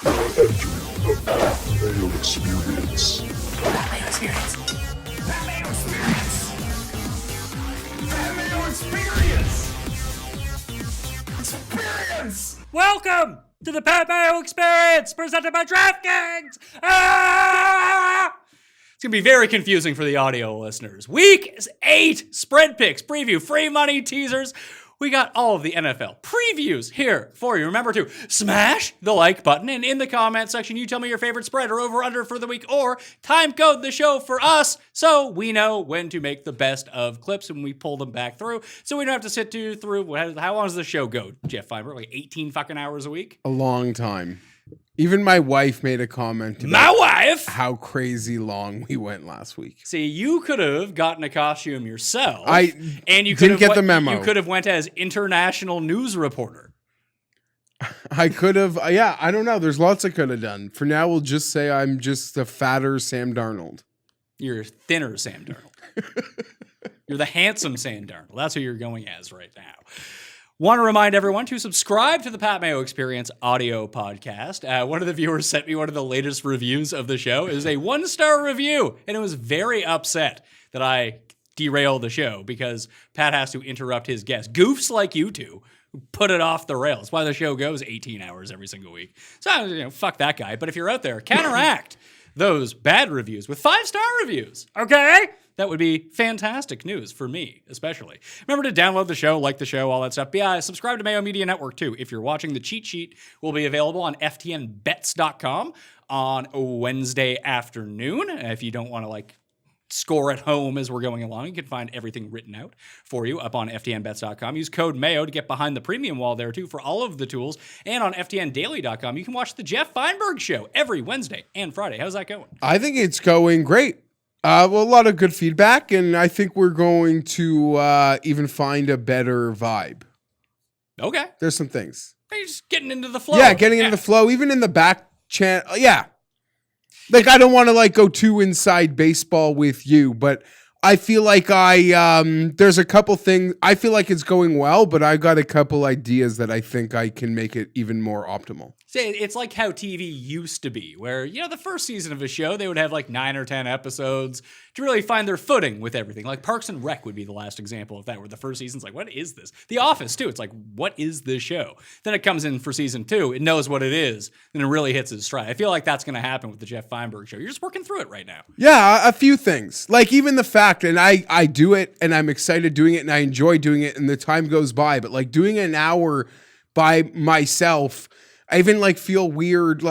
The Mayo Experience. Mayo Experience. Mayo Experience. Mayo Experience. Experience. Welcome to the Pat Mayo Experience, presented by DraftKings. It's going to be very confusing for the audio listeners. Week 8 spread picks, preview, free money teasers. We got all of the NFL previews here for you. Remember to smash the like button, and in the comment section, you tell me your favorite spread or over-under for the week, or time code the show for us so we know when to make the best of clips when we pull them back through, so we don't have to sit through. How long does the show go, Geoff Fienberg? Like 18 fucking hours a week? A long time. Even my wife made a comment about My wife? how crazy long we went last week. See, you could have gotten a costume yourself. And you didn't get the memo. You could have went as international news reporter. I could have, I don't know. There's lots I could have done. For now, we'll just say I'm just a fatter Sam Darnold. You're thinner Sam Darnold. You're the handsome Sam Darnold. That's who you're going as right now. Want to remind everyone to subscribe to the Pat Mayo Experience audio podcast. One of the viewers sent me one of the latest reviews of the show. It was a 1-star review, and it was very upset that I derailed the show because Pat has to interrupt his guests. Goofs like you two who put it off the rails. That's why the show goes 18 hours every single week. So, fuck that guy. But if you're out there, counteract those bad reviews with 5-star reviews. Okay? That would be fantastic news for me, especially. Remember to download the show, like the show, all that stuff. But yeah, subscribe to Mayo Media Network, too. If you're watching, the cheat sheet will be available on ftnbets.com on Wednesday afternoon. If you don't want to, score at home as we're going along, you can find everything written out for you up on ftnbets.com. Use code MAYO to get behind the premium wall there, too, for all of the tools. And on ftndaily.com, you can watch the Geoff Fienberg Show every Wednesday and Friday. How's that going? I think it's going great. A lot of good feedback, and I think we're going to even find a better vibe. Okay. There's some things. You're just getting into the flow. Yeah, getting into the flow, even in the back channel. Yeah. I don't want to, go too inside baseball with you, but I feel like there's a couple things. I feel like it's going well, but I got a couple ideas that I think I can make it even more optimal. It's like how TV used to be, where, the first season of a show, they would have 9 or 10 episodes to really find their footing with everything. Like Parks and Rec would be the last example of that, where the first season's like, what is this? The Office, too. It's like, what is this show? Then it comes in for season 2. It knows what it is. Then it really hits its stride. I feel like that's going to happen with the Geoff Fienberg Show. You're just working through it right now. Yeah, a few things. Even the fact, and I do it, and I'm excited doing it, and I enjoy doing it, and the time goes by. But doing an hour by myself, I even feel weird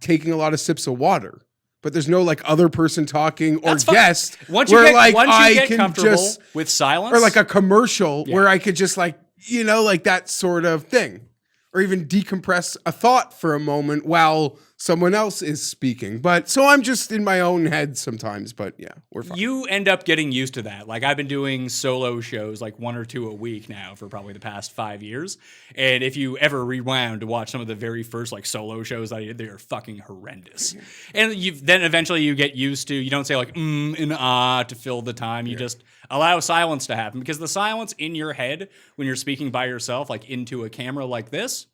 taking a lot of sips of water, but there's no other person talking or guest. Once you get comfortable with silence, or a commercial where I could just that sort of thing, or even decompress a thought for a moment while someone else is speaking. But so I'm just in my own head sometimes, but yeah, we're fine. You end up getting used to that. I've been doing solo shows 1 or 2 a week now for probably the past 5 years. And if you ever rewound to watch some of the very first solo shows I did, they are fucking horrendous. And then eventually you get used to, you don't say and ah to fill the time. You just allow silence to happen, because the silence in your head when you're speaking by yourself, into a camera like this,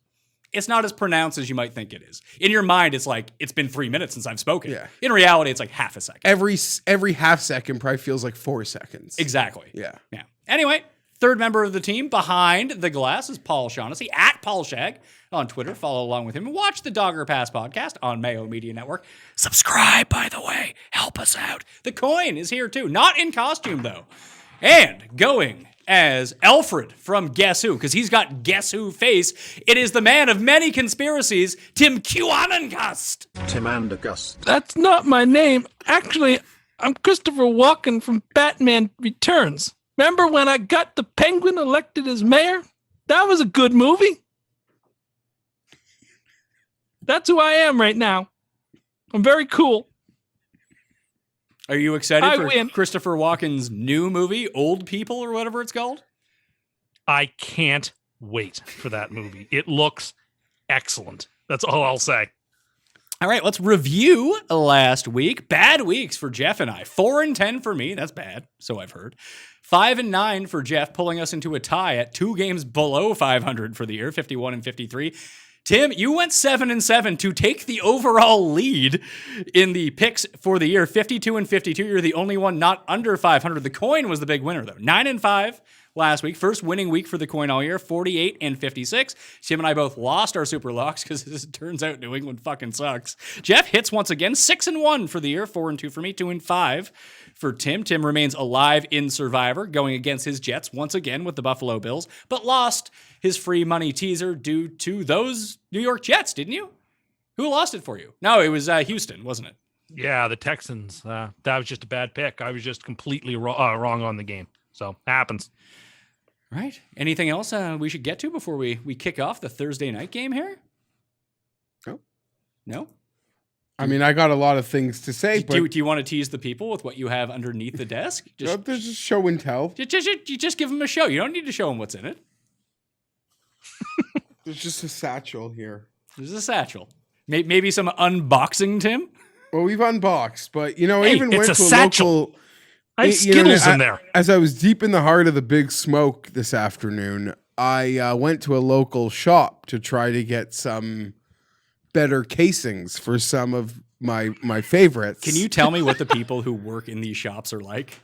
it's not as pronounced as you might think it is. In your mind, it's it's been 3 minutes since I've spoken. Yeah. In reality, it's half a second. Every half second probably feels like 4 seconds. Exactly. Yeah. Anyway, third member of the team behind the glass is Paul Shaughnessy, at Paul Shag on Twitter. Follow along with him and watch the Dogger Pass podcast on Mayo Media Network. Subscribe, by the way. Help us out. The coin is here too. Not in costume, though. And going as Alfred from Guess Who, because he's got Guess Who face. It is the man of many conspiracies, Tim Cust. Tim Andergust. That's not my name. Actually, I'm Christopher Walken from Batman Returns. Remember when I got the Penguin elected as mayor? That was a good movie. That's who I am right now. I'm very cool. Are you excited for Christopher Walken's new movie, Old People, or whatever it's called? I can't wait for that movie. It looks excellent. That's all I'll say. All right, let's review last week. Bad weeks for Geoff and I. 4-10 for me. That's bad, so I've heard. 5-9 for Geoff, pulling us into a tie at 2 games below 500 for the year, 51 and 53. Tim, you went 7-7 to take the overall lead in the picks for the year. 52-52. You're the only one not under 500. The coin was the big winner, though. 9-5 last week. First winning week for the coin all year. 48-56. Tim and I both lost our super locks because it turns out New England fucking sucks. Geoff hits once again. 6-1 for the year. 4-2 for me. 2-5 for Tim. Tim remains alive in Survivor, going against his Jets once again with the Buffalo Bills, but lost his free money teaser due to those New York Jets, didn't you? Who lost it for you? No, it was Houston, wasn't it? Yeah, the Texans. That was just a bad pick. I was just completely wrong on the game. So, happens. Right. Anything else we should get to before we kick off the Thursday night game here? No. No? I mean, I got a lot of things to say, but Do you want to tease the people with what you have underneath the desk? there's just show and tell. You just give them a show. You don't need to show them what's in it. There's just a satchel here. There's a satchel. Maybe some unboxing, Tim? Well, we've unboxed, but I Hey, even it's went a to a satchel. local. I have Skittles in there. As I was deep in the heart of the big smoke this afternoon, I went to a local shop to try to get some better casings for some of my favorites. Can you tell me what the people who work in these shops are like?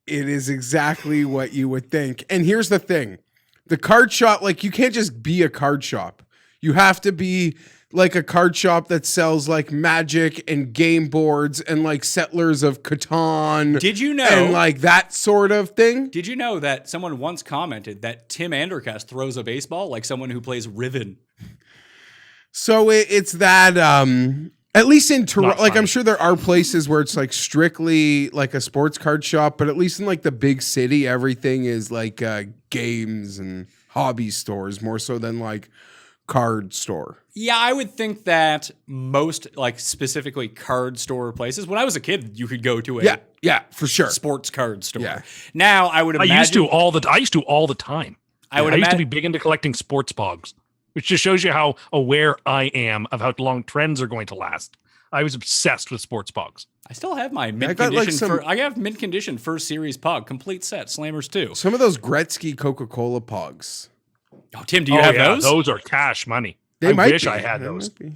It is exactly what you would think. And here's the thing. The card shop, like, you can't just be a card shop. You have to be like a card shop that sells like Magic and game boards and like Settlers of Catan. Did you know? And like that sort of thing. Did you know that someone once commented that Tim Andercast throws a baseball like someone who plays Riven? So it's that, at least in Toronto, like, funny. I'm sure there are places where it's like strictly like a sports card shop, but at least in like the big city, everything is like games and hobby stores more so than like card store. Yeah, I would think that most, like, specifically card store places, when I was a kid, you could go to a Yeah, for sure. sports card store. Yeah. Now, I would imagine... I used to all the time. I would used to imagine- be big into collecting sports pogs, which just shows you how aware I am of how long trends are going to last. I was obsessed with sports pogs. I still have my mint got, like, condition I have mint condition first series pog, complete set, Slammers 2. Some of those Gretzky Coca-Cola pogs. Oh, Tim, do you have those? Those are cash money. They I might wish be. I had They those. might be.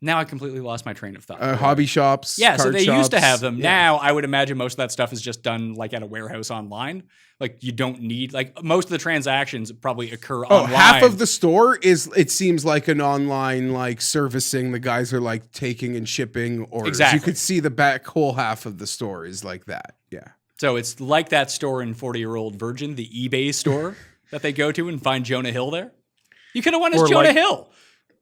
Now I completely lost my train of thought. Hobby shops. Yeah, so card they used to shops. have them. Yeah. Now I would imagine most of that stuff is just done like at a warehouse online. Like you don't need like most of the transactions probably occur Oh, online. half of the store is, it seems like an online like servicing. The guys are like taking and shipping orders. Exactly. You could see the back whole half of the store is like that. Yeah. So it's like that store in 40-Year-Old Virgin, the eBay store that they go to and find Jonah Hill there. You could have won as Or Jonah like- Hill.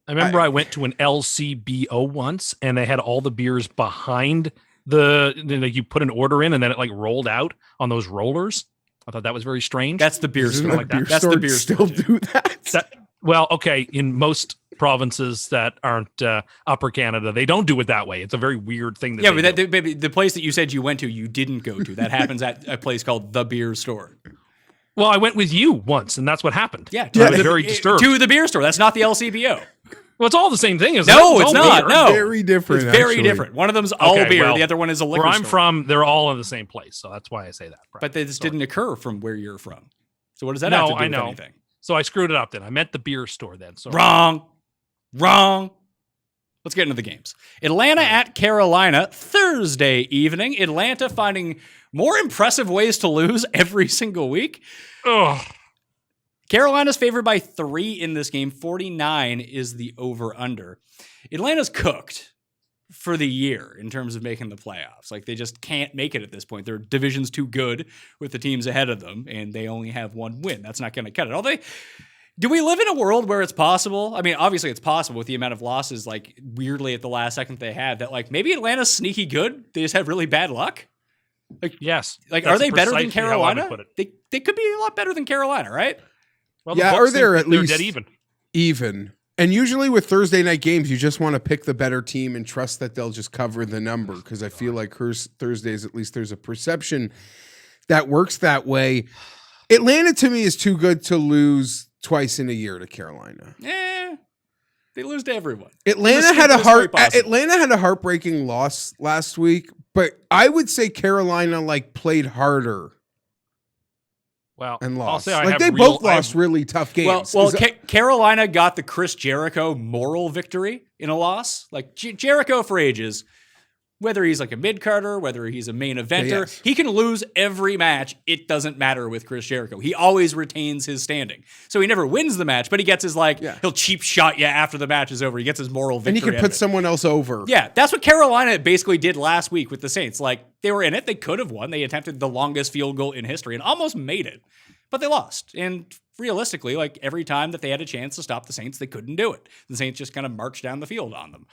I remember I went to an LCBO once, and they had all the beers behind like you put an order in, and then it like rolled out on those rollers. I thought that was very strange. That's the beer Doesn't store. the beer That's store the beer still store. do that? Well, okay, in most provinces that aren't Upper Canada, they don't do it that way. It's a very weird thing. Yeah, they but do. the place that you said you went to, you didn't go to. That happens at a place called the Beer Store. Well, I went with you once, and that's what happened. Yeah, I was very disturbed. To the beer store. That's not the LCBO. Well, it's all the same thing, isn't No, it? it's all not. beer. No. Very different. It's very actually. different. One of them's all Okay, beer. well, The other one is a liquor Where I'm store. from, they're all in the same place, so that's why I say that. But this Sorry. didn't occur from where you're from. So what does that No, have to do I with know. anything? So I screwed it up then. I meant the beer store then. So Wrong. Let's get into the games. Atlanta at Carolina, Thursday evening. Atlanta finding more impressive ways to lose every single week. Ugh. Carolina's favored by 3 in this game. 49 is the over-under. Atlanta's cooked for the year in terms of making the playoffs. Like, they just can't make it at this point. Their division's too good with the teams ahead of them, and they only have one win. That's not going to cut it. Do we live in a world where it's possible? I mean, obviously it's possible with the amount of losses, like, weirdly at the last second they had, that, like, maybe Atlanta's sneaky good. They just have really bad luck. Yes. Like, That's are they better than precisely how I would Carolina? put it. They could be a lot better than Carolina, right? Well, Yeah, the or Bucks they're think at they're least dead even. even. And usually with Thursday night games, you just want to pick the better team and trust that they'll just cover the number. Because I feel like Thursdays, at least there's a perception that works that way. Atlanta to me is too good to lose twice in a year to Carolina. They lose to everyone. Atlanta had a heartbreaking loss last week, but I would say Carolina like played harder. Well, and I'll lost. say I Like have they real- both I have- lost really tough games. Well, Is that- Carolina got the Chris Jericho moral victory in a loss. Like Jericho for ages, whether he's like a mid-carder, whether he's a main eventer, Yes. he can lose every match. It doesn't matter with Chris Jericho. He always retains his standing. So he never wins the match, but he gets his he'll cheap shot you after the match is over. He gets his moral victory. and he could out of put it. someone else over. Yeah, that's what Carolina basically did last week with the Saints. Like, they were in it. They could have won. They attempted the longest field goal in history and almost made it, but they lost. And realistically, like every time that they had a chance to stop the Saints, they couldn't do it. The Saints just kind of marched down the field on them.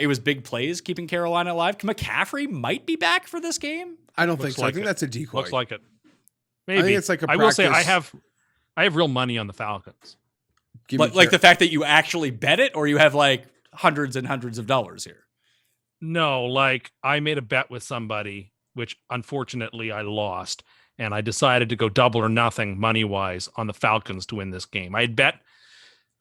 It was big plays keeping Carolina alive. McCaffrey might be back for this game. I don't think Looks so. like I think it. that's a decoy. Looks like it. Maybe. I think it's like a I will say practice. I have real money on the Falcons. Give me Like Car- the fact that you actually bet it, or you have like hundreds and hundreds of dollars here. No, like I made a bet with somebody, which unfortunately I lost, and I decided to go double or nothing money wise on the Falcons to win this game. I had bet.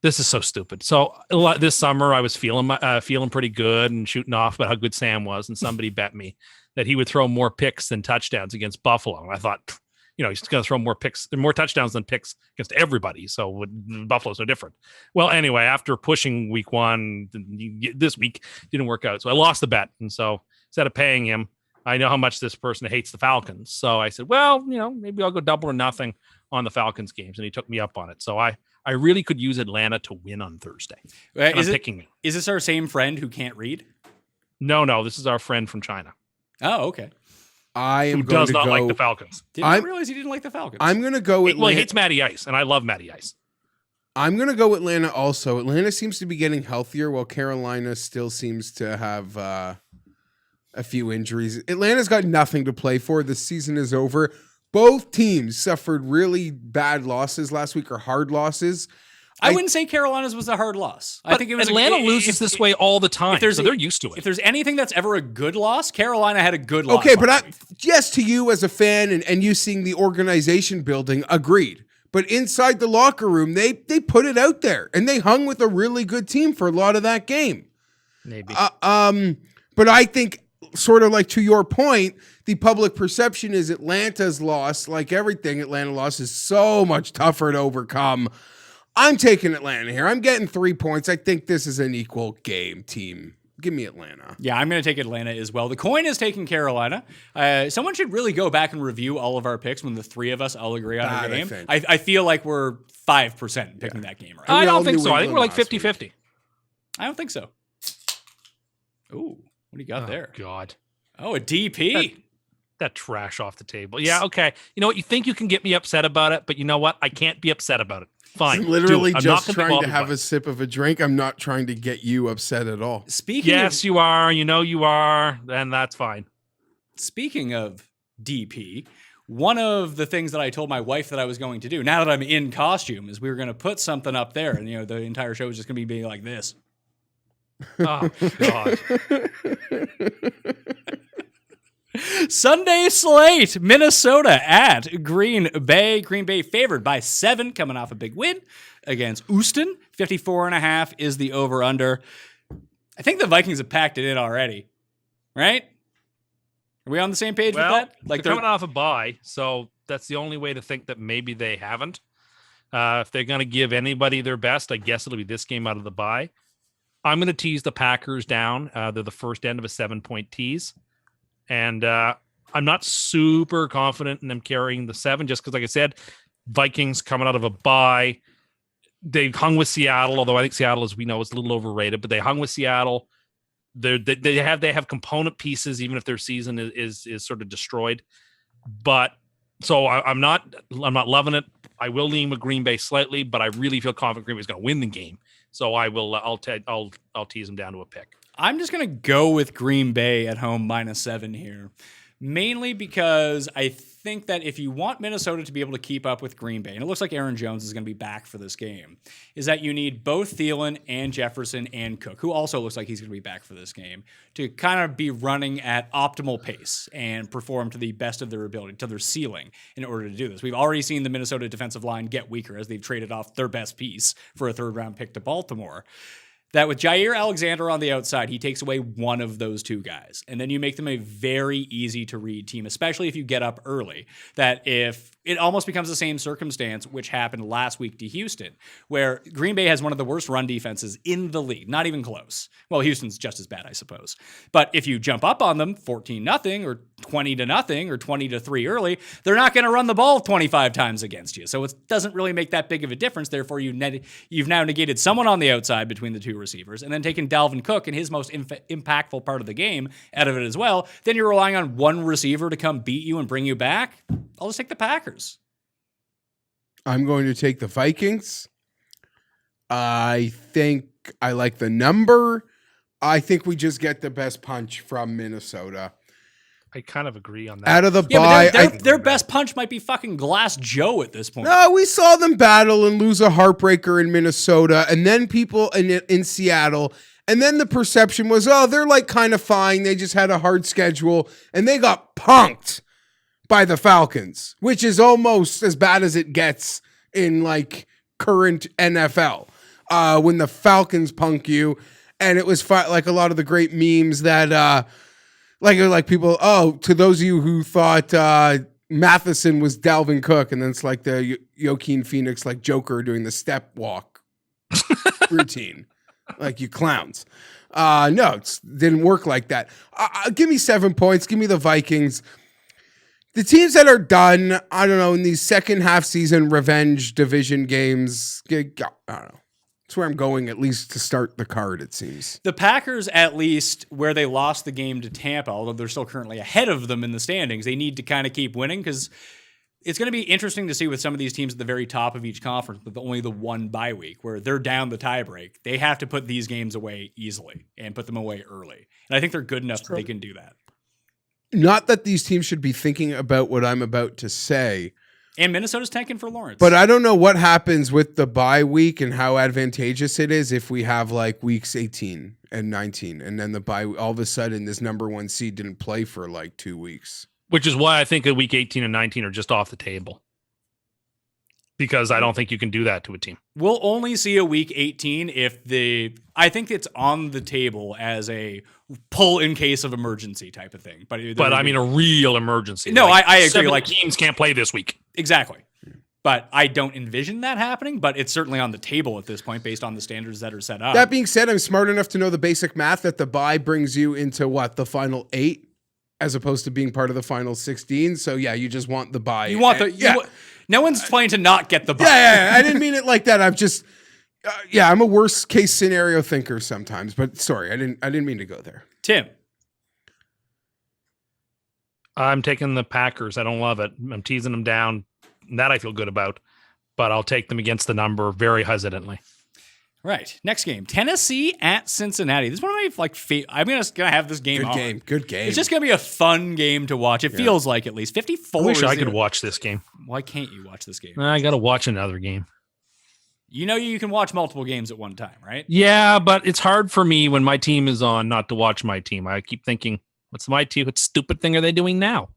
This is so stupid. So this summer I was feeling pretty good and shooting off about how good Sam was, and somebody bet me that he would throw more picks than touchdowns against Buffalo. And I thought, he's going to throw more touchdowns than picks against everybody. So Buffalo's no different. Well, anyway, after pushing week one, this week didn't work out. So I lost the bet. And so instead of paying him, I know how much this person hates the Falcons. So I said, well, maybe I'll go double or nothing on the Falcons games. And he took me up on it. So I really could use Atlanta to win on Thursday. And I'm picking it. Is this our same friend who can't read? No, this is our friend from China Oh, okay. I am who going does to not go. like the Falcons. Didn't realize he didn't like the Falcons. I'm going to go Well, Atlanta. he hates Matty Ice, and I love Matty Ice. I'm going to go Atlanta also. Atlanta seems to be getting healthier while Carolina still seems to have a few injuries. Atlanta's got nothing to play for. The season is over. Both teams suffered really bad losses last week, or hard losses. I wouldn't say Carolina's was a hard loss. I But think it was Atlanta loses this way all the time, so they're used to If it. there's anything that's ever a good loss, Carolina had a good loss. Okay, but last week. yes, to you as a fan and you seeing the organization building, agreed. But inside the locker room, they put it out there, and they hung with a really good team for a lot of that game. Maybe. But I think, sort of like to your point, the public perception is Atlanta's loss, like everything Atlanta lost, is so much tougher to overcome. I'm taking Atlanta here. I'm getting 3 points. I think this is an equal game team. Give me Atlanta. Yeah, I'm going to take Atlanta as well. The coin is taking Carolina. Someone should really go back and review all of our picks when the three of us all agree on a Bad, I game. think. I feel like we're 5% picking that game right. I we all don't think New so. I think we're like England last 50-50. I don't think so. Ooh, what do you got there? God. Oh, a DP. That trash off the table. Yeah, okay. You know what? You think you can get me upset about it, but you know what? I can't be upset about it. Fine. I'm literally do it. I'm just not gonna be trying to bothered have by a sip of a drink. I'm not trying to get you upset at all. Speaking Yes, you are. You know you are. And that's fine. Speaking of DP, one of the things that I told my wife that I was going to do, now that I'm in costume, is we were going to put something up there, and the entire show is just going to be like this. Oh, God. Sunday slate, Minnesota at Green Bay. Green Bay favored by 7, coming off a big win against Houston. 54.5 is the over-under. I think the Vikings have packed it in already, right? Are we on the same page Well, with that? Like they're coming off a bye, so that's the only way to think that maybe they haven't. If they're going to give anybody their best, I guess it'll be this game out of the bye. I'm going to tease the Packers down. They're the first end of a 7-point tease. And I'm not super confident in them carrying the 7, just because, like I said, Vikings coming out of a bye. They hung with Seattle, although I think Seattle, as we know, is a little overrated, but they hung with Seattle. They have component pieces, even if their season is sort of destroyed. But so I'm not loving it. I will lean with Green Bay slightly, but I really feel confident Green Bay is going to win the game. So I'll tease them down to a pick. I'm just going to go with Green Bay at home -7 here, mainly because I think that if you want Minnesota to be able to keep up with Green Bay, and it looks like Aaron Jones is going to be back for this game, is that you need both Thielen and Jefferson and Cook, who also looks like he's going to be back for this game, to kind of be running at optimal pace and perform to the best of their ability, to their ceiling, in order to do this. We've already seen the Minnesota defensive line get weaker as they've traded off their best piece for a third-round pick to Baltimore. that with Jair Alexander on the outside, he takes away one of those two guys. And then you make them a very easy to read team, especially if you get up early. That if it almost becomes the same circumstance, which happened last week to Houston, where Green Bay has one of the worst run defenses in the league, not even close. Well, Houston's just as bad, I suppose. But if you jump up on them 14-0 or 20-0 or 20-3 early, they're not going to run the ball 25 times against you. So it doesn't really make that big of a difference. Therefore, you've now negated someone on the outside between the two receivers and then taken Dalvin Cook in his most impactful part of the game out of it as well. Then you're relying on one receiver to come beat you and bring you back. I'll just take the Packers. I'm going to take the Vikings. I think I like the number. I think we just get the best punch from Minnesota. I kind of agree on that. Out of the Yeah, bye, but their best punch might be fucking Glass Joe at this point. no, we saw them battle and lose a heartbreaker in Minnesota, and then people in Seattle, and then the perception was, oh, they're like kind of fine. They just had a hard schedule, and they got punked by the Falcons, which is almost as bad as it gets in like current NFL. When the Falcons punk you, and it was like a lot of the great memes that like people, oh, to those of you who thought Matheson was Dalvin Cook, and then it's like the Joaquin Phoenix like Joker doing the step walk routine, like you clowns. No, it didn't work like that. Give me 7 points. Give me the Vikings. The teams that are done, I don't know, in these second half season revenge division games, I don't know. That's where I'm going, at least to start the card, it seems. The Packers, at least where they lost the game to Tampa, although they're still currently ahead of them in the standings, they need to kind of keep winning because it's going to be interesting to see with some of these teams at the very top of each conference, but only the one bye week where they're down the tiebreak. They have to put these games away easily and put them away early. And I think they're good enough that they can do that. Not that these teams should be thinking about what I'm about to say. And Minnesota's tanking for Lawrence. But I don't know what happens with the bye week and how advantageous it is if we have like weeks 18 and 19 and then the bye, all of a sudden this number one seed didn't play for like 2 weeks. Which is why I think that week 18 and 19 are just off the table. Because I don't think you can do that to a team. We'll only see a week 18 if I think it's on the table as a pull in case of emergency type of thing. But I mean a real emergency. No, like I agree. 7 Like teams can't play this week. Exactly. But I don't envision that happening, but it's certainly on the table at this point based on the standards that are set up. That being said, I'm smart enough to know the basic math that the bye brings you into what, the final 8 as opposed to being part of the final 16. So yeah, you just want the bye. You want no one's playing to not get the bye. Yeah, I didn't mean it like that. I'm just I'm a worst case scenario thinker sometimes, but sorry, I didn't mean to go there. Tim. I'm taking the Packers. I don't love it. I'm teasing them down. That I feel good about, but I'll take them against the number very hesitantly. Right. Next game. Tennessee at Cincinnati. This is one of my I'm gonna have this game on. Good game. It's just gonna be a fun game to watch. It feels like at least 54. I wish I could watch this game. Why can't you watch this game? I gotta watch another game. You know you can watch multiple games at one time, right? Yeah, but it's hard for me when my team is on not to watch my team. I keep thinking, what's my team? What stupid thing are they doing now?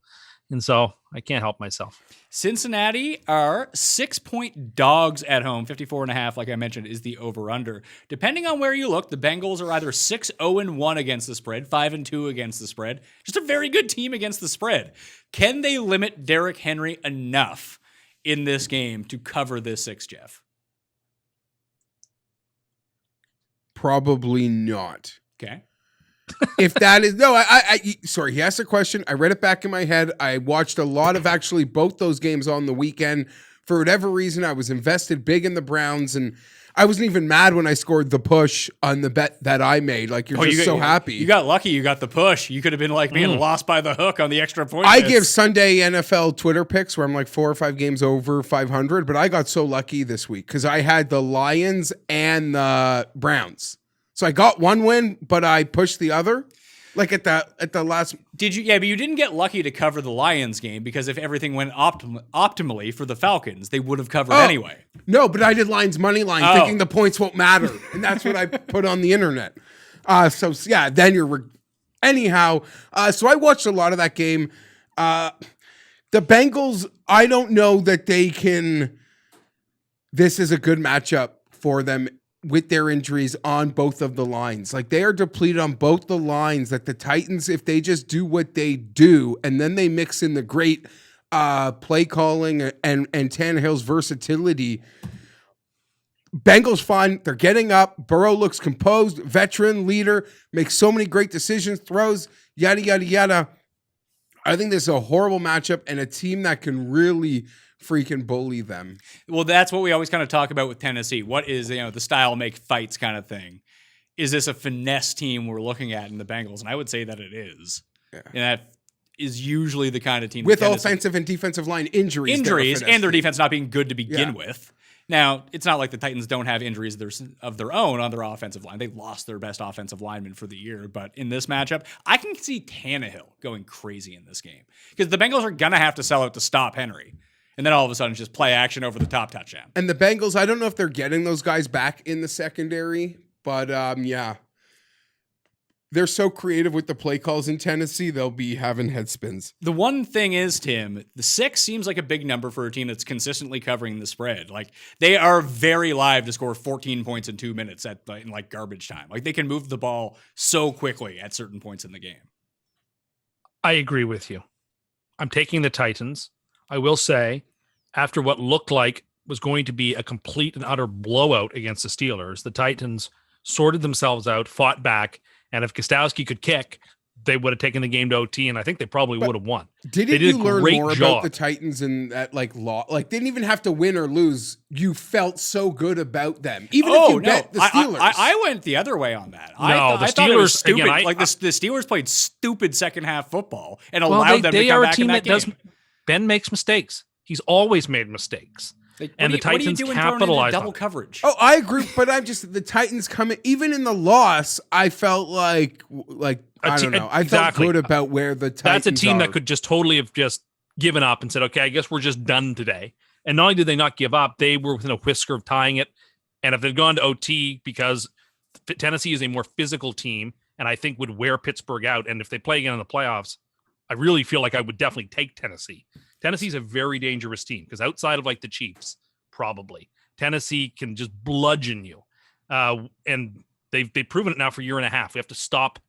And so I can't help myself. Cincinnati are 6-point dogs at home. 54.5, like I mentioned, is the over-under. Depending on where you look, the Bengals are either 6-0-1 against the spread, 5-2 against the spread. Just a very good team against the spread. Can they limit Derrick Henry enough in this game to cover this 6, Geoff? Probably not. Okay. If that is sorry, he asked a question. I read it back in my head. I watched a lot of actually both those games on the weekend. For whatever reason, I was invested big in the Browns, and I wasn't even mad when I scored the push on the bet that I made. Like you're so happy. You got lucky. You got the push. You could have been like being lost by the hook on the extra point. I give Sunday NFL Twitter picks where I'm like 4 or 5 games over 500, but I got so lucky this week because I had the Lions and the Browns. So I got one win, but I pushed the other. Like at the last. Did you? Yeah, but you didn't get lucky to cover the Lions game because if everything went optimally for the Falcons, they would have covered anyway. No, but I did Lions money line, thinking the points won't matter, and that's what I put on the internet. So yeah, then you're anyhow. So I watched a lot of that game. The Bengals. I don't know that they can. This is a good matchup for them with their injuries on both of the lines. Like they are depleted on both the lines. That the Titans, if they just do what they do, and then they mix in the great play calling and Tannehill's versatility, Bengals fine. They're getting up. Burrow looks composed, veteran leader, makes so many great decisions, throws, yada, yada, yada. I think this is a horrible matchup and a team that can really freaking bully them. Well, that's what we always kind of talk about with Tennessee. What is, the style make fights kind of thing? Is this a finesse team we're looking at in the Bengals? And I would say that it is. Yeah. And that is usually the kind of team with offensive and defensive line injuries and their defense not being good to begin with. Now, it's not like the Titans don't have injuries of their own on their offensive line. They lost their best offensive lineman for the year. But in this matchup, I can see Tannehill going crazy in this game because the Bengals are going to have to sell out to stop Henry. And then all of a sudden, just play action over the top touchdown. And the Bengals, I don't know if they're getting those guys back in the secondary, but yeah. They're so creative with the play calls in Tennessee, they'll be having head spins. The one thing is, Tim, the 6 seems like a big number for a team that's consistently covering the spread. Like, they are very live to score 14 points in 2 minutes in like garbage time. Like, they can move the ball so quickly at certain points in the game. I agree with you. I'm taking the Titans. I will say, after what looked like was going to be a complete and utter blowout against the Steelers, the Titans sorted themselves out, fought back, and if Gostowski could kick, they would have taken the game to OT, and I think they probably would have won. Didn't you learn more about the Titans in that law? Like, didn't even have to win or lose. You felt so good about them, even if you bet the Steelers. I went the other way on that. The Steelers, thought it was stupid. Again, the Steelers played stupid second half football and allowed them to come back in that game. Ben makes mistakes. He's always made mistakes. And the Titans capitalized double coverage. Oh, I agree, but the Titans coming even in the loss. I felt like I don't know. I felt good about where the Titans. That's a team that could just totally have just given up and said, "Okay, I guess we're just done today." And not only did they not give up, they were within a whisker of tying it. And if they'd gone to OT, because Tennessee is a more physical team, and I think would wear Pittsburgh out. And if they play again in the playoffs, I really feel like I would definitely take Tennessee. Tennessee's a very dangerous team because outside of the Chiefs, probably Tennessee can just bludgeon you. And they've proven it now for a year and a half. We have to stop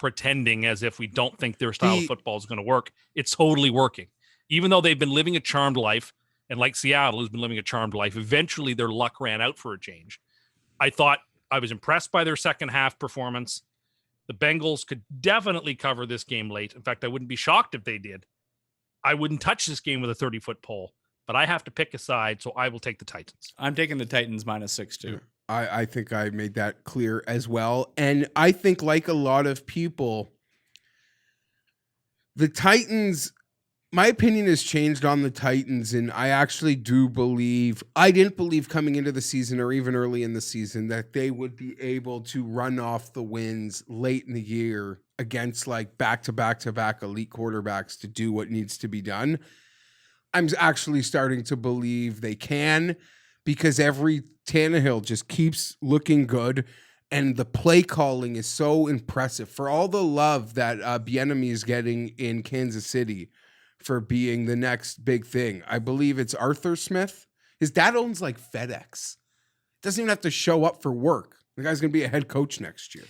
pretending as if we don't think their style of football is going to work. It's totally working. Even though they've been living a charmed life, and like Seattle has been living a charmed life, eventually their luck ran out for a change. I was impressed by their second half performance. The Bengals could definitely cover this game late. In fact, I wouldn't be shocked if they did. I wouldn't touch this game with a 30-foot pole, but I have to pick a side, so I will take the Titans. I'm taking the Titans -6 too. I think I made that clear as well. And I think, like a lot of people, the Titans, my opinion has changed on the Titans, and I actually do believe, I didn't believe coming into the season or even early in the season that they would be able to run off the wins late in the year against back-to-back elite quarterbacks to do what needs to be done. I'm actually starting to believe they can, because every Tannehill just keeps looking good, and the play calling is so impressive. For all the love that Bieniemy is getting in Kansas City for being the next big thing, I believe it's Arthur Smith. His dad owns FedEx. Doesn't even have to show up for work. The guy's going to be a head coach next year.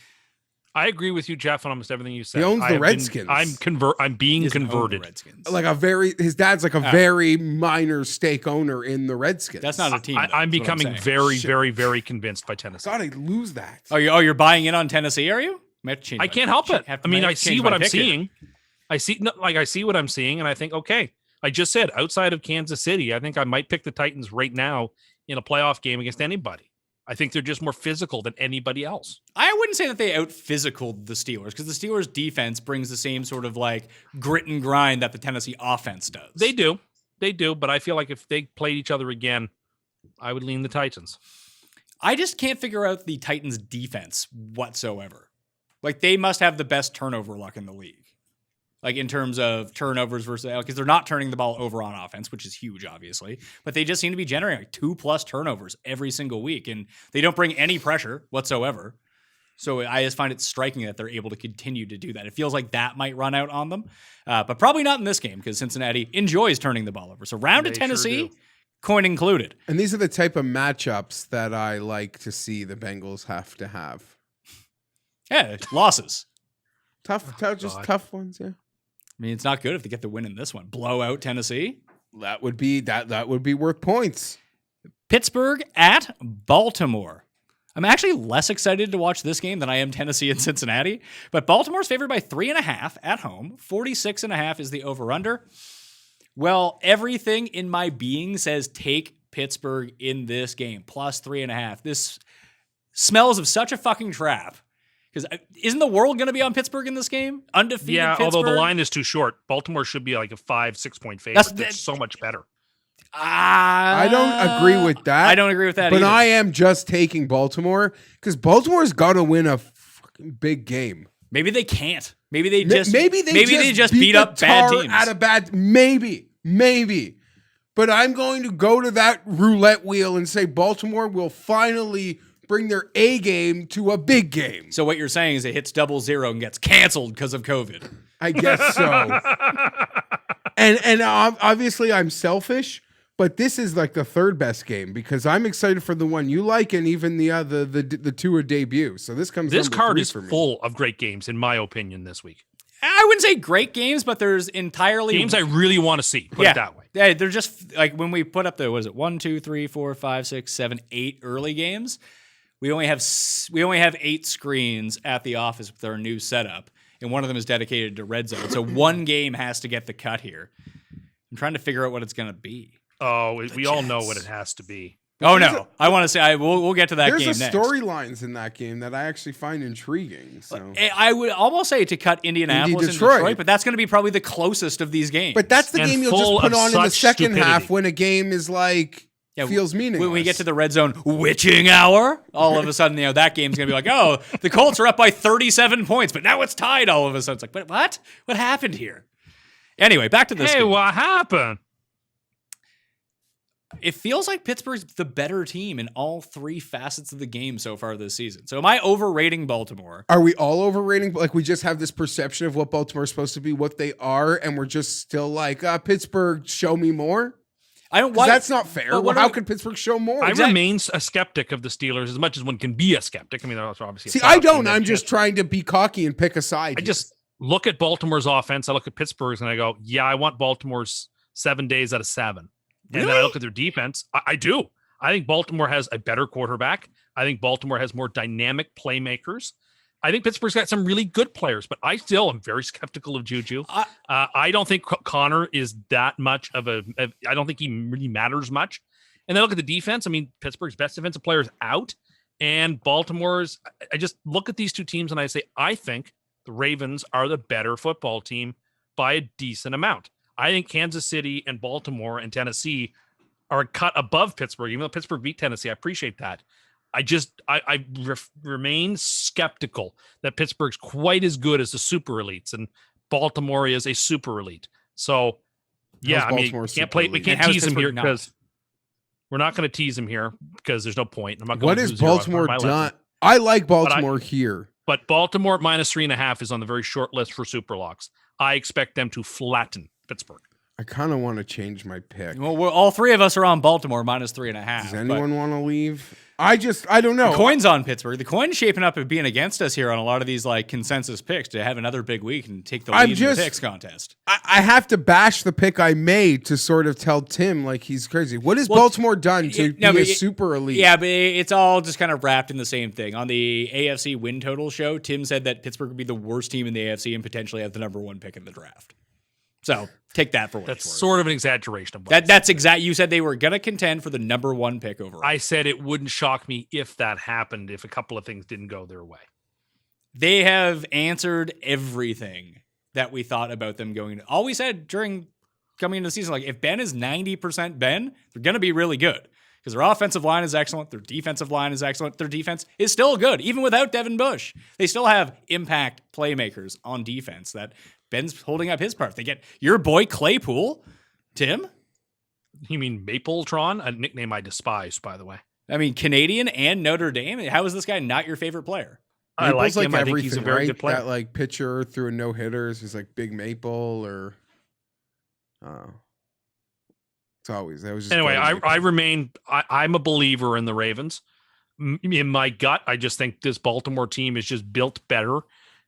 I agree with you, Geoff, on almost everything you said. He owns the Redskins. I'm being converted. His dad's a very minor stake owner in the Redskins. That's not a team. I'm becoming very, very, very convinced by Tennessee. Thought I'd lose that. Oh, you're buying in on Tennessee, are you? I can't help it. I mean, I see what I'm seeing. I see what I'm seeing, and I think, okay, I just said outside of Kansas City, I think I might pick the Titans right now in a playoff game against anybody. I think they're just more physical than anybody else. I wouldn't say that they out-physicaled the Steelers, because the Steelers' defense brings the same sort of grit and grind that the Tennessee offense does. They do, but I feel like if they played each other again, I would lean the Titans. I just can't figure out the Titans' defense whatsoever. They must have the best turnover luck in the league. In terms of turnovers versus, because they're not turning the ball over on offense, which is huge, obviously, but they just seem to be generating 2+ turnovers every single week, and they don't bring any pressure whatsoever. So I just find it striking that they're able to continue to do that. It feels like that might run out on them, but probably not in this game, because Cincinnati enjoys turning the ball over. So round to Tennessee, coin included. And these are the type of matchups that I like to see the Bengals have to have. Yeah, losses. Tough, just God. tough ones. Yeah, I mean, it's not good if they get the win in this one. Blow out Tennessee. that would be worth points. Pittsburgh at Baltimore. I'm actually less excited to watch this game than I am Tennessee and Cincinnati, but Baltimore's favored by 3.5 at home. 46.5 is the over-under. Well, everything in my being says take Pittsburgh in this game, plus 3.5. This smells of such a fucking trap. Because isn't the world going to be on Pittsburgh in this game? Undefeated Pittsburgh? Although the line is too short. Baltimore should be like a 5-6 point favorite. That's so much better. I don't agree with that. I don't agree with that but either. I am just taking Baltimore because Baltimore's got to win a fucking big game. Maybe they can't. Maybe they just just beat up bad teams. At a bad maybe. But I'm going to go to that roulette wheel and say Baltimore will finally bring their A game to a big game. So what you're saying is it hits 0-0 and gets canceled because of COVID. I guess so. and obviously I'm selfish, but this is like the third best game because I'm excited for the one you like and even the Tua debut. So this comes. This number card 3 is for me. full of great games, in my opinion, this week. I wouldn't say great games, but there's entirely Games I really want to see. Put it that way. Yeah, they're just like when we put up the 1, 2, 3, 4, 5, 6, 7, 8 early games. We only have 8 screens at the office with our new setup, and one of them is dedicated to red zone. So one game has to get the cut here. I'm trying to figure out what it's going to be. Oh, we all know what it has to be. Oh no, I want to say we'll get to that game There's next. storylines in that game that I actually find intriguing. So, I would almost say to cut Indianapolis and Detroit, but that's going to be probably the closest of these games. but that's the And game you'll just full put of on in the such second half stupidity. when a game is like feels meaningless. When we get to the red zone witching hour, all of a sudden, that game's going to be like, oh, the Colts are up by 37 points, but now it's tied all of a sudden. It's like, but what? What happened here? Anyway, back to this Hey, game. what happened? It feels like Pittsburgh's the better team in all 3 facets of the game so far this season. So am I overrating Baltimore? Are we all overrating? Like we just have this perception of what Baltimore's supposed to be, what they are, and we're just still like, Pittsburgh, show me more? I don't. 'Cause that's not fair. but Well, how could Pittsburgh show more? I remain a skeptic of the Steelers as much as one can be a skeptic. I mean, that's obviously. See, I don't. I'm just trying to be cocky and pick a side. I just look at Baltimore's offense. I look at Pittsburgh's and I go, yeah, I want Baltimore's 7 days out of 7. And then I look at their defense. I do. I think Baltimore has a better quarterback. I think Baltimore has more dynamic playmakers. I think Pittsburgh's got some really good players, but I still am very skeptical of Juju. I don't think Connor is that much of I don't think he really matters much. And then look at the defense. I mean, Pittsburgh's best defensive player is out, and Baltimore's. I just look at these two teams and I say, I think the Ravens are the better football team by a decent amount. I think Kansas City and Baltimore and Tennessee are a cut above Pittsburgh, even though Pittsburgh beat Tennessee. I appreciate that. I remain skeptical that Pittsburgh's quite as good as the super elites, and Baltimore is a super elite. So, yeah, I mean, we can't tease him here because we're not going to tease him here because there's no point. I'm not going what has Baltimore done? I like Baltimore here. But Baltimore minus 3.5 is on the very short list for Superlocks. I expect them to flatten Pittsburgh. I kind of want to change my pick. Well, all 3 of us are on Baltimore minus 3.5. Does anyone want to leave? I don't know. The coin's on Pittsburgh. The coin's shaping up and being against us here on a lot of these like consensus picks to have another big week and take the lead in the picks contest. I have to bash the pick I made to sort of tell Tim like he's crazy. What has Baltimore done to be a super elite? Yeah, but it's all just kind of wrapped in the same thing. On the AFC win total show, Tim said that Pittsburgh would be the worst team in the AFC and potentially have the number 1 pick in the draft. So take that for what That's it's worth. sort of an exaggeration. Of That's exact. You said they were going to contend for the number 1 pick overall. I said it wouldn't shock me if that happened, if a couple of things didn't go their way. They have answered everything that we thought about them going. All we said during coming into the season, like if Ben is 90% Ben, they're going to be really good because their offensive line is excellent. Their defensive line is excellent. Their defense is still good. Even without Devin Bush, they still have impact playmakers on defense that Ben's holding up his part. They get your boy Claypool, Tim. You mean Mapletron? A nickname I despise, by the way. I mean, Canadian and Notre Dame. How is this guy not your favorite player? I like Maple's him. I think he's a very good player. That like pitcher threw a no hitters. He's like Big Maple or It's always that was just Anyway, gotta be- I remain. I'm a believer in the Ravens. In my gut, I just think this Baltimore team is just built better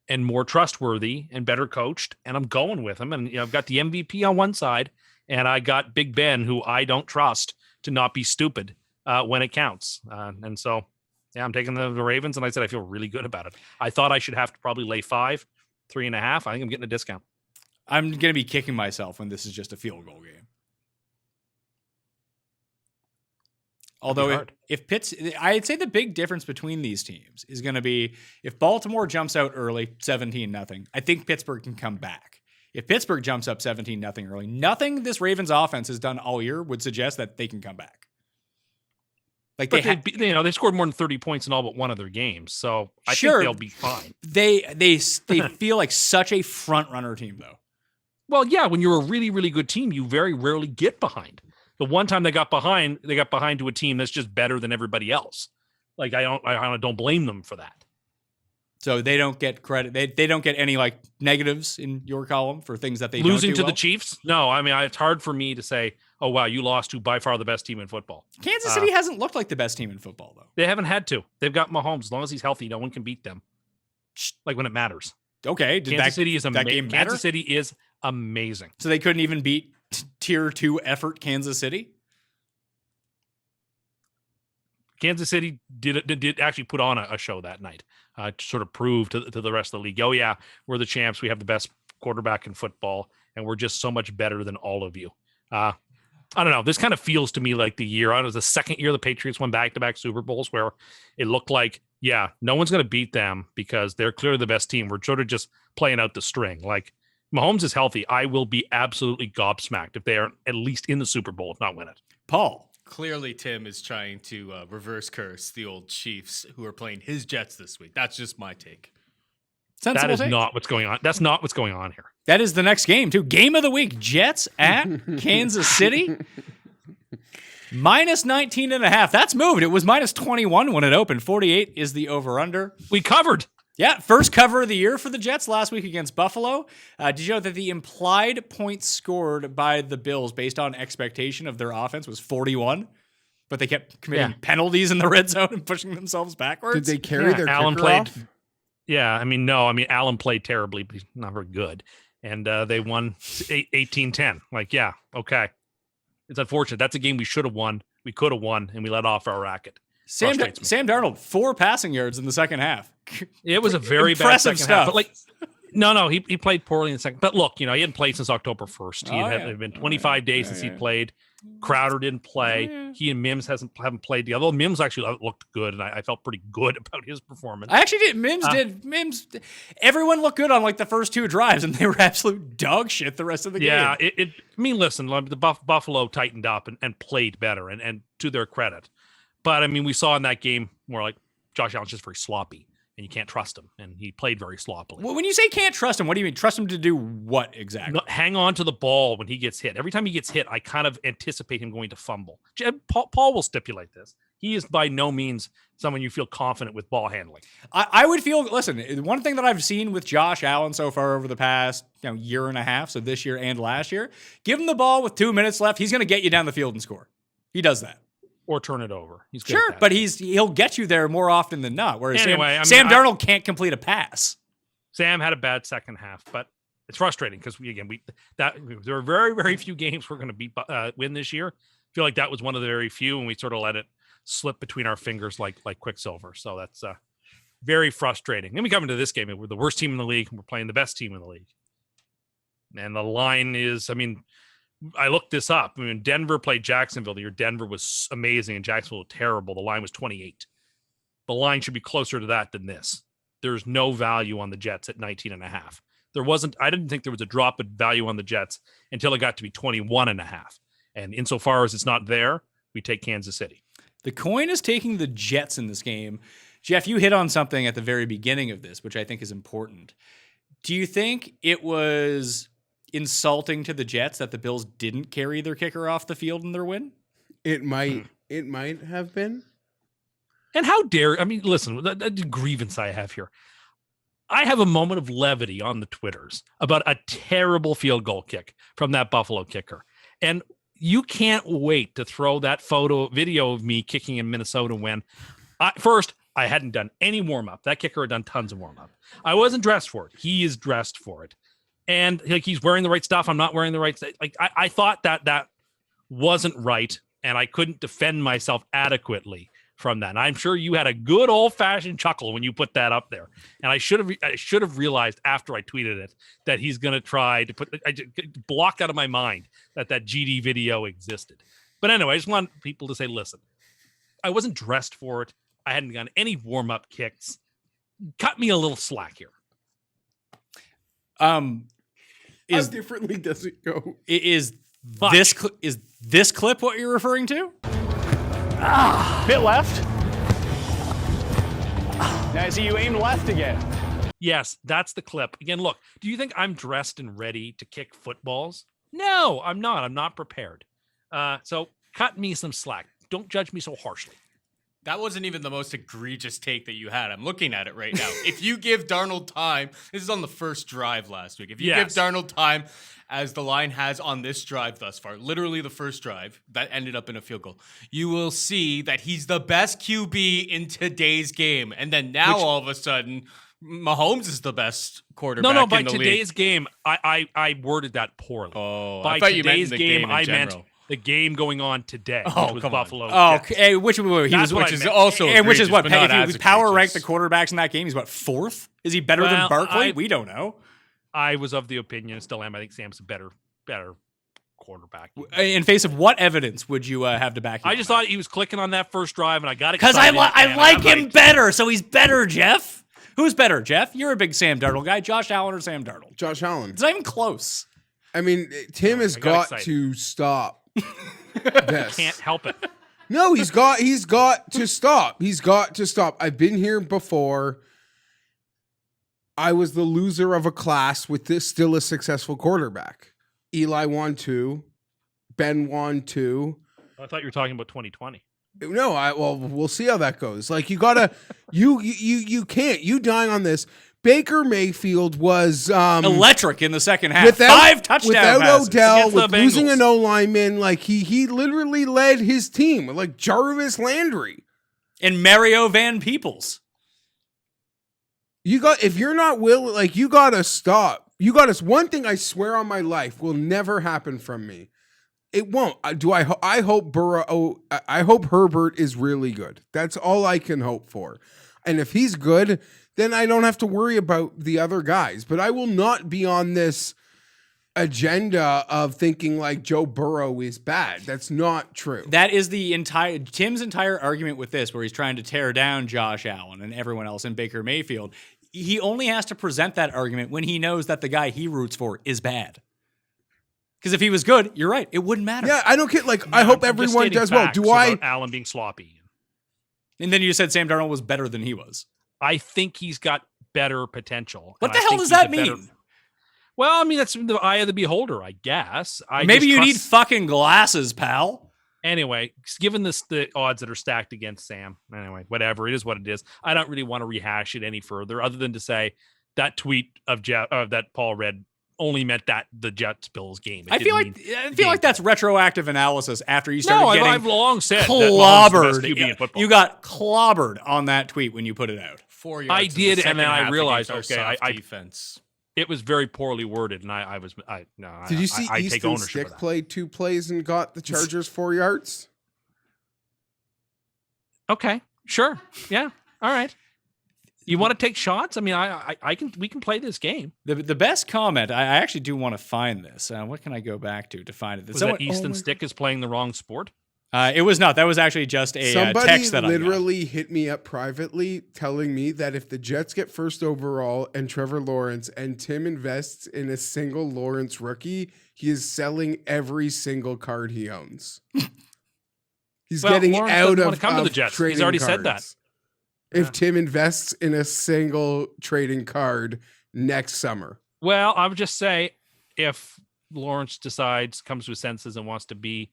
and more trustworthy and better coached, and I'm going with them. And I've got the MVP on one side, and I got Big Ben, who I don't trust to not be stupid when it counts. And so, yeah, I'm taking the Ravens, and I said I feel really good about it. I thought I should have to probably lay 5, 3.5. I think I'm getting a discount. I'm going to be kicking myself when this is just a field goal game. Although if Pitts, I'd say the big difference between these teams is going to be if Baltimore jumps out early, 17-0, I think Pittsburgh can come back. If Pittsburgh jumps up 17-0 early, nothing this Ravens offense has done all year would suggest that they can come back. Like they scored more than 30 points in all but one of their games, so I think they'll be fine. They feel like such a front runner team, though. Well, yeah, when you're a really, really good team, you very rarely get behind. The one time they got behind to a team that's just better than everybody else. Like I don't blame them for that. So they don't get credit. They don't get any like negatives in your column for things that they losing don't do to well? the Chiefs. No, I mean it's hard for me to say, oh wow, you lost to by far the best team in football. Kansas City hasn't looked like the best team in football though. They haven't had to. They've got Mahomes. As long as he's healthy, no one can beat them. Like when it matters. Okay, Kansas City is amazing. That game matter? Kansas City is amazing. So they couldn't even beat tier 2 effort Kansas City. Kansas City did actually put on a show that night to sort of prove to the rest of the league, oh yeah, we're the champs. We have the best quarterback in football, and we're just so much better than all of you. I don't know. This kind of feels to me like the year. It was the second year the Patriots won back-to-back Super Bowls where it looked like, yeah, no one's going to beat them because they're clearly the best team. We're sort of just playing out the string. Like Mahomes is healthy. I will be absolutely gobsmacked if they are at least in the Super Bowl, if not win it. Paul. Clearly, Tim is trying to reverse curse the old Chiefs who are playing his Jets this week. That's just my take. That is not what's going on. That's not what's going on here. That is the next game, too. Game of the week, Jets at Kansas City. Minus 19.5. That's moved. It was minus 21 when it opened. 48 is the over-under. We covered. Yeah, first cover of the year for the Jets last week against Buffalo. Did you know that the implied points scored by the Bills based on expectation of their offense was 41? But they kept committing penalties in the red zone and pushing themselves backwards. Did they carry their Allen kicker played? off? Yeah, I mean, Allen played terribly, but he's not very good. And they won 18-10. Like, yeah, okay. It's unfortunate. That's a game we should have won. We could have won, and we let off our racket. Sam Darnold, 4 passing yards in the second half. It was a very impressive bad second stuff. half. But like, no, he played poorly in the second. But look, he hadn't played since October 1st. It had been 25 days since he played. Crowder didn't play. He and Mims haven't played together. Although Mims actually looked good, and I felt pretty good about his performance. I actually did. Mims. Everyone looked good on like the first 2 drives, and they were absolute dog shit the rest of the game. Yeah, I mean, listen, the Buffalo tightened up and played better, and to their credit. But I mean, we saw in that game where like Josh Allen's just very sloppy, and you can't trust him, and he played very sloppily. When you say can't trust him, what do you mean? Trust him to do what exactly? No, hang on to the ball when he gets hit. Every time he gets hit, I kind of anticipate him going to fumble. Paul will stipulate this. He is by no means someone you feel confident with ball handling. I would feel, listen, one thing that I've seen with Josh Allen so far over the past year and a half, so this year and last year, give him the ball with 2 minutes left, he's going to get you down the field and score. He does that. Or turn it over. He's good sure, at that. but he'll get you there more often than not. Whereas anyway, Sam Darnold can't complete a pass. Sam had a bad second half, but it's frustrating because there are very, very few games we're going to win this year. I feel like that was one of the very few, and we sort of let it slip between our fingers like Quicksilver. So that's very frustrating. Then we come into this game. We're the worst team in the league, and we're playing the best team in the league. And the line is, I looked this up. Denver played Jacksonville the year. Denver was amazing and Jacksonville was terrible. The line was 28. The line should be closer to that than this. There's no value on the Jets at 19.5. I didn't think there was a drop in value on the Jets until it got to be 21.5. And insofar as it's not there, we take Kansas City. The coin is taking the Jets in this game. Geoff, you hit on something at the very beginning of this, which I think is important. Do you think it was insulting to the Jets that the Bills didn't carry their kicker off the field in their win? It might have been. And how dare, listen, the grievance I have here. I have a moment of levity on the Twitters about a terrible field goal kick from that Buffalo kicker. And you can't wait to throw that video of me kicking in Minnesota when first I hadn't done any warm-up. That kicker had done tons of warm-up. I wasn't dressed for it. He is dressed for it. And like he's wearing the right stuff. I'm not wearing the right stuff. Like I thought that wasn't right, and I couldn't defend myself adequately from that. And I'm sure you had a good old-fashioned chuckle when you put that up there. And I should have realized after I tweeted it that he's going to try to block out of my mind that GD video existed. But anyway, I just want people to say, listen, I wasn't dressed for it. I hadn't gotten any warm-up kicks. Cut me a little slack here. How differently does it go? Is this clip what you're referring to? Bit left. Now I see you aimed left again. Yes, that's the clip. Again, look, do you think I'm dressed and ready to kick footballs? No, I'm not. I'm not prepared. So cut me some slack. Don't judge me so harshly. That wasn't even the most egregious take that you had. I'm looking at it right now. If you give Darnold time, this is on the first drive last week. If you give Darnold time, as the line has on this drive thus far, literally the first drive that ended up in a field goal, you will see that he's the best QB in today's game. And then now all of a sudden, Mahomes is the best quarterback in the league. No, by today's game, I worded that poorly. Oh, by I thought you meant today's the game, in I general. meant the game going on today, which was come on. Buffalo. Oh, Jets. okay. Which is also and which is what egregious, but not if as you power rank egregious. the quarterbacks in that game, he's what, fourth? Is he better than Well, Barkley? We don't know. I was of the opinion, still am. I think Sam's a better quarterback. In face of what evidence would you have to back him? I just thought he was clicking on that first drive, and I got because excited. I like him better, so he's better, Geoff. Who's better, Geoff? You're a big Sam Darnold guy. Josh Allen or Sam Darnold? Josh Allen. It's not even close. I mean, Tim has got got excited. to stop this. Can't help it. No, he's got to stop. He's got to stop. I've been here before. I was the loser of a class with this still a successful quarterback. Eli won 2. Ben won 2. I thought you were talking about 2020. No, we'll see how that goes. Like you gotta, you can't. You dying on this. Baker Mayfield was Electric in the second half. without 5 touchdown without passes. Odell, against the with losing Bengals. an O lineman. Like he literally led his team like Jarvis Landry. And Mario Van Peebles. You got if you're not willing, like you gotta stop. You gotta. One thing I swear on my life will never happen from me. It won't. I hope Burrow. I hope Herbert is really good. That's all I can hope for. And if he's good, then I don't have to worry about the other guys. But I will not be on this agenda of thinking like Joe Burrow is bad. That's not true. That is Tim's entire argument with this, where he's trying to tear down Josh Allen and everyone else in Baker Mayfield. He only has to present that argument when he knows that the guy he roots for is bad. Because if he was good, you're right, it wouldn't matter. Yeah, I don't get like. I hope I'm just everyone stating does well. facts Do I? about Allen being sloppy? And then you said Sam Darnold was better than he was. I think he's got better potential. What and the I hell think does he's that a better- mean? Well, I mean, that's the eye of the beholder, I guess. Maybe you need fucking glasses, pal. Anyway, given the odds that are stacked against Sam, anyway, whatever, it is what it is. I don't really want to rehash it any further, other than to say that tweet of Geoff that Paul read only meant that the Jets Bills game. I feel like that's retroactive analysis after you started getting I've long said that Mahomes is the best QB in clobbered. football. You got clobbered on that tweet when you put it out. 4 yards. I in the did, and second then I half realized, against our okay, soft I- defense. It was very poorly worded, and Did you see I take Easton ownership Stick of that. play 2 plays and got the Chargers 4 yards? Okay, sure, yeah, all right. You want to take shots? I mean, we can play this game. The best comment, I actually do want to find this. What can I go back to find it? Was that Easton Stick is playing the wrong sport? It was not. That was actually just a Somebody text that literally hit me up privately telling me that if the Jets get first overall and Trevor Lawrence and Tim invests in a single Lawrence rookie, he is selling every single card he owns. He's Well, getting Lawrence out doesn't of wanna come to the Jets. He's trading already said cards. that. If Tim invests in a single trading card next summer. Well, I would just say if Lawrence comes to his senses and wants to be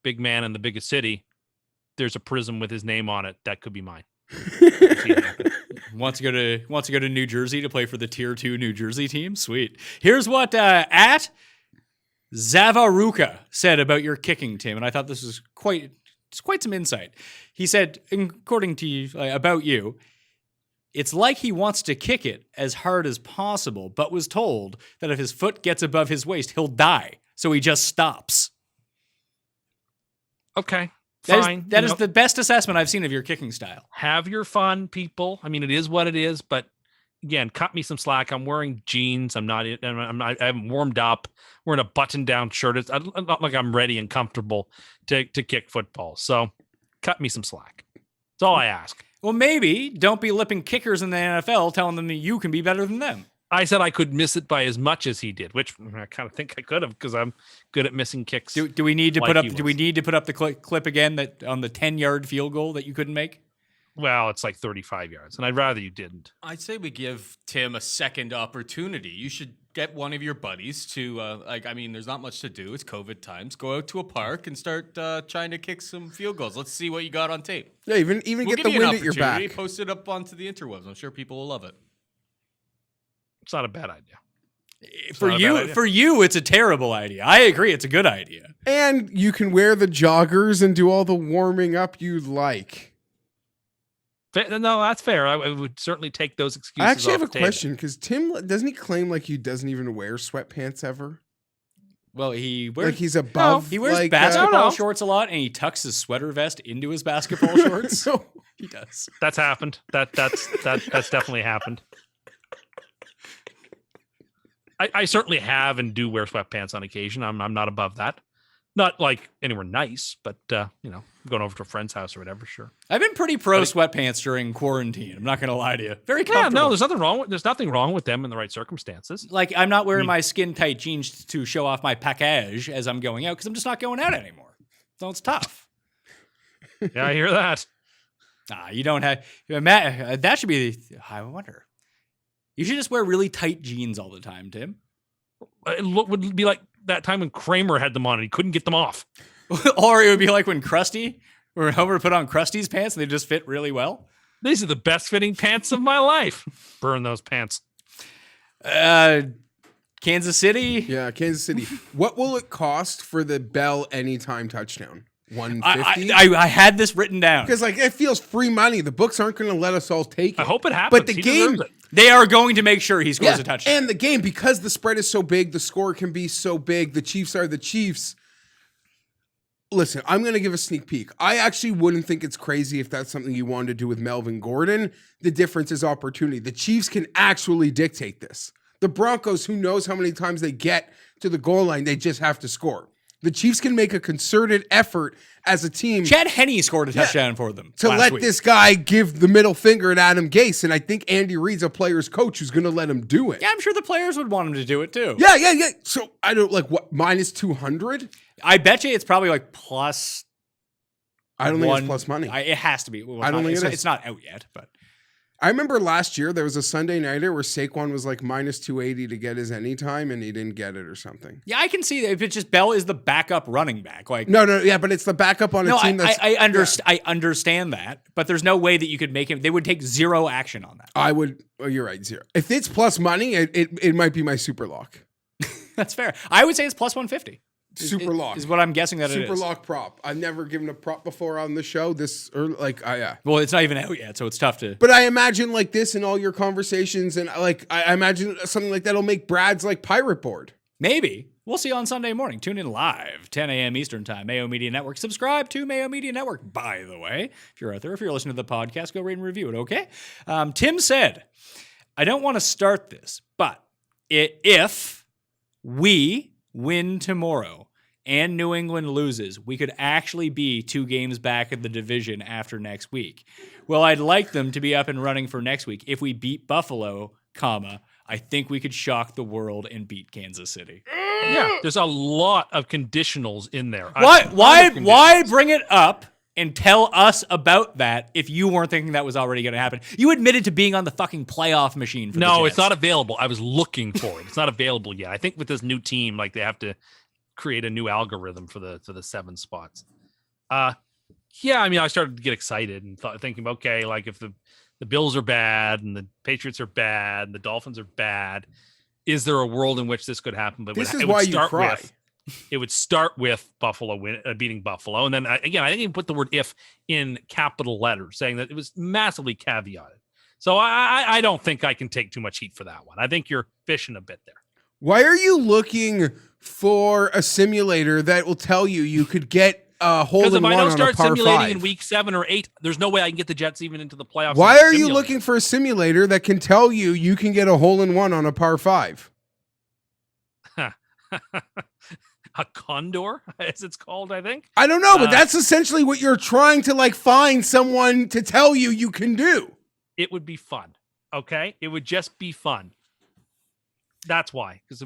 big man in the biggest city, there's a prism with his name on it that could be mine. wants to go to New Jersey to play for the Tier 2 New Jersey team. Sweet. Here's what at Zavaruka said about your kicking, Tim, and I thought this was quite some insight. He said, according to you, about you, it's like he wants to kick it as hard as possible, but was told that if his foot gets above his waist, he'll die. So he just stops. Okay, That fine. is the best assessment I've seen of your kicking style. Have your fun, people. I mean, it is what it is, but again, cut me some slack. I'm wearing jeans. I haven't warmed up. Wearing a button-down shirt. It's not like I'm ready and comfortable to kick football. So cut me some slack. That's all I ask. Well, maybe don't be lipping kickers in the NFL telling them that you can be better than them. I said I could miss it by as much as he did, which I kind of think I could have because I'm good at missing kicks. Do we need to like put up? he Do was. we need to put up the clip again that on the 10-yard field goal that you couldn't make? Well, it's like 35 yards, and I'd rather you didn't. I'd say we give Tim a second opportunity. You should get one of your buddies to, there's not much to do. It's COVID times. Go out to a park and start trying to kick some field goals. Let's see what you got on tape. Yeah, even We'll get give the you an wind at your back. opportunity. Post it up onto the interwebs. I'm sure people will love it. It's not a bad idea. For you, it's a terrible idea. I agree, it's a good idea. And you can wear the joggers and do all the warming up you like. No, that's fair. I would certainly take those excuses. I actually have a off the table. question because Tim, doesn't he claim like he doesn't even wear sweatpants ever? Well, he wears Like he's above. he wears like, basketball shorts a lot, and he tucks his sweater vest into his basketball shorts. No. He does. That's happened. That's definitely happened. I certainly have and do wear sweatpants on occasion. I'm not above that. Not like anywhere nice, but going over to a friend's house or whatever. Sure. I've been pretty pro sweatpants during quarantine. I'm not going to lie to you. Very Yeah, comfortable. no, there's nothing wrong with them in the right circumstances. Like, I'm not wearing my skin tight jeans to show off my package as I'm going out because I'm just not going out anymore. So it's tough. Yeah, I hear that. You don't have Matt. That should be. I wonder. You should just wear really tight jeans all the time, Tim. It would be like that time when Kramer had them on and he couldn't get them off. Or it would be like when Homer put on Krusty's pants and they just fit really well. These are the best fitting pants of my life. Burn those pants. Kansas City. Yeah, Kansas City. What will it cost for the Bell anytime touchdown? $150? I had this written down. Because it feels free money. The books aren't going to let us all take it. I hope it happens. But the He game, deserves it. They are going to make sure he scores a touchdown. and the game, because the spread is so big, the score can be so big. The Chiefs are the Chiefs. Listen, I'm going to give a sneak peek. I actually wouldn't think it's crazy if that's something you wanted to do with Melvin Gordon. The difference is opportunity. The Chiefs can actually dictate this. The Broncos, who knows how many times they get to the goal line, they just have to score. The Chiefs can make a concerted effort as a team Chad Henne scored a touchdown for them to last let week. this guy give the middle finger at Adam Gase. And I think Andy Reid's a player's coach who's going to let him do it. Yeah, I'm sure the players would want him to do it too. Yeah. So I don't minus 200? I bet you it's probably like plus. I don't think it's plus money. It has to be. Well, I don't think it is. It's not out yet, but I remember last year there was a Sunday nighter where Saquon was like minus 280 to get his anytime and he didn't get it or something. yeah, I can see that if it's just Bell is the backup running back. Like No, yeah, but it's the backup on a no, team that's. I understand that, but there's no way that you could make him. They would take zero action on that. I would. Oh, you're right, zero. If it's plus money, it might be my super lock. That's fair. I would say it's plus 150. Super lock is what I'm guessing that it Super is. lock prop. I've never given a prop before on the show. Yeah. Well, it's not even out yet, so it's tough to. But I imagine like this in all your conversations, and I imagine something like that'll make Brad's like pirate board. Maybe. We'll see you on Sunday morning. Tune in live, 10 a.m. Eastern Time, Mayo Media Network. Subscribe to Mayo Media Network, by the way. If you're out there, if you're listening to the podcast, go rate and review it, okay? Tim said, I don't want to start this, but if we win tomorrow and New England loses, we could actually be 2 games back in the division after next week. Well, I'd like them to be up and running for next week. If we beat Buffalo, I think we could shock the world and beat Kansas City. Yeah, there's a lot of conditionals in there. Why bring it up and tell us about that if you weren't thinking that was already going to happen? You admitted to being on the fucking playoff machine for the No, Jets. it's not available. I was looking for it. It's not available yet. I think with this new team, like they have to create a new algorithm for the 7 spots. Yeah, I mean, I started to get excited and thinking, okay, like if the Bills are bad and the Patriots are bad and the Dolphins are bad, is there a world in which this could happen? But This it is would why you start cry. It would start with Buffalo beating Buffalo. And then, again, I think you put the word if in capital letters, saying that it was massively caveated. So I don't think I can take too much heat for that one. I think you're fishing a bit there. Why are you looking for a simulator that will tell you could get a hole in one on a par 5? Because if I don't start simulating in week 7 or 8, there's no way I can get the Jets even into the playoffs. Why are you looking for a simulator that can tell you can get a hole in one on a par 5? A condor, as it's called, I think. I don't know, but that's essentially what you're trying to like find someone to tell you can do. It would be fun. Okay, it would just be fun. That's why. Because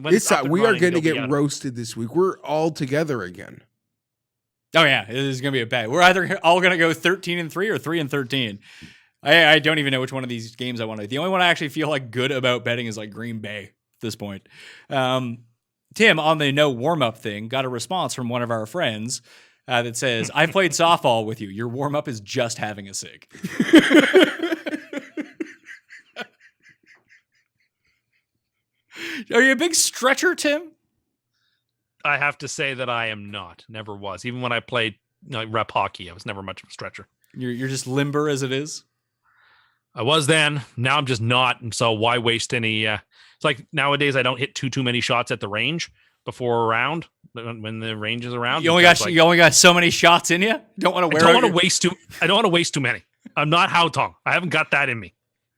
we are going to get roasted this week. We're all together again. Oh yeah, it is going to be a bet. We're either all going to go 13-3 or 3-13. I don't even know which one of these games I want to. The only one I actually feel like good about betting is like Green Bay at this point. Tim, on the no warm-up thing, got a response from one of our friends that says, I played softball with you. Your warm-up is just having a cig. Are you a big stretcher, Tim? I have to say that I am not. Never was. Even when I played rep hockey, I was never much of a stretcher. You're just limber as it is? I was then. Now I'm just not. And so why waste any... It's like nowadays I don't hit too many shots at the range before a round when the range is around. You only got so many shots in you? Don't want to wear I don't want to waste too many. I'm not Haotong. I haven't got that in me.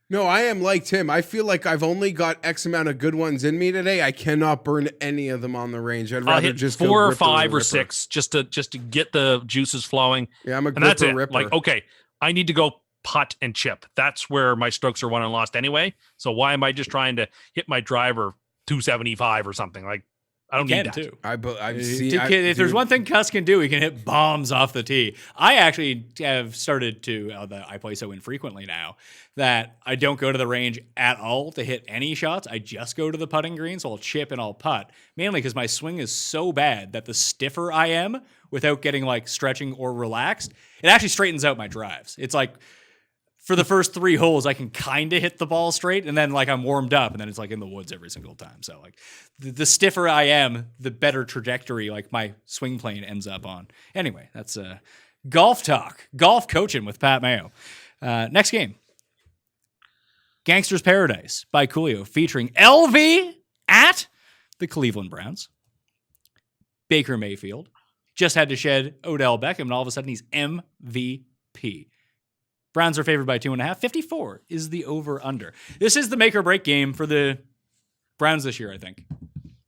No, I am like Tim. I feel like I've only got X amount of good ones in me today. I cannot burn any of them on the range. I'd rather hit just 4 or 5 or 6 just to get the juices flowing. Yeah, I'm a and that's it. ripper. Like, okay, I need to go putt and chip. That's where my strokes are won and lost anyway. So why am I just trying to hit my driver 275 or something? Like, I don't need that. Too. I've seen. If there's one thing Cust can do, he can hit bombs off the tee. I actually have started to. I play so infrequently now that I don't go to the range at all to hit any shots. I just go to the putting green, so I'll chip and I'll putt. Mainly because my swing is so bad that the stiffer I am, without getting like stretching or relaxed, it actually straightens out my drives. It's like, for the first 3 holes, I can kind of hit the ball straight, and then like I'm warmed up, and then it's like in the woods every single time. So like the stiffer I am, the better trajectory like my swing plane ends up on. Anyway, that's golf talk, golf coaching with Pat Mayo. Next game, Gangster's Paradise by Coolio, featuring LV at the Cleveland Browns. Baker Mayfield just had to shed Odell Beckham, and all of a sudden he's MVP. Browns are favored by 2.5. 54 is the over-under. This is the make-or-break game for the Browns this year, I think.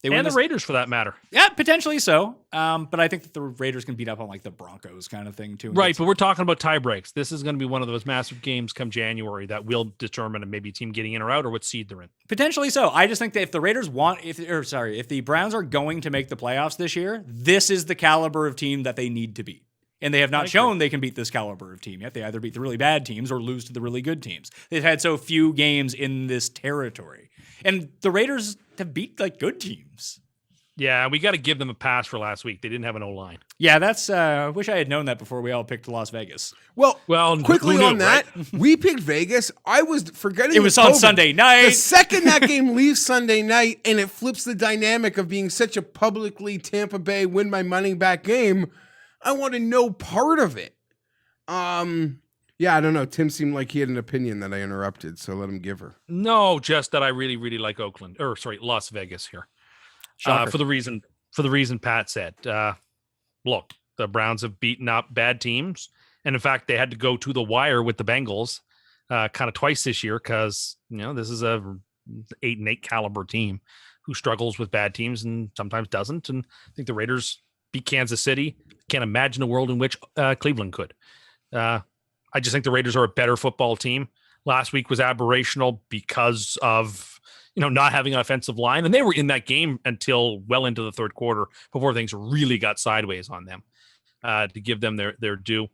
And the Raiders, for that matter. Yeah, potentially so. But I think that the Raiders can beat up on like the Broncos kind of thing, too. Right, but we're talking about tie breaks. This is going to be one of those massive games come January that will determine maybe a team getting in or out or what seed they're in. Potentially so. I just think that if the Raiders if the Browns are going to make the playoffs this year, this is the caliber of team that they need to beat. And they have not shown they can beat this caliber of team yet. They either beat the really bad teams or lose to the really good teams. They've had so few games in this territory. And the Raiders have beat like good teams. Yeah, we got to give them a pass for last week. They didn't have an O-line. Yeah, that's. I wish I had known that before we all picked Las Vegas. Well, quickly who knew, on that, right? we picked Vegas. I was forgetting it was on Sunday night. The second that game leaves Sunday night, and it flips the dynamic of being such a publicly Tampa Bay win my money back game, I wanted no part of it. Yeah, I don't know. Tim seemed like he had an opinion that I interrupted, so let him give her. No, just that I really, really like Las Vegas here. For the reason Pat said. Look, the Browns have beaten up bad teams, and in fact, they had to go to the wire with the Bengals kind of twice this year because this is a 8-8 caliber team who struggles with bad teams and sometimes doesn't. And I think the Raiders beat Kansas City. Can't imagine a world in which Cleveland could. I just think the Raiders are a better football team. Last week was aberrational because of not having an offensive line, and they were in that game until well into the third quarter before things really got sideways on them. To give them their due,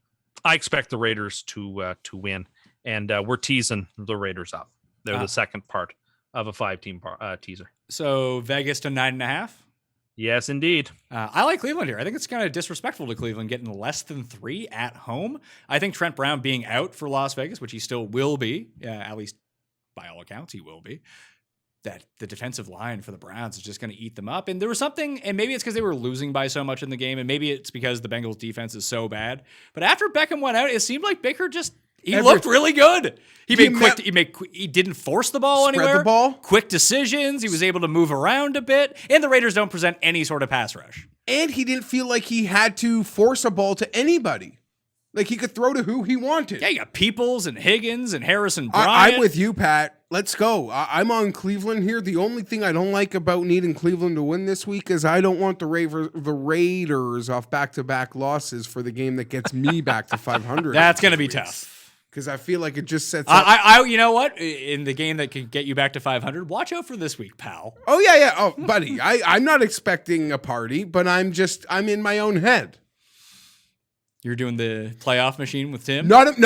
I expect the Raiders to win, and we're teasing the Raiders up. They're the second part of a 5-team teaser. So Vegas to 9.5. Yes, indeed. I like Cleveland here. I think it's kind of disrespectful to Cleveland getting less than 3 at home. I think Trent Brown being out for Las Vegas, which he still will be, at least by all accounts, he will be. that the defensive line for the Browns is just going to eat them up. And there was something, and maybe it's because they were losing by so much in the game, and maybe it's because the Bengals defense is so bad. But after Beckham went out, it seemed like Baker just looked really good. He didn't force the ball anywhere. The ball. Quick decisions. He was able to move around a bit. And the Raiders don't present any sort of pass rush. And he didn't feel like he had to force a ball to anybody. Like he could throw to who he wanted. Yeah, you got Peoples and Higgins and Harrison Bryant. I'm with you, Pat. Let's go. I'm on Cleveland here. The only thing I don't like about needing Cleveland to win this week is I don't want the Raiders off back-to-back losses for the game that gets me back to 500. That's going to be tough. Because I feel like it just sets up. You know what? In the game that could get you back to 500, watch out for this week, pal. Oh, yeah. Oh, buddy, I'm not expecting a party, but I'm in my own head. You're doing the playoff machine with Tim? Let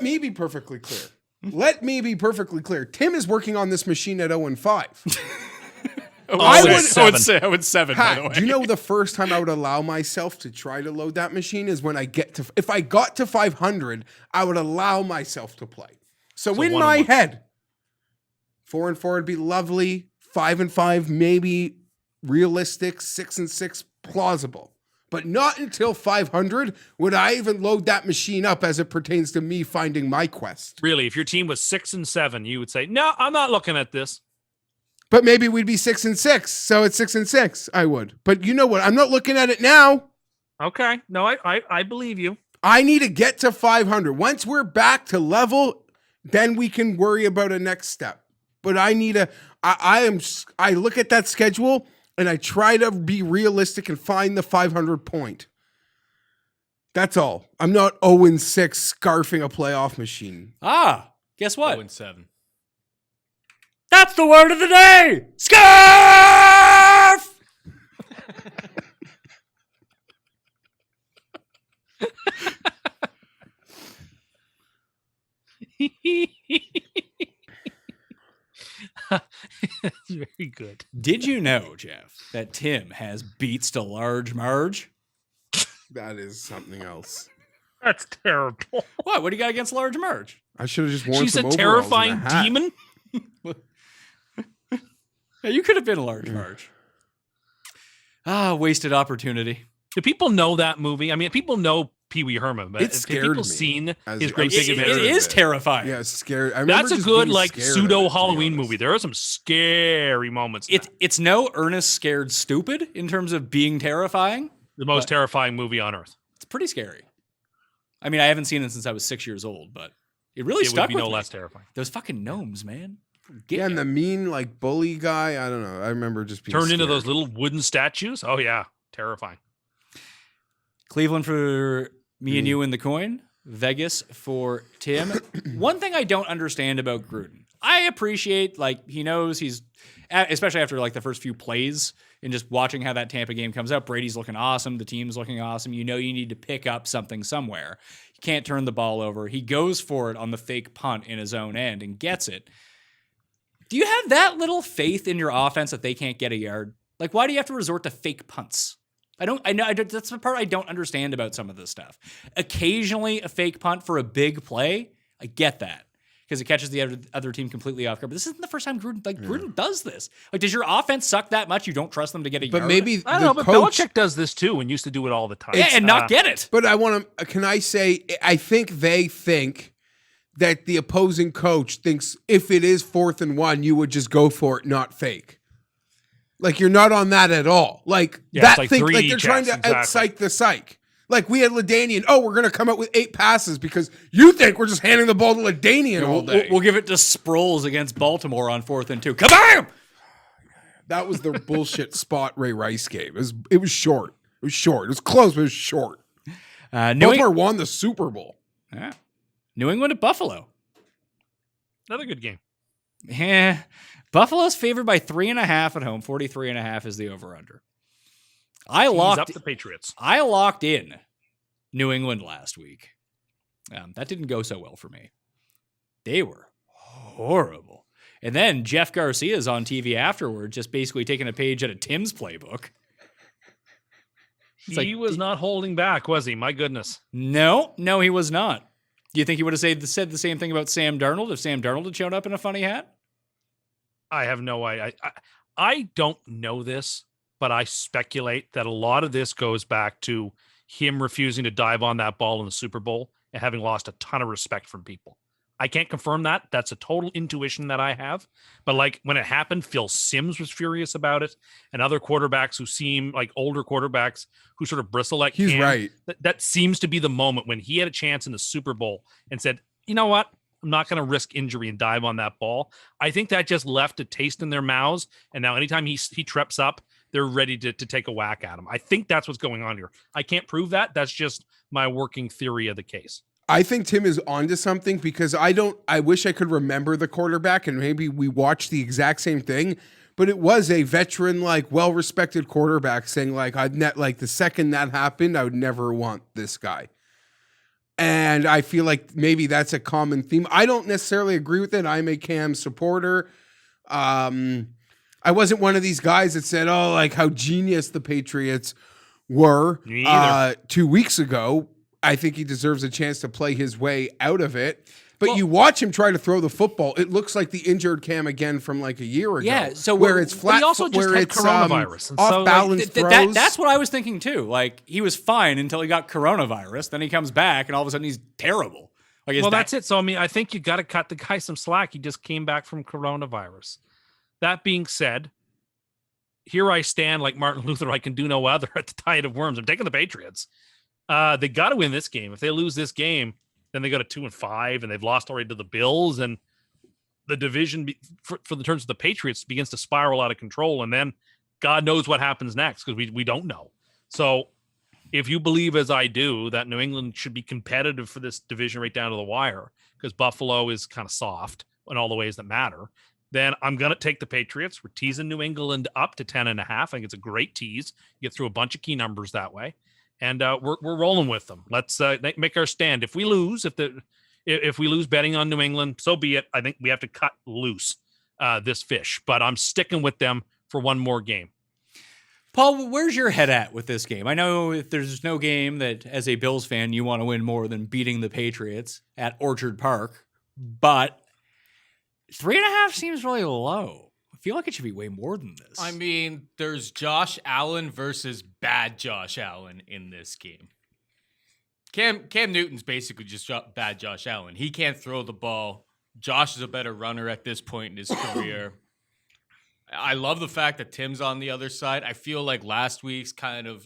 me be perfectly clear. Tim is working on this machine at 0-5. I would 7, Pat, by the way. do you know the first time I would allow myself to try to load that machine is when if I got to 500, I would allow myself to play. So in my head, 4-4 would be lovely. 5-5, maybe realistic. 6-6, plausible. But not until 500 would I even load that machine up as it pertains to me finding my quest. Really, if your team was 6-7, you would say, "No, I'm not looking at this." But maybe we'd be 6-6, so it's 6-6. I would. But you know what? I'm not looking at it now. Okay, no, I believe you. I need to get to 500. Once we're back to level, then we can worry about a next step. But I look at that schedule and I try to be realistic and find the 500 point. That's all. I'm not 0-6 scarfing a playoff machine. Guess what? 0-7. That's the word of the day! Scarf! That's very good. Did you know, Geoff, that Tim has beats to large Marge? That is something else. That's terrible. What do you got against large Marge? I should have just worn She's some a overalls and terrifying hat. demon. Yeah, you could have been a large Marge. Wasted opportunity. Do people know that movie? I mean, people know Pee Wee Herman, but It have scared people me seen as- his I Great was Big scared It Adventure? is terrifying. Yeah, scared. I remember That's a just good, being like, scared of it, pseudo to be Halloween honest. movie. There are some scary moments. in that. It's no Ernest Scared Stupid in terms of being terrifying. The most terrifying movie on earth. It's pretty scary. I mean, I haven't seen it since I was 6 years old, but it really It stuck would be with no me. less terrifying. Those fucking gnomes, man. Yeah, and the mean like bully guy. I don't know. I remember just being Turned into scared. those little wooden statues. Oh yeah, terrifying. Cleveland for me and you in the coin. Vegas for Tim. One thing I don't understand about Gruden, I appreciate, like, he knows he's, especially after like the first few plays and just watching how that Tampa game comes out. Brady's looking awesome. The team's looking awesome. You know you need to pick up something somewhere. You can't turn the ball over. He goes for it on the fake punt in his own end and gets it. Do you have that little faith in your offense that they can't get a yard? Like, why do you have to resort to fake punts? I know that's the part I don't understand about some of this stuff. Occasionally a fake punt for a big play, I get that, because it catches the other team completely off guard. But this isn't the first time Gruden does this. Like, does your offense suck that much you don't trust them to get a yard? But maybe I don't the know, but coach. Belichick does this too and used to do it all the time. Yeah, and not get it. But I want to. Can I say? I think they think that the opposing coach thinks if it is 4th and 1, you would just go for it, not fake. Like, you're not on that at all. Like, Yeah, that it's like thing, 3D like they're trying to chess, exactly. outpsych the psych. Like, we had LaDainian. Oh, we're going to come out with 8 passes because you think we're just handing the ball to LaDainian all day. We'll give it to Sproles against Baltimore on 4th and 2. Kabam! That was the bullshit spot Ray Rice game. It was short. It was short. It was close, but it was short. Baltimore won the Super Bowl. Yeah. New England at Buffalo. Another good game. Yeah. Buffalo's favored by 3.5 at home. 43.5 is the over-under. I Tease locked up the Patriots. I locked in New England last week. That didn't go so well for me. They were horrible. And then Jeff Garcia's on TV afterward, just basically taking a page out of Tim's playbook. He was not holding back, was he? My goodness. No, he was not. Do you think he would have said the same thing about Sam Darnold if Sam Darnold had shown up in a funny hat? I have no idea. I don't know this, but I speculate that a lot of this goes back to him refusing to dive on that ball in the Super Bowl and having lost a ton of respect from people. I can't confirm that. That's a total intuition that I have. But like when it happened, Phil Simms was furious about it, and other quarterbacks who seem like older quarterbacks who sort of bristle at He's Cam. right. That seems to be the moment when he had a chance in the Super Bowl and said, you know what? I'm not going to risk injury and dive on that ball. I think that just left a taste in their mouths. And now anytime he trips up, they're ready to take a whack at him. I think that's what's going on here. I can't prove that. That's just my working theory of the case. I think Tim is onto something because I wish I could remember the quarterback and maybe we watched the exact same thing, but it was a veteran, like well-respected quarterback saying like, the second that happened, I would never want this guy. And I feel like maybe that's a common theme. I don't necessarily agree with it. I'm a Cam supporter. I wasn't one of these guys that said, oh, like how genius the Patriots were 2 weeks ago. I think he deserves a chance to play his way out of it. But you watch him try to throw the football. It looks like the injured Cam again from like a year ago. Yeah, so where it's flat, he also just where had it's coronavirus, and off so, balance throws. That's what I was thinking too. Like he was fine until he got coronavirus. Then he comes back, and all of a sudden he's terrible. Like, that's it. So I mean, I think you got to cut the guy some slack. He just came back from coronavirus. That being said, here I stand like Martin Luther. I can do no other at the tide of worms. I'm taking the Patriots. They got to win this game. If they lose this game, then they go to 2-5, and they've lost already to the Bills, and the division for the terms of the Patriots begins to spiral out of control. And then God knows what happens next because we don't know. So if you believe, as I do, that New England should be competitive for this division right down to the wire because Buffalo is kind of soft in all the ways that matter, then I'm going to take the Patriots. We're teasing New England up to 10.5. I think it's a great tease. You get through a bunch of key numbers that way. And we're rolling with them. Let's make our stand. If we lose, if we lose betting on New England, so be it. I think we have to cut loose this fish. But I'm sticking with them for one more game. Paul, where's your head at with this game? I know if there's no game that, as a Bills fan, you want to win more than beating the Patriots at Orchard Park, but 3.5 seems really low. I feel like it should be way more than this. I mean, there's Josh Allen versus bad Josh Allen in this game. Cam Newton's basically just bad Josh Allen. He can't throw the ball. Josh is a better runner at this point in his career. I love the fact that Tim's on the other side. I feel like last week's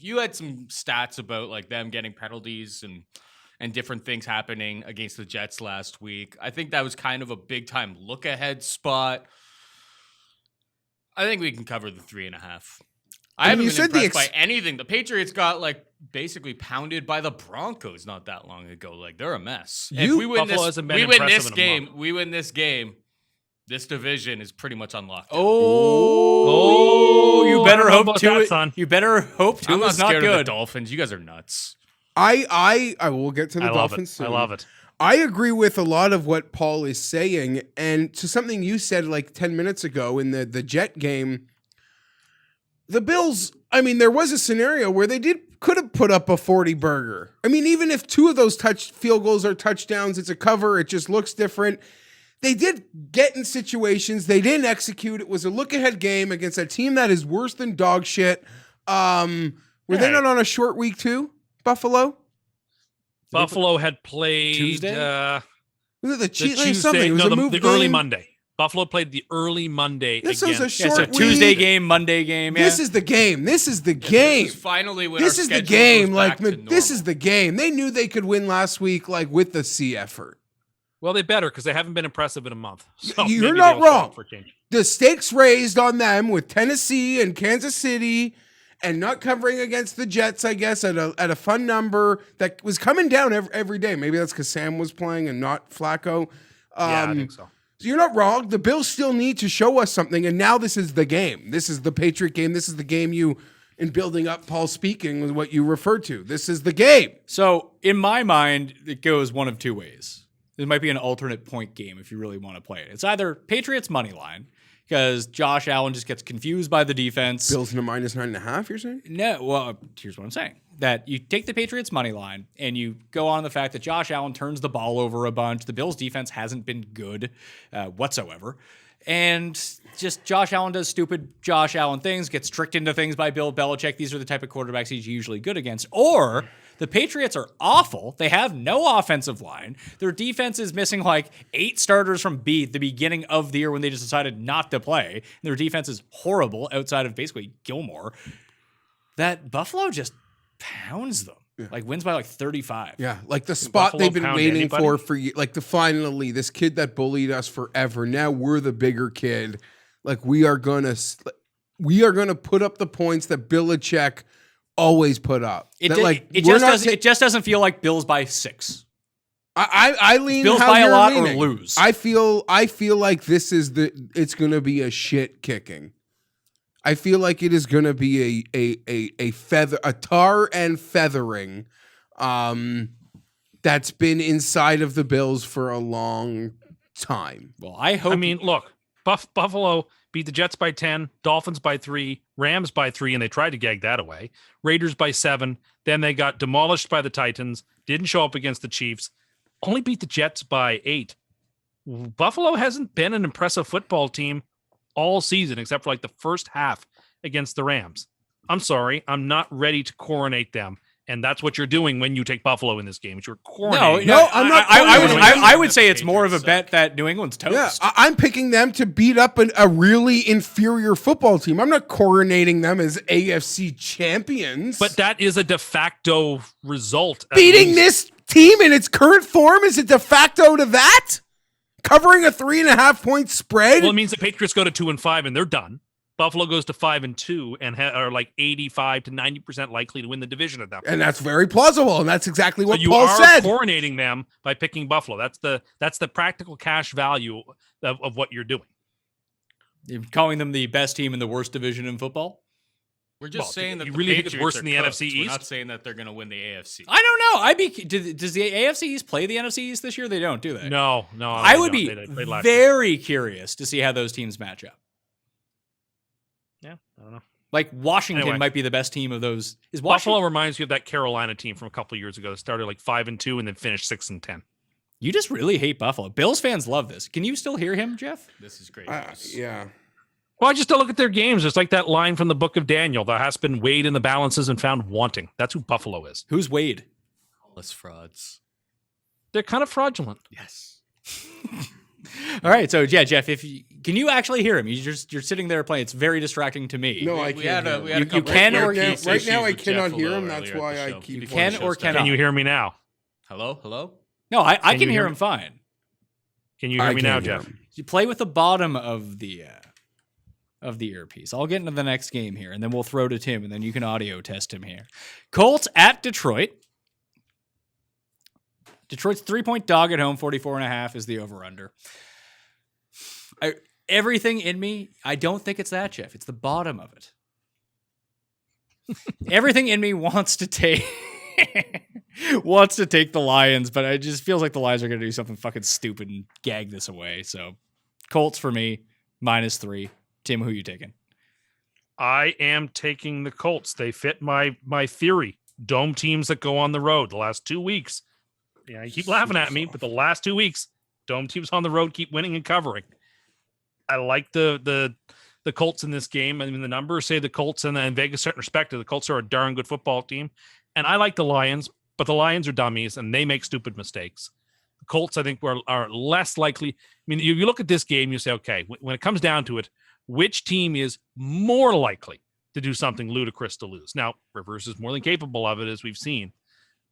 you had some stats about like them getting penalties and different things happening against the Jets last week. I think that was kind of a big time look ahead spot. I think we can cover the 3.5. I haven't been impressed by anything. The Patriots got like basically pounded by the Broncos not that long ago. Like they're a mess. If we win this game, this division is pretty much unlocked. You better hope son. You better hope I'm not is not scared good. of the Dolphins. You guys are nuts. I will get to the Dolphins soon. I love it. I agree with a lot of what Paul is saying. And to something you said like 10 minutes ago in the Jet game, the Bills, I mean, there was a scenario where they could have put up a 40 burger. I mean, even if 2 of those field goals are touchdowns, it's a cover. It just looks different. They did get in situations. They didn't execute. It was a look-ahead game against a team that is worse than dog shit. Were they not on a short week too, Buffalo? Buffalo had played Tuesday? Was it the Tuesday? something? It was a move the early Monday. Buffalo played the early Monday This again. was a short week. Tuesday game, Monday game. This is the game. This is the game. This is finally when This our is the schedule game. goes Like back to this normal. is the game. They knew they could win last week, like with the C effort. Well, they better because they haven't been impressive in a month. So You're maybe not they'll show wrong. up for a change. The stakes raised on them with Tennessee and Kansas City, and not covering against the Jets, I guess, at a fun number that was coming down every day. Maybe that's because Sam was playing and not Flacco. Yeah, I think so. So you're not wrong. The Bills still need to show us something, and now this is the game. This is the Patriot game. This is the game in building up Paul speaking, was what you referred to. This is the game. So in my mind, it goes one of two ways. It might be an alternate point game if you really want to play it. It's either Patriots money line, because Josh Allen just gets confused by the defense. Bills in a -9.5, you're saying? No, well, here's what I'm saying. That you take the Patriots money line and you go on the fact that Josh Allen turns the ball over a bunch. The Bills defense hasn't been good whatsoever. And just Josh Allen does stupid Josh Allen things, gets tricked into things by Bill Belichick. These are the type of quarterbacks he's usually good against. Or the Patriots are awful. They have no offensive line. Their defense is missing like 8 starters from the beginning of the year when they just decided not to play. Their defense is horrible outside of basically Gilmore. That Buffalo just pounds them. Yeah. Like wins by like 35. Yeah, like the spot Buffalo they've been pound waiting anybody? for like the finally this kid that bullied us forever. Now we're the bigger kid. Like we are gonna put up the points that Belichick always put up. It That, just doesn't feel like Bills by 6. I lean Bills how by a you're lot leaning. or lose. I feel like it's gonna be a shit kicking. I feel like it is gonna be a tar and feathering that's been inside of the Bills for a long time. Well, I hope. I mean, look, Buffalo beat the Jets by 10, Dolphins by 3, Rams by 3, and they tried to gag that away. Raiders by 7. Then they got demolished by the Titans, didn't show up against the Chiefs, only beat the Jets by 8. Buffalo hasn't been an impressive football team all season, except for like the first half against the Rams. I'm sorry, I'm not ready to coronate them. And that's what you're doing when you take Buffalo in this game. You're coronating. No, I'm not I would say it's more of a bet that New England's toast. Yeah, I'm picking them to beat up a really inferior football team. I'm not coronating them as AFC champions. But that is a de facto result. at beating least. this team in its current form is a de facto to that? Covering a 3.5-point spread? Well, it means the Patriots go to 2-5 and they're done. Buffalo goes to 5-2 and are like 85 to 90% likely to win the division at that point. And that's very plausible, and that's exactly what So you Paul are said. coronating them by picking Buffalo. That's the practical cash value of what you're doing. You're calling them the best team in the worst division in football? We're just Well, saying that you the really think it's Patriots worse are than the cooked. NFC We're East? not saying that they're going to win the AFC. I don't know. Does the AFC East play the NFC East this year? They don't, do they? No. I would be They played last year. very curious to see how those teams match up. Yeah, I don't know. Like Washington Anyway. might be the best team of those. Is Buffalo Washington? reminds you of that Carolina team from a couple of years ago that started like 5-2 and then finished 6-10. You just really hate Buffalo. Bills fans love this. Can you still hear him, Geoff? This is great news. Yeah. Well, I just don't look at their games. It's like that line from the book of Daniel that has been weighed in the balances and found wanting. That's who Buffalo is. Who's Wade? All us frauds. They're kind of fraudulent. Yes. All right, so yeah, Geoff, can you actually hear him? You're sitting there playing. It's very distracting to me. No, I We can't. had a hear him. You couple can of or case can't. Right issues now I with cannot Jeff hear Lowe him. That's earlier at why the I show. keep You Before the can show or started. cannot. Can you hear me now? Hello? No, I can you hear hear him fine. Can you hear me now, can't hear Jeff? him. You play with the bottom of the earpiece. I'll get into the next game here, and then we'll throw to Tim, and then you can audio test him here. Colts at Detroit. Detroit's 3-point dog at home. 44.5 is the over/under. Everything in me, I don't think it's that, Jeff. It's the bottom of it. Everything in me wants to take the Lions, but it just feels like the Lions are going to do something fucking stupid and gag this away. So, Colts for me, -3. Tim, who you taking? I am taking the Colts. They fit my theory. Dome teams that go on the road the last 2 weeks. Yeah, you keep laughing at me, but the last 2 weeks, dome teams on the road keep winning and covering. I like the Colts in this game. I mean, the numbers say the Colts and in Vegas certain perspective, the Colts are a darn good football team. And I like the Lions, but the Lions are dummies and they make stupid mistakes. The Colts, I think, are less likely. I mean, if you look at this game, you say, okay, when it comes down to it, which team is more likely to do something ludicrous to lose? Now, Rivers is more than capable of it, as we've seen,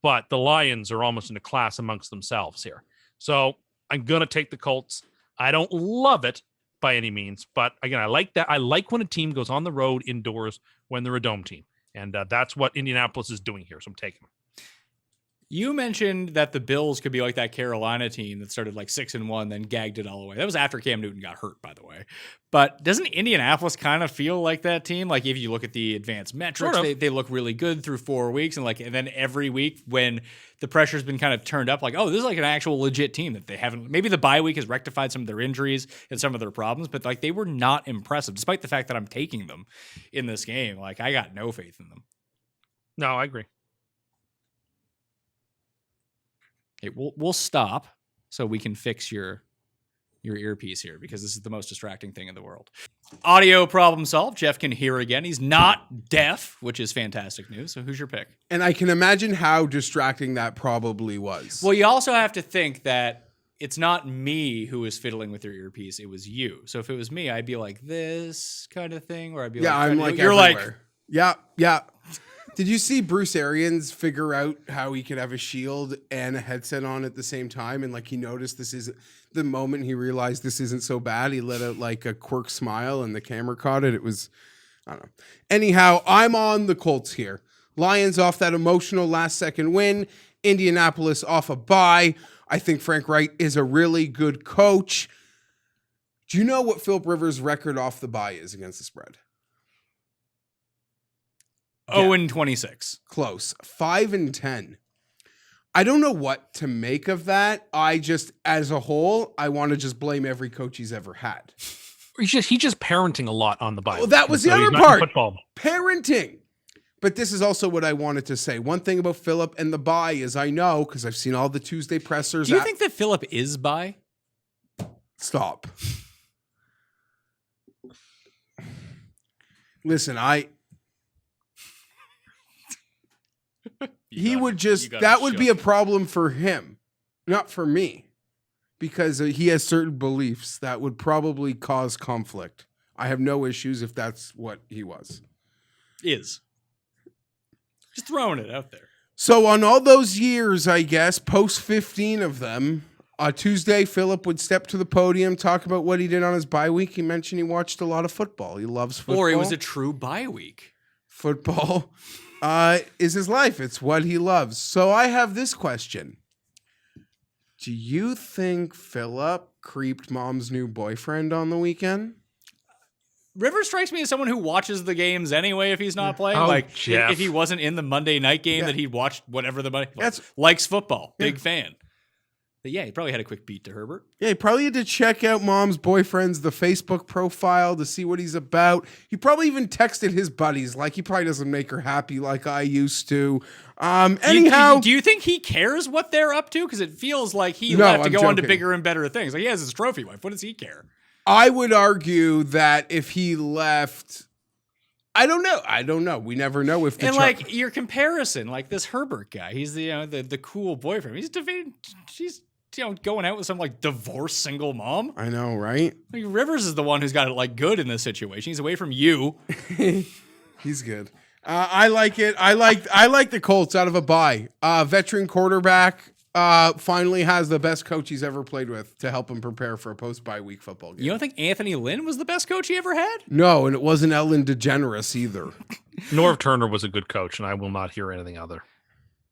but the Lions are almost in a class amongst themselves here. So I'm going to take the Colts. I don't love it by any means, but again, I like that. I like when a team goes on the road indoors when they're a dome team, and that's what Indianapolis is doing here. So I'm taking them. You mentioned that the Bills could be like that Carolina team that started like 6-1, then gagged it all away. That was after Cam Newton got hurt, by the way. But doesn't Indianapolis kind of feel like that team? Like if you look at the advanced metrics, Sort of. they look really good through 4 weeks, and then every week when the pressure's been kind of turned up, like, oh, this is like an actual legit team that they haven't. Maybe the bye week has rectified some of their injuries and some of their problems, but like they were not impressive, despite the fact that I'm taking them in this game. Like I got no faith in them. No, I agree. Okay, we'll stop so we can fix your your earpiece here because this is the most distracting thing in the world. Audio problem solved. Geoff can hear again. He's not deaf, which is fantastic news. So who's your pick? And I can imagine how distracting that probably was. Well, you also have to think that it's not me who was fiddling with your earpiece. It was you. So if it was me, I'd be like this kind of thing, or I'd be yeah, like, I'm like you're everywhere. Yeah. Did you see Bruce Arians figure out how he could have a shield and a headset on at the same time? And like he noticed this is the moment he realized this isn't so bad. He let out like a quirk smile and the camera caught it. It was, I don't know. Anyhow, I'm on the Colts here. Lions off that emotional last second win. Indianapolis off a bye. I think Frank Wright is a really good coach. Do you know what Philip Rivers' record off the bye is against the spread? 0-26. Close. 5-10. I don't know what to make of that. I just, as a whole, I want to just blame every coach he's ever had. He's just parenting a lot on the bye. Well, that was the So he's other not in part. Football. Parenting. But this is also what I wanted to say. One thing about Philip and the bye is I know, because I've seen all the Tuesday pressers. Do you think that Philip is by? Stop. Listen, he would just, that would be a problem for him, not for me, because he has certain beliefs that would probably cause conflict. I have no issues if that's what he was. Is. Just throwing it out there. So on all those years, I guess, post 15 of them, Tuesday, Philip would step to the podium, talk about what he did on his bye week. He mentioned he watched a lot of football. He loves football. Or it was a true bye week. Football is his life. It's what he loves. So I have this question. Do you think Philip creeped mom's new boyfriend on the weekend? Rivers strikes me as someone who watches the games anyway if he's not playing. Oh, like Geoff. if he wasn't in the Monday night game Yeah. that he'd watched whatever the Monday That's- likes football. Big fan. But yeah, he probably had a quick beat to Herbert. Yeah, he probably had to check out mom's boyfriend's the Facebook profile to see what he's about. He probably even texted his buddies. Like he probably doesn't make her happy like I used to. Anyhow, Do you think he cares what they're up to? Because it feels like he No, left to I'm go on to joking. bigger and better things. Like he has his trophy wife. What does he care? I would argue that if he left, I don't know. We never know if the And like your comparison, like this Herbert guy, he's the the cool boyfriend. She's going out with some like divorced single mom. I know, right? Like, Rivers is the one who's got it like good in this situation. He's away from you. He's good. I like it. I like the Colts out of a bye. Veteran quarterback finally has the best coach he's ever played with to help him prepare for a post-bye week football game. You don't think Anthony Lynn was the best coach he ever had? No, and it wasn't Ellen DeGeneres either. Norv Turner was a good coach, and I will not hear anything other.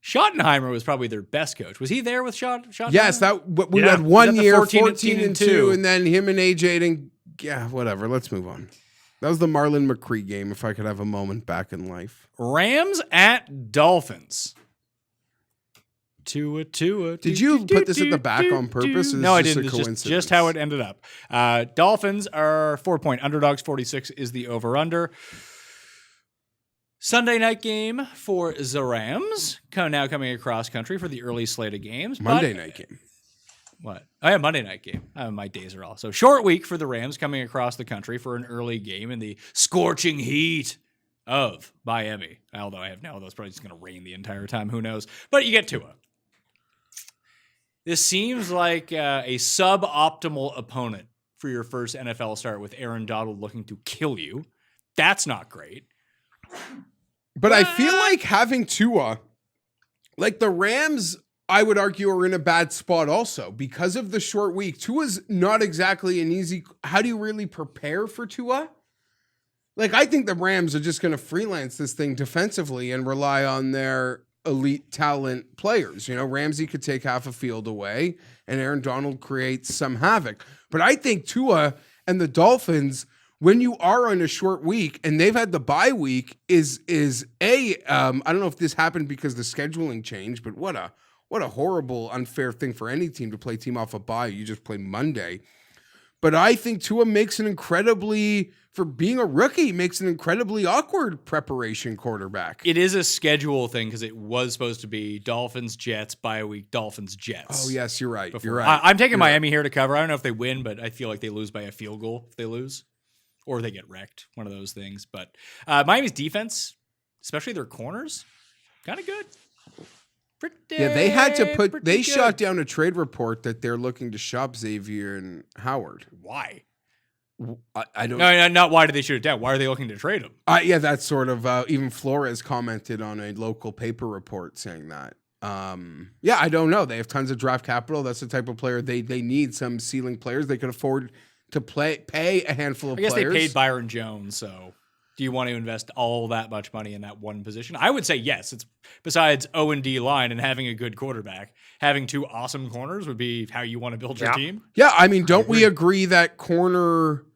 Schottenheimer was probably their best coach. Was he there with Schottenheimer? Yes, we Yeah. had 1 Was that the year, 14 14 and 2, and then him and AJ and yeah, whatever. Let's move on. That was the Marlon McCree game. If I could have a moment back in life. Rams at Dolphins. Tua. Did you put this at the back on purpose? Or No, I this didn't. just a It's coincidence? just how it ended up. Dolphins are 4-point underdogs. 46 is the over-under. Sunday night game for the Rams. Now coming across country for the early slate of games. Monday night game. What? Oh, yeah, Monday night game. My days are all. So short week for the Rams coming across the country for an early game in the scorching heat of Miami. Although I have no, it's probably just going to rain the entire time. Who knows? But you get Tua. This seems like a suboptimal opponent for your first NFL start with Aaron Donald looking to kill you. That's not great. But I feel like having Tua, like the Rams, I would argue are in a bad spot also because of the short week. Tua's not exactly an easy. How do you really prepare for Tua? Like, I think the Rams are just going to freelance this thing defensively and rely on their elite talent players. You know, Ramsey could take half a field away and Aaron Donald creates some havoc. But I think Tua and the Dolphins, when you are on a short week and they've had the bye week, is I don't know if this happened because the scheduling changed, but what a horrible, unfair thing for any team to play team off a bye. You just play Monday. But I think Tua makes an incredibly for being a rookie, makes an incredibly awkward preparation quarterback. It is a schedule thing because it was supposed to be Dolphins, Jets, bye week, Dolphins, Jets. Oh, yes, you're right. before. You're right. I'm taking Miami here to cover. I don't know if they win, but I feel like they lose by a field goal if they lose. Or they get wrecked. One of those things. But Miami's defense, especially their corners, kind of good. They had to Pretty they good. shot down a trade report that they're looking to shop Xavier and Howard. Why? I don't No, not why did they shoot it down? Why are they looking to trade him? Yeah, that's sort of even Flores commented on a local paper report saying that. Yeah, I don't know. They have tons of draft capital. That's the type of player they need. Some ceiling players they can afford to pay a handful of I guess players. they paid Byron Jones, so do you want to invest all that much money in that one position? I would say yes. It's besides O&D line and having a good quarterback, having two awesome corners would be how you want to build your team. Yeah, I mean, don't we agree that corner?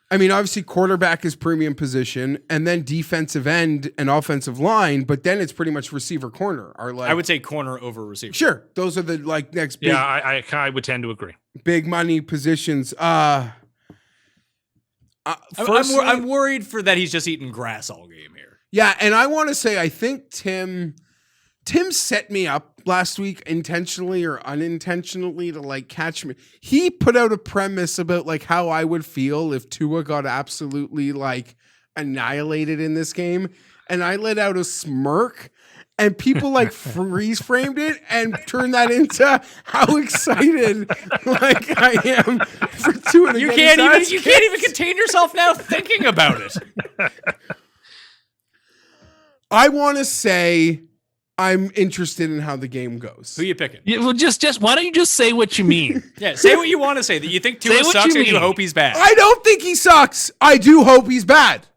I mean, obviously, quarterback is premium position, and then defensive end and offensive line, but then it's pretty much receiver corner. I would say corner over receiver. Sure, those are the next big, I would tend to agree. big money positions. I'm worried for that he's just eating grass all game here. Yeah, and I want to say I think Tim set me up last week intentionally or unintentionally to like catch me. He put out a premise about like how I would feel if Tua got absolutely like annihilated in this game, and I let out a smirk. And people like freeze framed it and turned that into how excited like I am for Tua to You get can't his ass even contain yourself now thinking about it. I want to say I'm interested in how the game goes. Who you picking? Yeah, well, just why don't you just say what you mean? Yeah, say what you want to say. That you think Say Tua what sucks you and you mean. hope he's bad. I don't think he sucks. I do hope he's bad.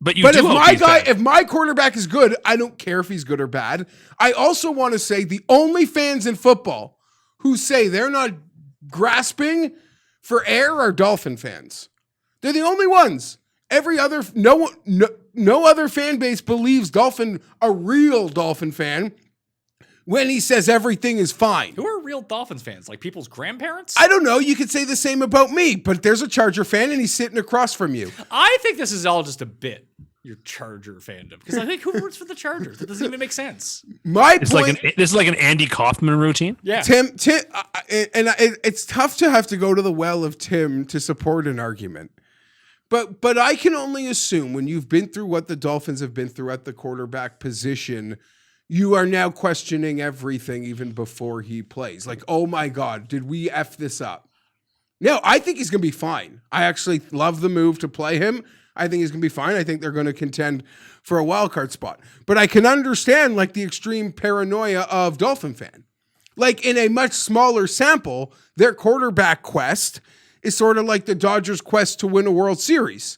But But if my quarterback is good, I don't care if he's good or bad. I also want to say the only fans in football who say they're not grasping for air are Dolphin fans. They're the only ones. Every other no other fan base believes a real Dolphin fan when he says everything is fine. Who are real Dolphins fans? Like people's grandparents? I don't know. You could say the same about me, but there's a Charger fan and he's sitting across from you. I think this is all just a bit. Your Charger fandom, because I think who roots for the Chargers? That doesn't even make sense. This is like an Andy Kaufman routine. Yeah, Tim, it's tough to have to go to the well of Tim to support an argument. But I can only assume when you've been through what the Dolphins have been through at the quarterback position, you are now questioning everything even before he plays. Like, oh my God, did we F this up? No, I think he's going to be fine. I actually love the move to play him. I think he's going to be fine. I think they're going to contend for a wild card spot. But I can understand like the extreme paranoia of Dolphin fan. Like in a much smaller sample, their quarterback quest is sort of like the Dodgers' quest to win a World Series.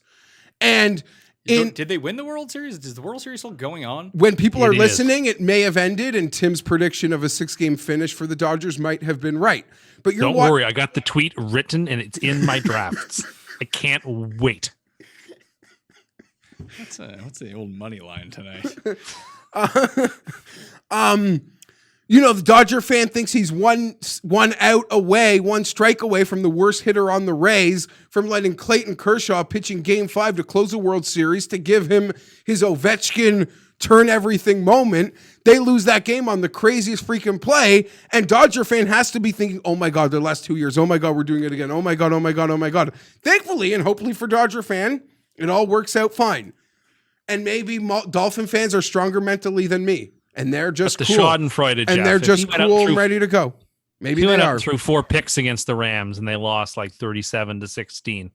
And did they win the World Series? Is the World Series still going on? when people are It is. listening, it may have ended, and Tim's prediction of a 6-game finish for the Dodgers might have been right. But Don't worry, I got the tweet written and it's in my drafts. I can't wait. What's the old money line tonight? The Dodger fan thinks he's one strike away from the worst hitter on the Rays from letting Clayton Kershaw pitching Game 5 to close the World Series to give him his Ovechkin turn everything moment. They lose that game on the craziest freaking play, and Dodger fan has to be thinking, oh my God, the last 2 years, oh my God, we're doing it again. Oh my God, oh my God, oh my God. Thankfully, and hopefully for Dodger fan, it all works out fine. And maybe Dolphin fans are stronger mentally than me. And they're just The cool. Schadenfreude, And Geoff, they're if just he went out cool through- and ready to go. Maybe He they went are. up through 4 picks against the Rams and they lost like 37-16.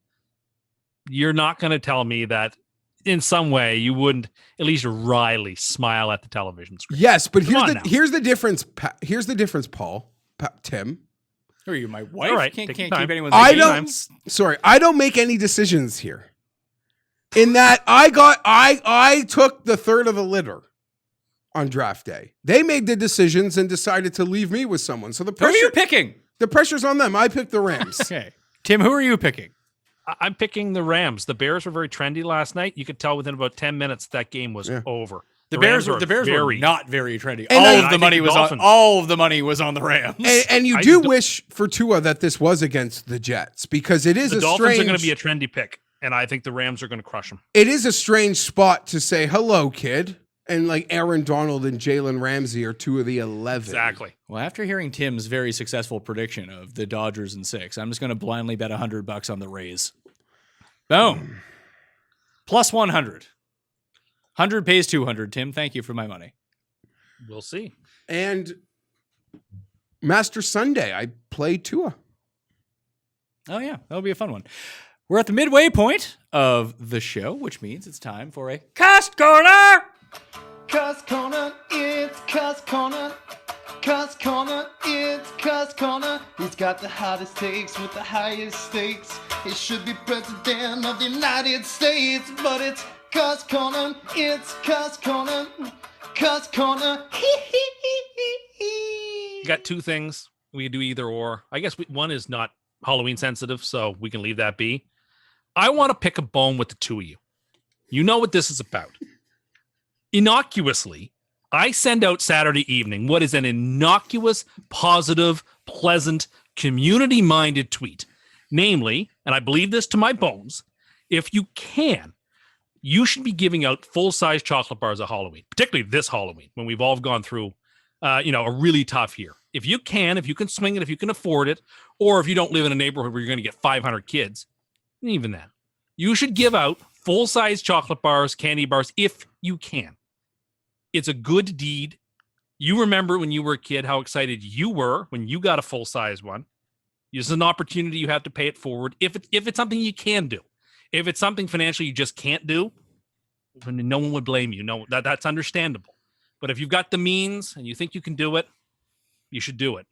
You're not going to tell me that in some way you wouldn't at least wryly smile at the television screen. Yes, but Come on now. here's the difference. Here's the difference, Paul. Tim. Who are you, my wife? All right, Can't take keep your time. anyone's I vacations? don't. Sorry, I don't make any decisions here. In that I took the third of the litter on draft day. They made the decisions and decided to leave me with someone. So the Who are you pressure, picking? the pressure's on them. I picked the Rams. Okay, Tim, who are you picking? I'm picking the Rams. The Bears were very trendy last night. You could tell within about 10 minutes that game was over. The Bears Rams were not very trendy. And All I of the money think was the on. Dolphins- All of the money was on the Rams. And you I do do- wish for Tua that this was against the Jets because it is The a Dolphins strange. are going to be a trendy pick. And I think the Rams are going to crush them. It is a strange spot to say, hello, kid. And like Aaron Donald and Jalen Ramsey are 2 of the 11. Exactly. Well, after hearing Tim's very successful prediction of the Dodgers in 6, I'm just going to blindly bet $100 on the Rays. Boom. Plus 100. 100 pays 200, Tim. Thank you for my money. We'll see. And Master Sunday, I play Tua. Oh, yeah. That'll be a fun one. We're at the midway point of the show, which means it's time for a Cust Corner! Cust Corner, it's Cust Corner. Cust Corner, it's Cust Corner. He's got the hottest takes with the highest stakes. He should be president of the United States, but it's Cust Corner, it's Cust Corner. Cust Corner, You got 2 things. We can do either or. I guess one is not Halloween sensitive, so we can leave that be. I want to pick a bone with the 2 of you. You know what this is about. Innocuously, I send out Saturday evening what is an innocuous, positive, pleasant, community-minded tweet. Namely, and I believe this to my bones, if you can, you should be giving out full-size chocolate bars at Halloween, particularly this Halloween, when we've all gone through a really tough year. If you can swing it, if you can afford it, or if you don't live in a neighborhood where you're going to get 500 kids, even then, you should give out full-size chocolate bars, candy bars, if you can. It's a good deed. You remember when you were a kid how excited you were when you got a full-size one. This is an opportunity. You have to pay it forward. If it's something you can do. If it's something financially you just can't do, then no one would blame you. No, that's understandable. But if you've got the means and you think you can do it, you should do it.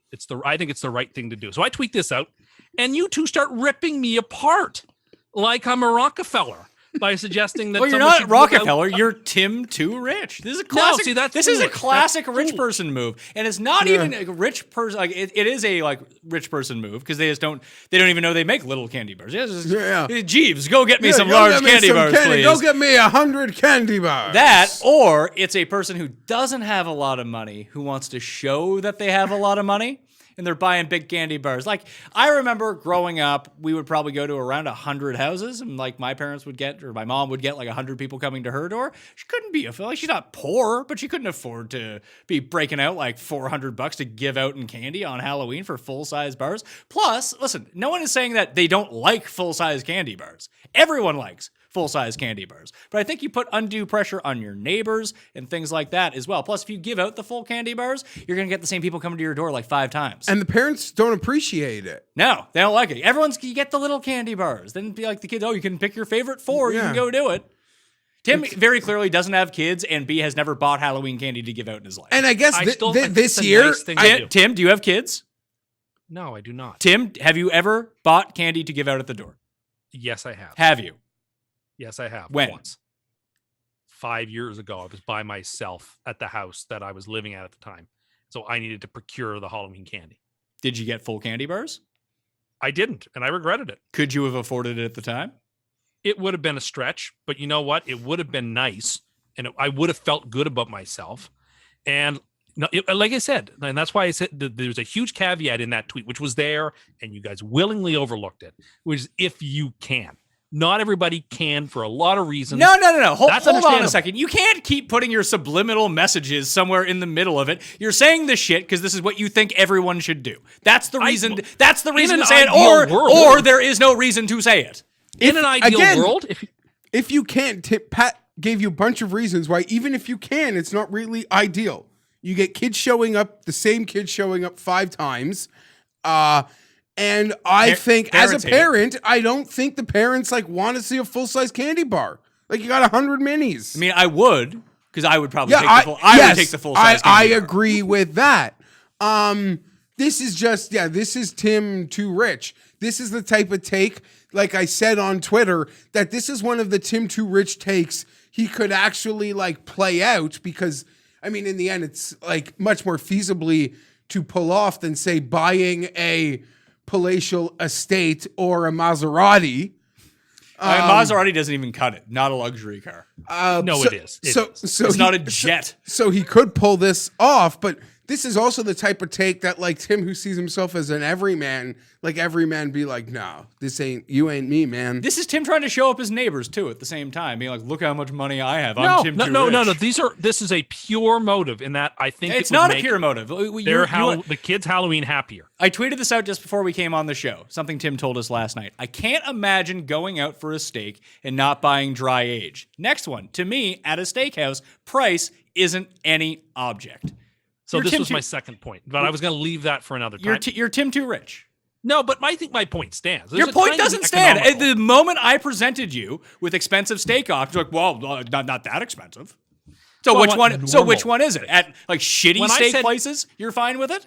I think it's the right thing to do. So I tweet this out, and you two start ripping me apart like I'm a Rockefeller by suggesting that. Well, you're not Rockefeller. You're Tim Too Rich. This is a classic. No, see, that's this is a foolish. classic That's rich foolish. person move, and it's not even a rich person. Like it is a rich person move because they just don't. They don't even know they make little candy bars. Jeeves, go get me some large candy bars, please. Go get me 100 candy bars. That, or it's a person who doesn't have a lot of money who wants to show that they have a lot of money. And they're buying big candy bars. Like, I remember growing up, we would probably go to around 100 houses, and like my parents would get, or my mom would get like 100 people coming to her door. She couldn't be she's not poor, but she couldn't afford to be breaking out like $400 to give out in candy on Halloween for full-size bars. Plus, listen, no one is saying that they don't like full-size candy bars. Everyone likes full-size candy bars. But I think you put undue pressure on your neighbors and things like that as well. Plus, if you give out the full candy bars, you're going to get the same people coming to your door like 5 times. And the parents don't appreciate it. No, they don't like it. You get the little candy bars. Then be like the kids, you can pick your favorite 4. You can go do it. Tim very clearly doesn't have kids, and B has never bought Halloween candy to give out in his life. And I guess this year... Nice thing to do. Tim, do you have kids? No, I do not. Tim, have you ever bought candy to give out at the door? Yes, I have. Have you? Yes, I have. When? Once. 5 years ago, I was by myself at the house that I was living at the time. So I needed to procure the Halloween candy. Did you get full candy bars? I didn't, and I regretted it. Could you have afforded it at the time? It would have been a stretch, but you know what? It would have been nice, and I would have felt good about myself. And like I said, and that's why I said there's a huge caveat in that tweet, which was there, and you guys willingly overlooked it, which is if you can. Not everybody can for a lot of reasons. No. Hold on a second. You can't keep putting your subliminal messages somewhere in the middle of it. You're saying this shit because this is what you think everyone should do. That's the reason. That's the reason to say it, or there is no reason to say it. In an ideal world, if you can't, Pat gave you a bunch of reasons why, even if you can, it's not really ideal. You get kids showing up, the same kids showing up 5 times. And I think, as a parent, I don't think the parents want to see a full-size candy bar. Like, you got 100 minis. I mean, I would, because I would probably take the full. I would take the full-size candy bar. Agree with that. This is Tim Too Rich. This is the type of take, like I said on Twitter, that this is one of the Tim Too Rich takes he could actually play out, because I mean, in the end, it's much more feasibly to pull off than, say, buying a palatial estate or a Maserati. Maserati doesn't even cut it. Not a luxury car. It is. It's not a jet. So he could pull this off, but this is also the type of take that like Tim, who sees himself as an everyman, like everyman be like, no, you ain't me, man. This is Tim trying to show up his neighbors too at the same time, being like, look how much money I have. I'm Tim too rich. This is a pure motive in that I think it's not a pure motive. The kids' Halloween happier. I tweeted this out just before we came on the show, something Tim told us last night. I can't imagine going out for a steak and not buying dry age. Next one, to me, at a steakhouse, price isn't any object. So this was my second point, but I was going to leave that for another time. You're Tim too rich. No, but I think my point stands. Your point doesn't stand. At the moment I presented you with expensive steak options, like, well, not that expensive. So which one? So which one is it? At like shitty steak places, you're fine with it?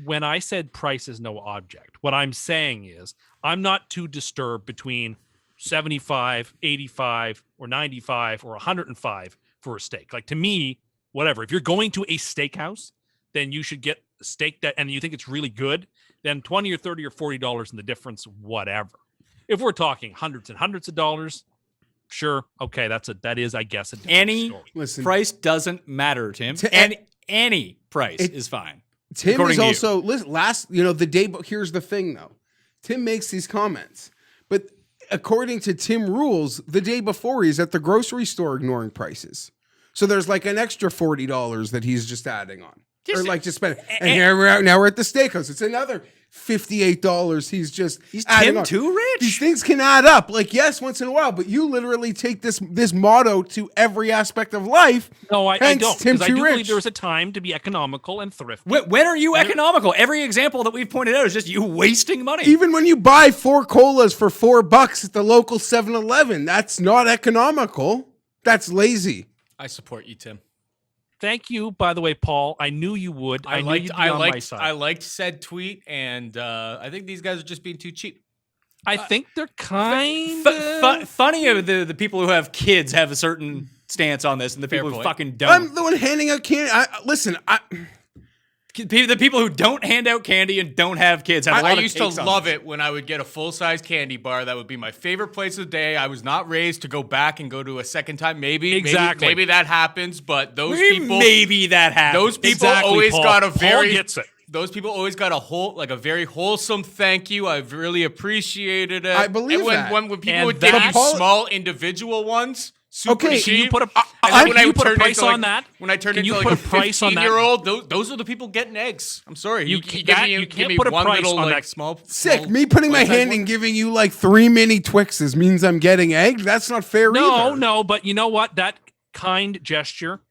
When I said price is no object, what I'm saying is I'm not too disturbed between 75, 85, or 95, or 105 for a steak. Like, to me, whatever. If you're going to a steakhouse, then you should get a steak and you think it's really good, then $20 or $30 or $40 in the difference, whatever. If we're talking hundreds and hundreds of dollars, sure, okay, that is, I guess, a different story. Listen, price doesn't matter, Tim. Any price is fine. Tim is also the day. But here's the thing, though. Tim makes these comments, but according to Tim rules, the day before he's at the grocery store ignoring prices. So there's like an extra $40 that he's just adding on. Or like just spending. And here we're at the steakhouse. It's another $58. He's Tim too rich. These things can add up. Like, yes, once in a while, but you literally take this motto to every aspect of life. No, I don't. Tim I too do rich. believe there was a time to be economical and thrifty. When are you economical? Every example that we've pointed out is just you wasting money. Even when you buy 4 colas for $4 at the local 7-Eleven, that's not economical. That's lazy. I support you, Tim. Thank you, by the way, Paul. I knew you would. I liked said tweet, and I think these guys are just being too cheap. I think they're kind of funny. The people who have kids have a certain stance on this, and the people who fucking don't. I'm the one handing out candy. The people who don't hand out candy and don't have kids have a lot of used to love it when I would get a full-size candy bar. That would be my favorite place of the day. I was not raised to go back and go to a second time. Maybe that happens, but maybe that happens. Those people always got a very Paul gets it. Those people always got a very wholesome thank you. I've really appreciated it. I believe that. When people would give you small individual ones. Super cheap. Can you put a price on that? When I turned into like a 15-year-old, those are the people getting eggs. I'm sorry. You can't put a price on that. Small. Sick. Me putting my hand and giving you like 3 mini Twixes means I'm getting egged? That's not fair either. No, but you know what? That kind gesture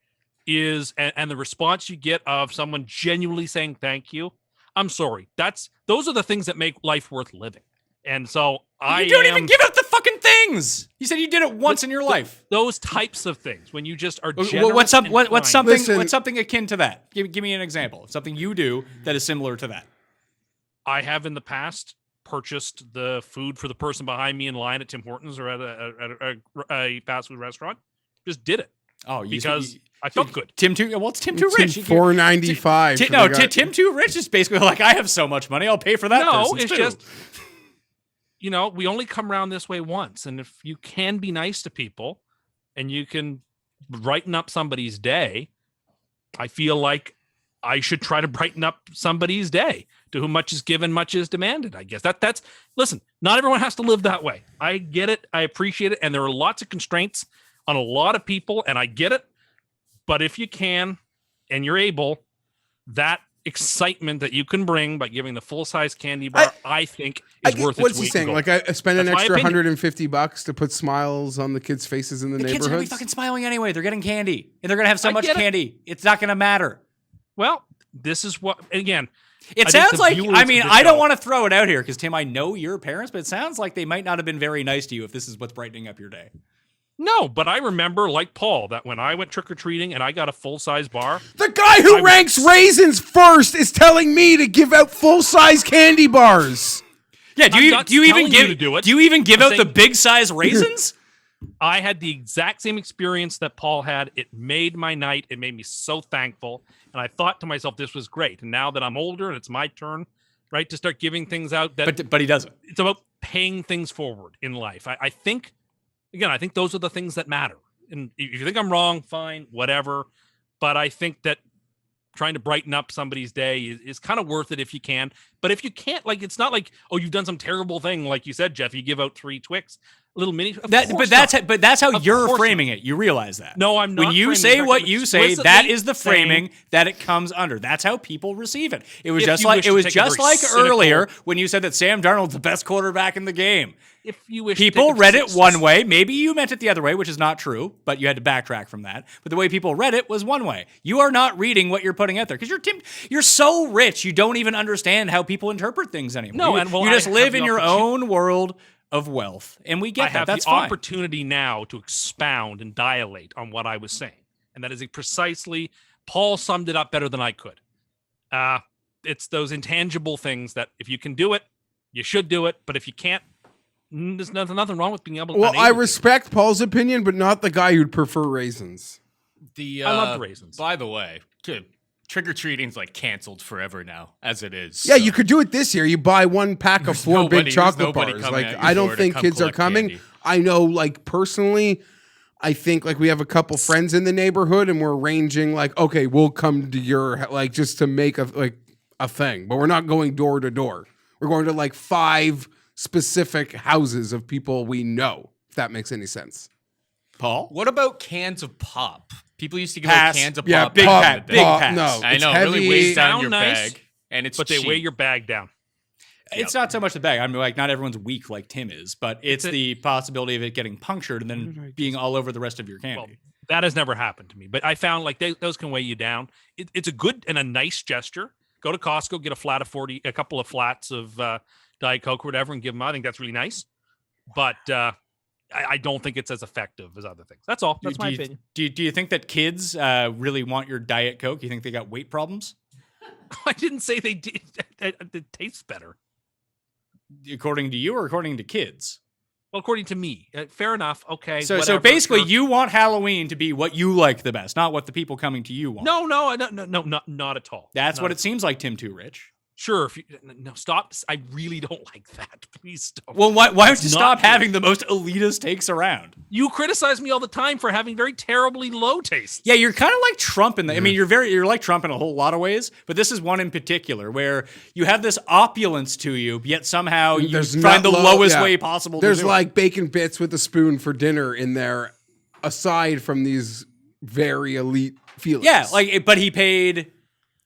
is, and the response you get of someone genuinely saying thank you, I'm sorry. Those are the things that make life worth living. And so you don't even give out the fucking things. You said you did it once in your life. Those types of things, when you just are generous. What's something akin to that? Give me an example of something you do that is similar to that. I have in the past purchased the food for the person behind me in line at Tim Hortons or at a fast food restaurant. Just did it. Oh, because I felt good. It's Tim too rich. $4.95. Tim too rich is basically like, I have so much money, I'll pay for that. No, it's just. We only come around this way once. And if you can be nice to people and you can brighten up somebody's day, I feel like I should try to brighten up somebody's day. To whom much is given, much is demanded, I guess. Listen, not everyone has to live that way. I get it. I appreciate it. And there are lots of constraints on a lot of people, and I get it. But if you can and you're able, that excitement that you can bring by giving the full-size candy bar, I think is worth its weight. What's he saying? Like, I spend an extra $150 to put smiles on the kids' faces in the neighborhood. Kids are gonna be fucking smiling anyway. They're getting candy, and they're gonna have so much candy. It's not gonna matter. Well, this is what again. It sounds like. I mean, I don't want to throw it out here because Tim, I know your parents, but it sounds like they might not have been very nice to you if this is what's brightening up your day. No, but I remember, like Paul, that when I went trick-or-treating and I got a full-size bar... The guy who ranks raisins first is telling me to give out full-size candy bars. Yeah, do you even give out the big-size raisins? I had the exact same experience that Paul had. It made my night. It made me so thankful. And I thought to myself, this was great. And now that I'm older and it's my turn, right, to start giving things out... But he doesn't. It's about paying things forward in life. I think... Again, I think those are the things that matter. And if you think I'm wrong, fine, whatever. But I think that trying to brighten up somebody's day is kind of worth it if you can. But if you can't, like, it's not like, oh, you've done some terrible thing, like you said, Geoff. You give out 3 Twix, little mini. But that's how you're framing it. You realize that? No, I'm not. When you say what you say, that is the framing that it comes under. That's how people receive it. It was just like earlier when you said that Sam Darnold's the best quarterback in the game. If you wish, people read it one way. Maybe you meant it the other way, which is not true, but you had to backtrack from that. But the way people read it was one way. You are not reading what you're putting out there because you're so rich, you don't even understand how people interpret things anymore. No, you just live in your own world of wealth, and we get that. That's the fine. Opportunity now to expound and dilate on what I was saying, and that is precisely Paul summed it up better than I could. It's those intangible things that if you can do it, you should do it, but if you can't, there's nothing wrong with being able to. Well, I respect Paul's opinion, but not the guy who'd prefer raisins. I love raisins. By the way, trick-or-treating's like canceled forever now, as it is. Yeah, you could do it this year. You buy 1 pack of 4 big chocolate bars. Like, I don't think kids are coming. Candy. I know, like, personally, I think, like, we have a couple friends in the neighborhood, and we're arranging, like, okay, we'll come to your, like, just to make a thing. But we're not going door to door. We're going to, like, 5 specific houses of people we know, if that makes any sense. Paul? What about cans of pop? People used to give out cans of pop. Big pass. No, I know, it really weighs down your nice, bag, and it's but cheap. they weigh your bag down. It's not so much the bag. I mean, like, not everyone's weak like Tim is, but it's the possibility of it getting punctured and then being all over the rest of your candy. Well, that has never happened to me, but I found like those can weigh you down. It's a good and a nice gesture. Go to Costco, get a couple of flats of Diet Coke or whatever, and give them. I think that's really nice, but I don't think it's as effective as other things. That's all. That's my opinion. Do you think that kids really want your Diet Coke? You think they got weight problems? I didn't say they did. It tastes better. According to you or according to kids? Well, according to me. Fair enough. Okay. So basically, you want Halloween to be what you like the best, not what the people coming to you want. No, not at all. That's what it seems like, Tim Too Rich. Sure. Stop. I really don't like that. Please don't. Well, why don't you stop having the most elitist takes around? You criticize me all the time for having very terribly low taste. Yeah, you're kind of like Trump in that. I mean, you're like Trump in a whole lot of ways, but this is one in particular where you have this opulence to you, yet somehow you find the lowest way possible. There's to do like bacon bits with a spoon for dinner in there, aside from these very elite feelings. Yeah, but he paid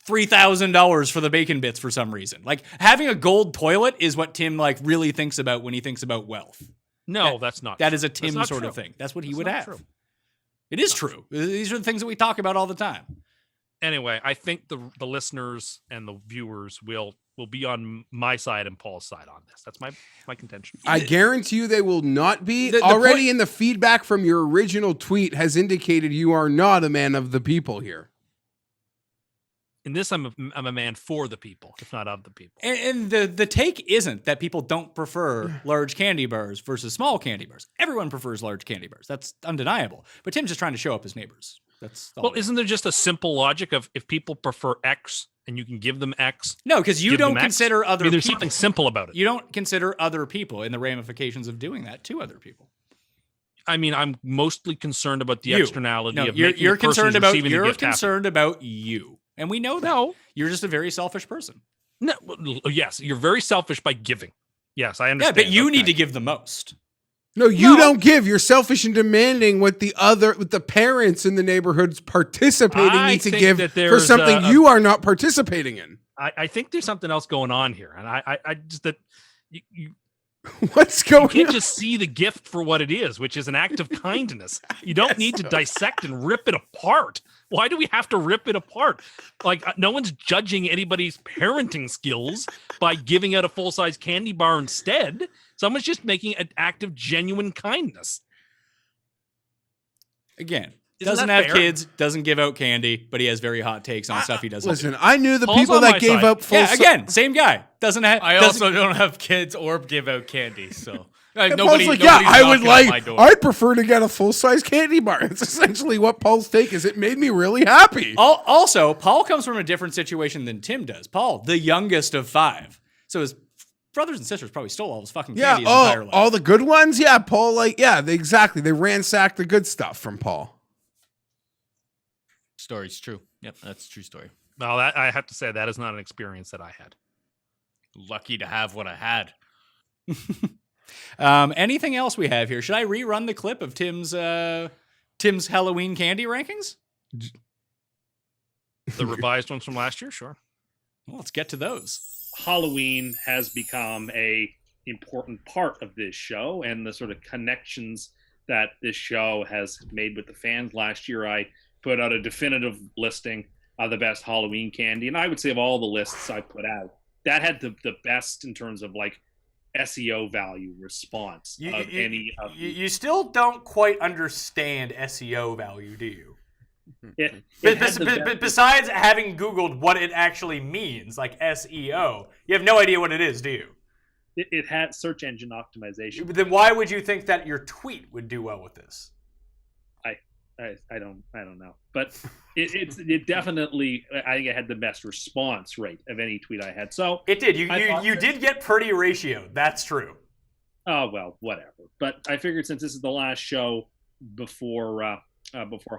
$3,000 for the bacon bits for some reason. Like, having a gold toilet is what Tim like really thinks about when he thinks about wealth. No, that's not. That is a Tim sort of thing. That's what he would have. True. It is true. These are the things that we talk about all the time. Anyway, I think the listeners and the viewers will be on my side and Paul's side on this. That's my contention. I guarantee you they will not be. Already in the feedback from your original tweet has indicated you are not a man of the people here. In this, I'm a man for the people, if not of the people. And the take isn't that people don't prefer large candy bars versus small candy bars. Everyone prefers large candy bars. That's undeniable. But Tim's just trying to show up his neighbors. That's all. Well, isn't there just a simple logic of if people prefer X and you can give them X? No, because you don't consider other people. There's something simple about it. You don't consider other people and the ramifications of doing that to other people. I mean, I'm mostly concerned about the externality of you're concerned about you. And we know that. No. You're just a very selfish person. No, yes, you're very selfish by giving. Yes, I understand. Yeah, but you need to give the most. No, you don't give. You're selfish in demanding what the parents in the neighborhoods participating need to give for something you are not participating in. I think there's something else going on here. And I just that you what's going on? You can't just see the gift for what it is, which is an act of kindness. You don't need to dissect and rip it apart. Why do we have to rip it apart? Like, no one's judging anybody's parenting skills by giving out a full-size candy bar instead. Someone's just making an act of genuine kindness. Again, doesn't have kids, doesn't give out candy, but he has very hot takes on stuff he doesn't Listen, do. I knew the Paul's people that gave up full. Yeah, again, same guy. I also don't have kids or give out candy, so. Paul's like, yeah, I'd prefer to get a full-size candy bar. It's essentially what Paul's take is. It made me really happy. Also, Paul comes from a different situation than Tim does. Paul, the youngest of 5. So his brothers and sisters probably stole all his fucking candy his entire life. All the good ones? Yeah, Paul, exactly. They ransacked the good stuff from Paul. Story's true. Yep, that's a true story. Well, that I have to say that is not an experience that I had. Lucky to have what I had. Anything else we have here? Should I rerun the clip of Tim's Halloween candy rankings? The revised ones from last year, sure. Well, let's get to those. Halloween has become a important part of this show and the sort of connections that this show has made with the fans. Last year, I put out a definitive listing of the best Halloween candy, and I would say of all the lists I put out, that had the best in terms of like SEO value response of any of you still don't quite understand SEO value, do you? Besides having Googled what it actually means, like SEO, you have no idea what it is, do you? It had search engine optimization. But then why would you think that your tweet would do well with this? I don't know, but it definitely, I think it had the best response rate of any tweet I had. So it did. You did get pretty ratio. That's true. Oh well, whatever. But I figured since this is the last show before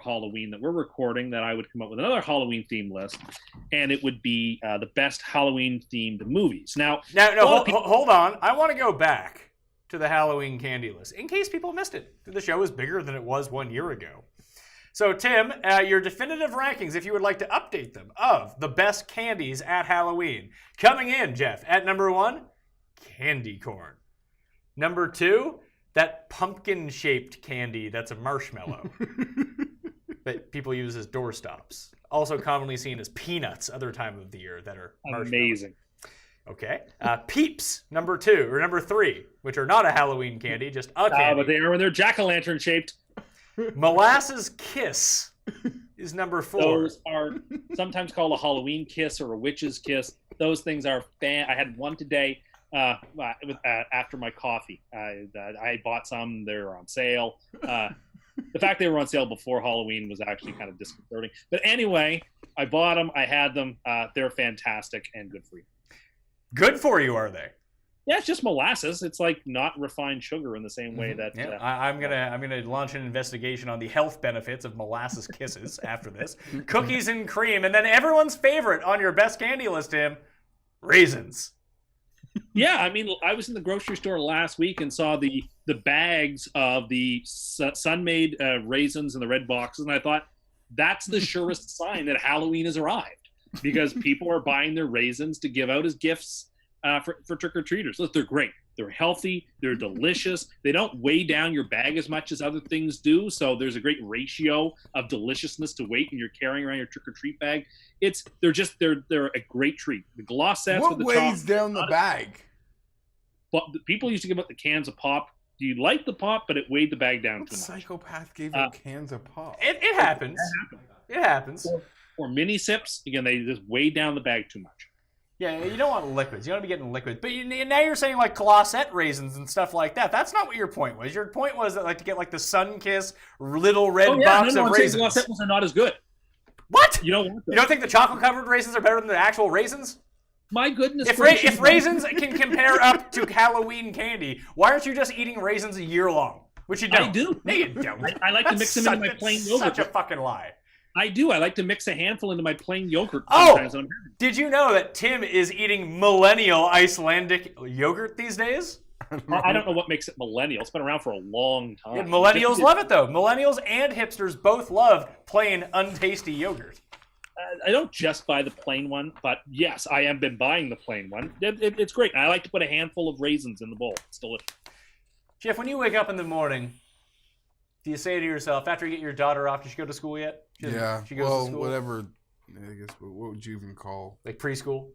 Halloween that we're recording, that I would come up with another Halloween themed list, and it would be the best Halloween themed movies. Now, hold on. I want to go back to the Halloween candy list in case people missed it. The show is bigger than it was 1 year ago. So, Tim, your definitive rankings, if you would like to update them, of the best candies at Halloween. Coming in, Geoff, at number 1, candy corn. Number 2, that pumpkin-shaped candy that's a marshmallow that people use as doorstops. Also commonly seen as peanuts other time of the year that are amazing. Okay. Peeps, number 2, or number 3, which are not a Halloween candy, just a candy. But they are when they're jack-o'-lantern shaped. Molasses Kiss is number 4. Those are sometimes called a Halloween kiss or a witch's kiss. Those things are I had one today after my coffee. I bought some. They were on sale. The fact they were on sale before Halloween was actually kind of disconcerting. But anyway, I bought them. I had them. They're fantastic and good for you. Good for you, are they? Yeah, it's just molasses. It's like not refined sugar in the same way that. Yeah, I'm gonna launch an investigation on the health benefits of molasses kisses after this. Cookies and cream, and then everyone's favorite on your best candy list, Tim, raisins. Yeah, I mean, I was in the grocery store last week and saw the bags of the Sun-Maid raisins in the red boxes, and I thought that's the surest sign that Halloween has arrived, because people are buying their raisins to give out as gifts for trick-or-treaters. Look, they're great. They're healthy. They're delicious. They don't weigh down your bag as much as other things do, so there's a great ratio of deliciousness to weight when you're carrying around your trick-or-treat bag. They're a great treat. The gloss sets What with the weighs down the bag? But people used to give out the cans of pop. Do you like the pop? But it weighed the bag down What too much. psychopath gave out cans of pop? It happens. It happens. Or mini sips. Again, they just weigh down the bag too much. Yeah, you don't want liquids. You don't want to be getting liquids. But now you're saying like glossette raisins and stuff like that. That's not what your point was. Your point was that, like, to get like the Sun-Kissed little red box of raisins. Glossette ones are not as good. What? You don't want them. You don't think the chocolate-covered raisins are better than the actual raisins? My goodness. If raisins can compare up to Halloween candy, why aren't you just eating raisins a year long? Which you don't. I do. No, you don't. I like to mix them into my plain yogurt. Such a fucking lie. I do. I like to mix a handful into my plain yogurt. Oh, did you know that Tim is eating millennial Icelandic yogurt these days? I don't know what makes it millennial. It's been around for a long time. Yeah, millennials love it, though. Millennials and hipsters both love plain, untasty yogurt. I don't just buy the plain one, but yes, I have been buying the plain one. It's great. I like to put a handful of raisins in the bowl. It's delicious. Jeff, when you wake up in the morning, do you say to yourself, after you get your daughter off, did she go to school yet? She goes to school? Whatever. I guess what would you even call like preschool,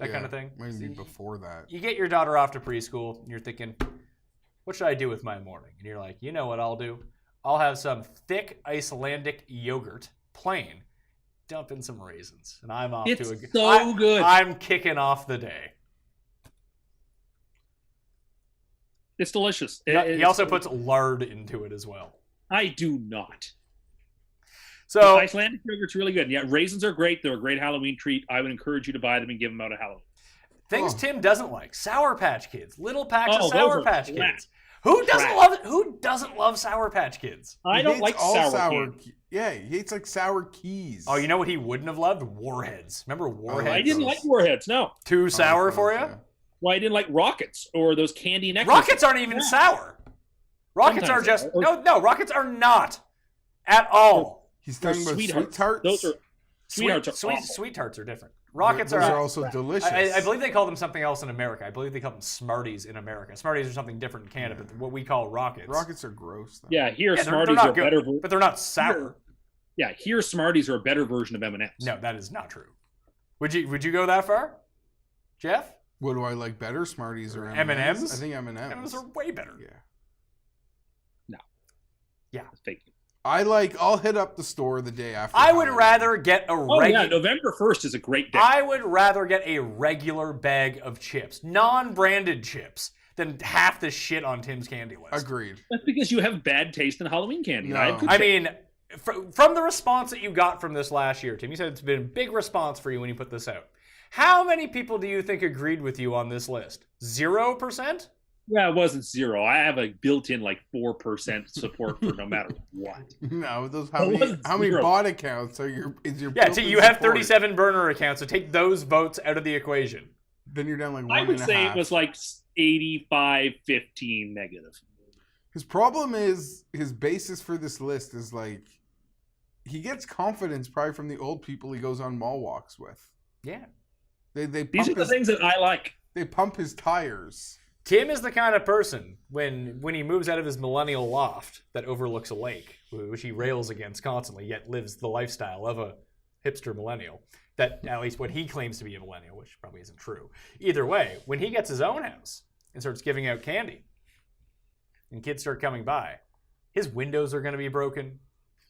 that kind of thing. Maybe before that. You get your daughter off to preschool, and you're thinking, "What should I do with my morning?" And you're like, "You know what I'll do? I'll have some thick Icelandic yogurt, plain, dump in some raisins, and I'm off to a good. So good. I'm kicking off the day." It's delicious. He also puts lard into it as well. I do not. So Icelandic yogurt's really good. Yeah, raisins are great. They're a great Halloween treat. I would encourage you to buy them and give them out at Halloween. Things Tim doesn't like: Sour Patch Kids, little packs of Sour Patch Kids. Crap. Who doesn't love it? Who doesn't love Sour Patch Kids? I don't like sour candy. Yeah, he hates like sour keys. Oh, you know what he wouldn't have loved? Warheads. Remember Warheads? I didn't like Warheads. No. Too sour for you? Yeah. Well, I didn't like Rockets or those candy necklaces. Rockets aren't even sour. Rockets Sometimes are just they are. no. Rockets are not at all. He's talking about Sweethearts. sweet tarts. Those are sweethearts. Are awful. Sweet tarts are different. Rockets Those are are also delicious. I believe they call them something else in America. I believe they call them Smarties in America. Smarties are something different in Canada, but what we call Rockets. Rockets are gross. Though. Yeah, here Yeah, Smarties not are good, better. but they're not sour. Yeah, here Smarties are a better version of M&Ms. No, that is not true. Would you go that far, Geoff? What do I like better, Smarties or M&Ms? I think M&Ms. M&Ms are way better. Yeah. Yeah. Fake. I'll hit up the store the day after. I would Halloween. rather get a Oh regular. yeah, November 1st is a great day. I would rather get a regular bag of chips, non-branded chips, than half the shit on Tim's candy list. Agreed. That's because you have bad taste in Halloween candy. No. I have good I taste. mean, from the response that you got from this last year, Tim, you said it's been a big response for you when you put this out. How many people do you think agreed with you on this list? 0%? yeah, it wasn't 0. I have a built-in like 4% support for no matter what. No, those It wasn't how many zero. bot accounts is your Yeah, built-in you have support? 37 burner accounts, so take those votes out of the equation. Then you're down like one I would and a say half. it was like 85-15 negative. His problem is his basis for this list is like he gets confidence probably from the old people he goes on mall walks with. Yeah. They These are pump the things that I like. they pump his tires. Tim is the kind of person, when he moves out of his millennial loft that overlooks a lake, which he rails against constantly, yet lives the lifestyle of a hipster millennial, that at least what he claims to be a millennial, which probably isn't true. Either way, when he gets his own house and starts giving out candy, and kids start coming by, his windows are going to be broken,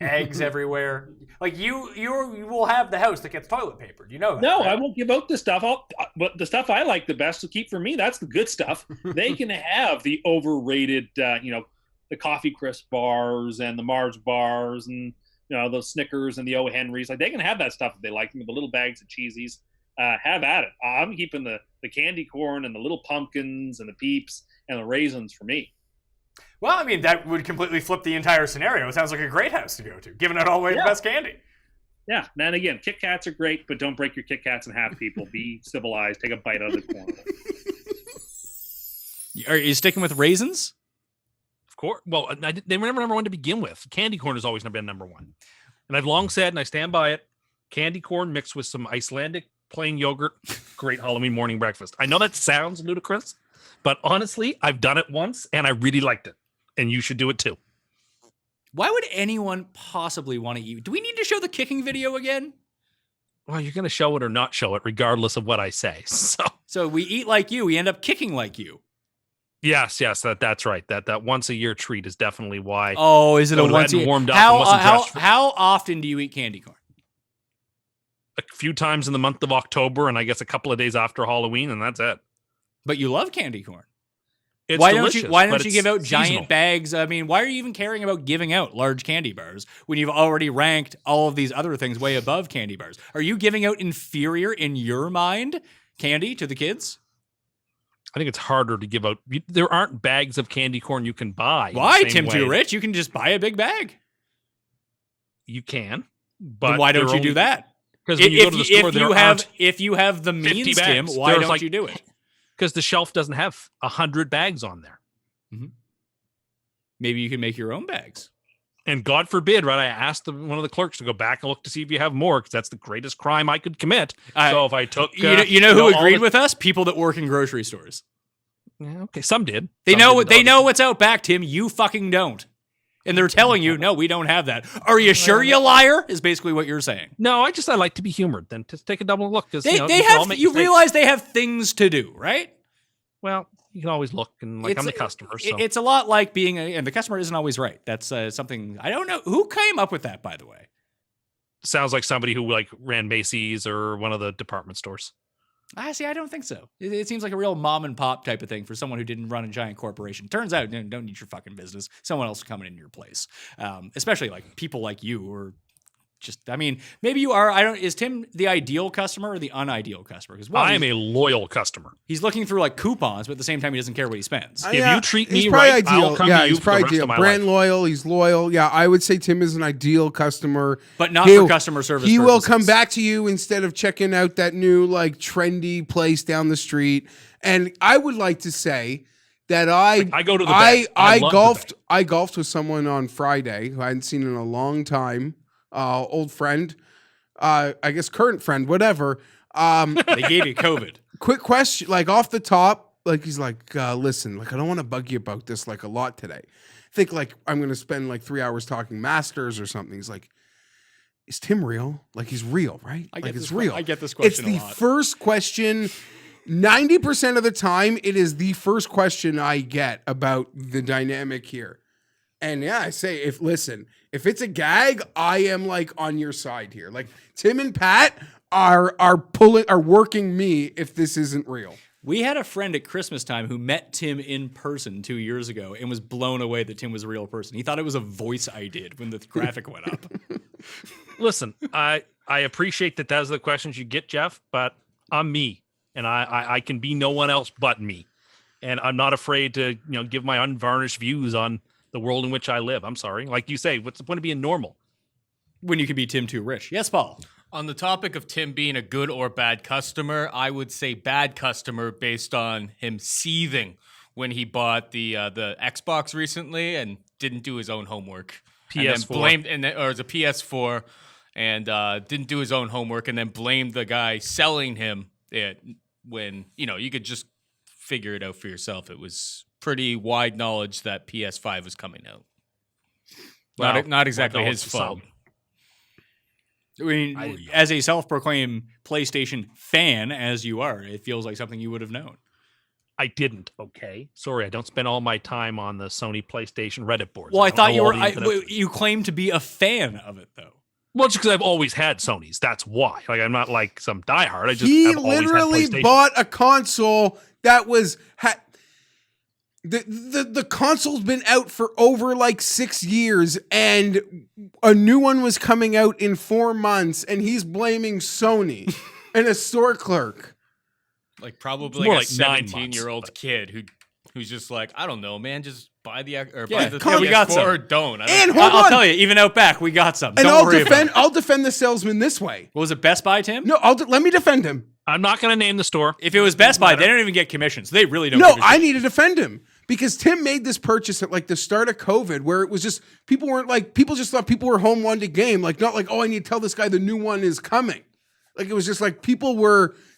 eggs everywhere. Like you will have the house that gets toilet papered. You know that. No, right? I won't give out the stuff. But the stuff I like the best to keep for me, that's the good stuff. They can have the overrated, the coffee crisp bars and the Mars bars and those Snickers and the O. Henrys. Like they can have that stuff if they like them. The little bags of cheesies. Have at it. I'm keeping the candy corn and the little pumpkins and the peeps and the raisins for me. Well, I mean, that would completely flip the entire scenario. It sounds like a great house to go to, giving it all away the best candy. Yeah. And again, Kit Kats are great, but don't break your Kit Kats in half, people. Be civilized. Take a bite out of the corn. Are you sticking with raisins? Of course. Well, they were never number one to begin with. Candy corn has always been number one. And I've long said, and I stand by it, candy corn mixed with some Icelandic plain yogurt, great Halloween morning breakfast. I know that sounds ludicrous, but honestly, I've done it once and I really liked it. And you should do it too. Why would anyone possibly want to eat? Do we need to show the kicking video again? Well, you're going to show it or not show it, regardless of what I say. So we eat like you, we end up kicking like you. Yes, that's right. That once a year treat is definitely why. Oh, is it a Go once a ahead and year? warmed up and wasn't dressed for- How often do you eat candy corn? A few times in the month of October, and I guess a couple of days after Halloween, and that's it. But you love candy corn. It's Why delicious, don't but you it's give out giant seasonal. bags? I mean, why are you even caring about giving out large candy bars when you've already ranked all of these other things way above candy bars? Are you giving out inferior in your mind candy to the kids? I think it's harder to give out. There aren't bags of candy corn you can buy. Why, the same Tim? way Too rich? You can just buy a big bag. You can, but Then why don't they're you do only- that? Because when you go to the store, If you have the 50 means, Tim, bags. why There's don't like- you do it? because the shelf doesn't have 100 bags on there. Maybe you can make your own bags. And God forbid, right? I asked one of the clerks to go back and look to see if you have more, because that's the greatest crime I could commit. So if I took, You know who all agreed the- with us? People that work in grocery stores. Yeah, okay, some did. They Some know didn't, they know what's out back, Tim. You fucking don't. And they're telling you, no, we don't have that. Are you sure, you liar? Is basically what you're saying. No, I like to be humored. Then to take a double look, because They you can all have. make You mistakes. realize they have things to do, right? Well, you can always look, and like I'm the customer. So It's a lot like being, and the customer isn't always right. That's something I don't know who came up with that. By the way, sounds like somebody who like ran Macy's or one of the department stores. See, I don't think so. It seems like a real mom and pop type of thing for someone who didn't run a giant corporation. Turns out, don't need your fucking business. Someone else coming in your place. Especially like people like you who are I mean, maybe you are. I don't. Is Tim the ideal customer or the unideal customer? Because I am a loyal customer. he's looking through like coupons, but at the same time, he doesn't care what he spends. If you treat me he's probably right, I'll come to you he's for the probably rest ideal. of my Brand life. loyal. He's loyal. Yeah, I would say Tim is an ideal customer, But not He'll- for customer service. He will purposes. come back to you instead of checking out that new like trendy place down the street. And I would like to say that I go to the bay. I love the bay. I golfed with someone on Friday who I hadn't seen in a long time. Old friend, I guess current friend, whatever. They gave you COVID. Quick question, like off the top, like he's like, listen, like I don't want to bug you about this like a lot today. I think like I'm gonna spend like 3 hours talking Masters or something. He's like, is Tim real? Like he's real, right? I Like get it's this, real. I get this It's question the a lot. first question. 90% of the time, it is the first question I get about the dynamic here. And yeah, I say, if it's a gag, I am like on your side here. Like Tim and Pat are working me if this isn't real. We had a friend at Christmas time who met Tim in person 2 years ago and was blown away that Tim was a real person. He thought it was a voice I did when the graphic went up. Listen, I appreciate that those are the questions you get, Geoff, but I'm me, and I can be no one else but me. And I'm not afraid to give my unvarnished views on the world in which I live. I'm sorry. Like you say, what's the point of being normal? When you can be Tim too rich. Yes, Paul. On the topic of Tim being a good or bad customer, I would say bad customer based on him seething when he bought the Xbox recently and didn't do his own homework. PS4. Or it's a PS4 and didn't do his own homework and then blamed the guy selling him it when, you could just figure it out for yourself. It was pretty wide knowledge that PS5 was coming out. Not exactly his fault. I mean, as a self-proclaimed PlayStation fan, as you are, it feels like something you would have known. I didn't. Okay, sorry, I don't spend all my time on the Sony PlayStation Reddit boards. Well, I don't thought know you all were. the infinite- You claim to be a fan of it, though. Well, just because I've always had Sonys. That's why. Like, I'm not like some diehard. I just He have always had literally PlayStation. bought a console that was the console's been out for over like 6 years, and a new one was coming out in 4 months, and he's blaming Sony and a store clerk. Like probably more like a like 9 months, 17-year-old kid who's just like, I don't know, man, just buy the Yeah, buy the we got PS4 some. or don't. I don't And care. hold I'll on. tell you, even out back, we got some. And Don't worry about it. I'll defend the salesman this way. What was it, Best Buy, Tim? No, let me defend him. I'm not going to name the store. If it was Best Buy, they don't even get commissions. They really don't. No, give a I shit. need to defend him because Tim made this purchase at like the start of COVID, where it was just people just thought people were home wanting to game, like not like, oh, I need to tell this guy the new one is coming. Like it was just like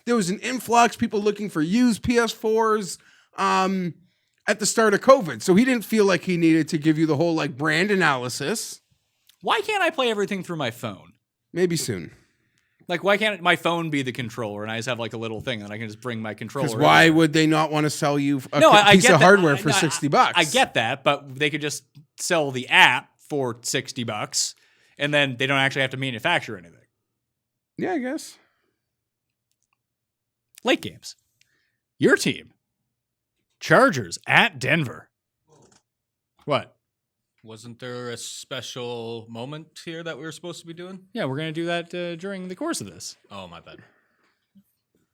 there was an influx, people looking for used PS4s at the start of COVID. So he didn't feel like he needed to give you the whole like brand analysis. Why can't I play everything through my phone? Maybe soon. Like, why can't my phone be the controller and I just have like a little thing and I can just bring my controller? Because why everywhere? would they not want to sell you a I piece get of that. hardware for I- $60? I get that, but they could just sell the app for $60 and then they don't actually have to manufacture anything. Yeah, I guess. Late games. Your team. Chargers at Denver. What? Wasn't there a special moment here that we were supposed to be doing? Yeah, we're going to do that during the course of this. Oh, my bad.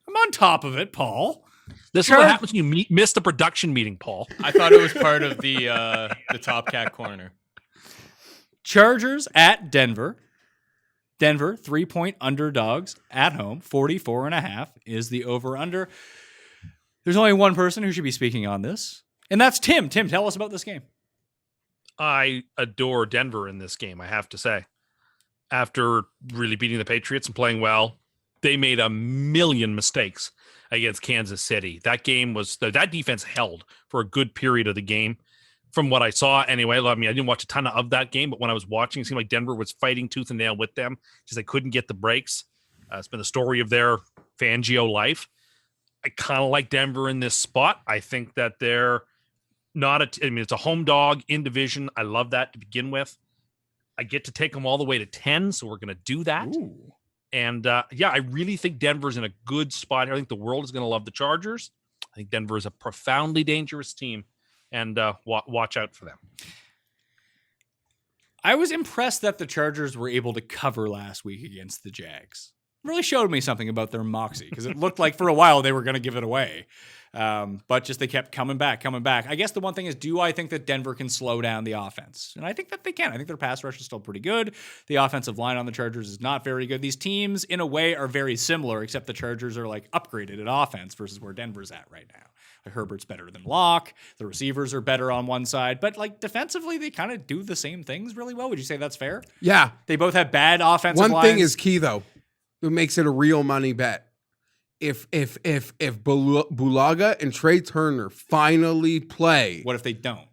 I'm on top of it, Paul. This is what happens when you miss the production meeting, Paul. I thought it was part of the Top Cat Corner. Chargers at Denver. Denver, 3-point underdogs at home. 44.5 is the over-under. There's only one person who should be speaking on this, and that's Tim. Tim, tell us about this game. I adore Denver in this game, I have to say. After really beating the Patriots and playing well, they made a million mistakes against Kansas City. That game that defense held for a good period of the game. From what I saw anyway, I mean, I didn't watch a ton of that game, but when I was watching, it seemed like Denver was fighting tooth and nail with them. Just they couldn't get the breaks. It's been the story of their Fangio life. I kind of like Denver in this spot. I think that they're it's a home dog in division. I love that to begin with. I get to take them all the way to 10, so we're going to do that. Ooh. And I really think Denver's in a good spot here. I think the world is going to love the Chargers. I think Denver is a profoundly dangerous team, and watch out for them. I was impressed that the Chargers were able to cover last week against the Jags. It really showed me something about their moxie because it looked like for a while they were going to give it away. But just they kept coming back. I guess the one thing is, do I think that Denver can slow down the offense? And I think that they can. I think their pass rush is still pretty good. The offensive line on the Chargers is not very good. These teams, in a way, are very similar, except the Chargers are like upgraded at offense versus where Denver's at right now. Like Herbert's better than Locke. The receivers are better on one side. But like defensively, they kind of do the same things really well. Would you say that's fair? Yeah. They both have bad offensive One lines. thing is key, though. It makes it a real money bet. If Bulaga and Trey Turner finally play, What if they don't?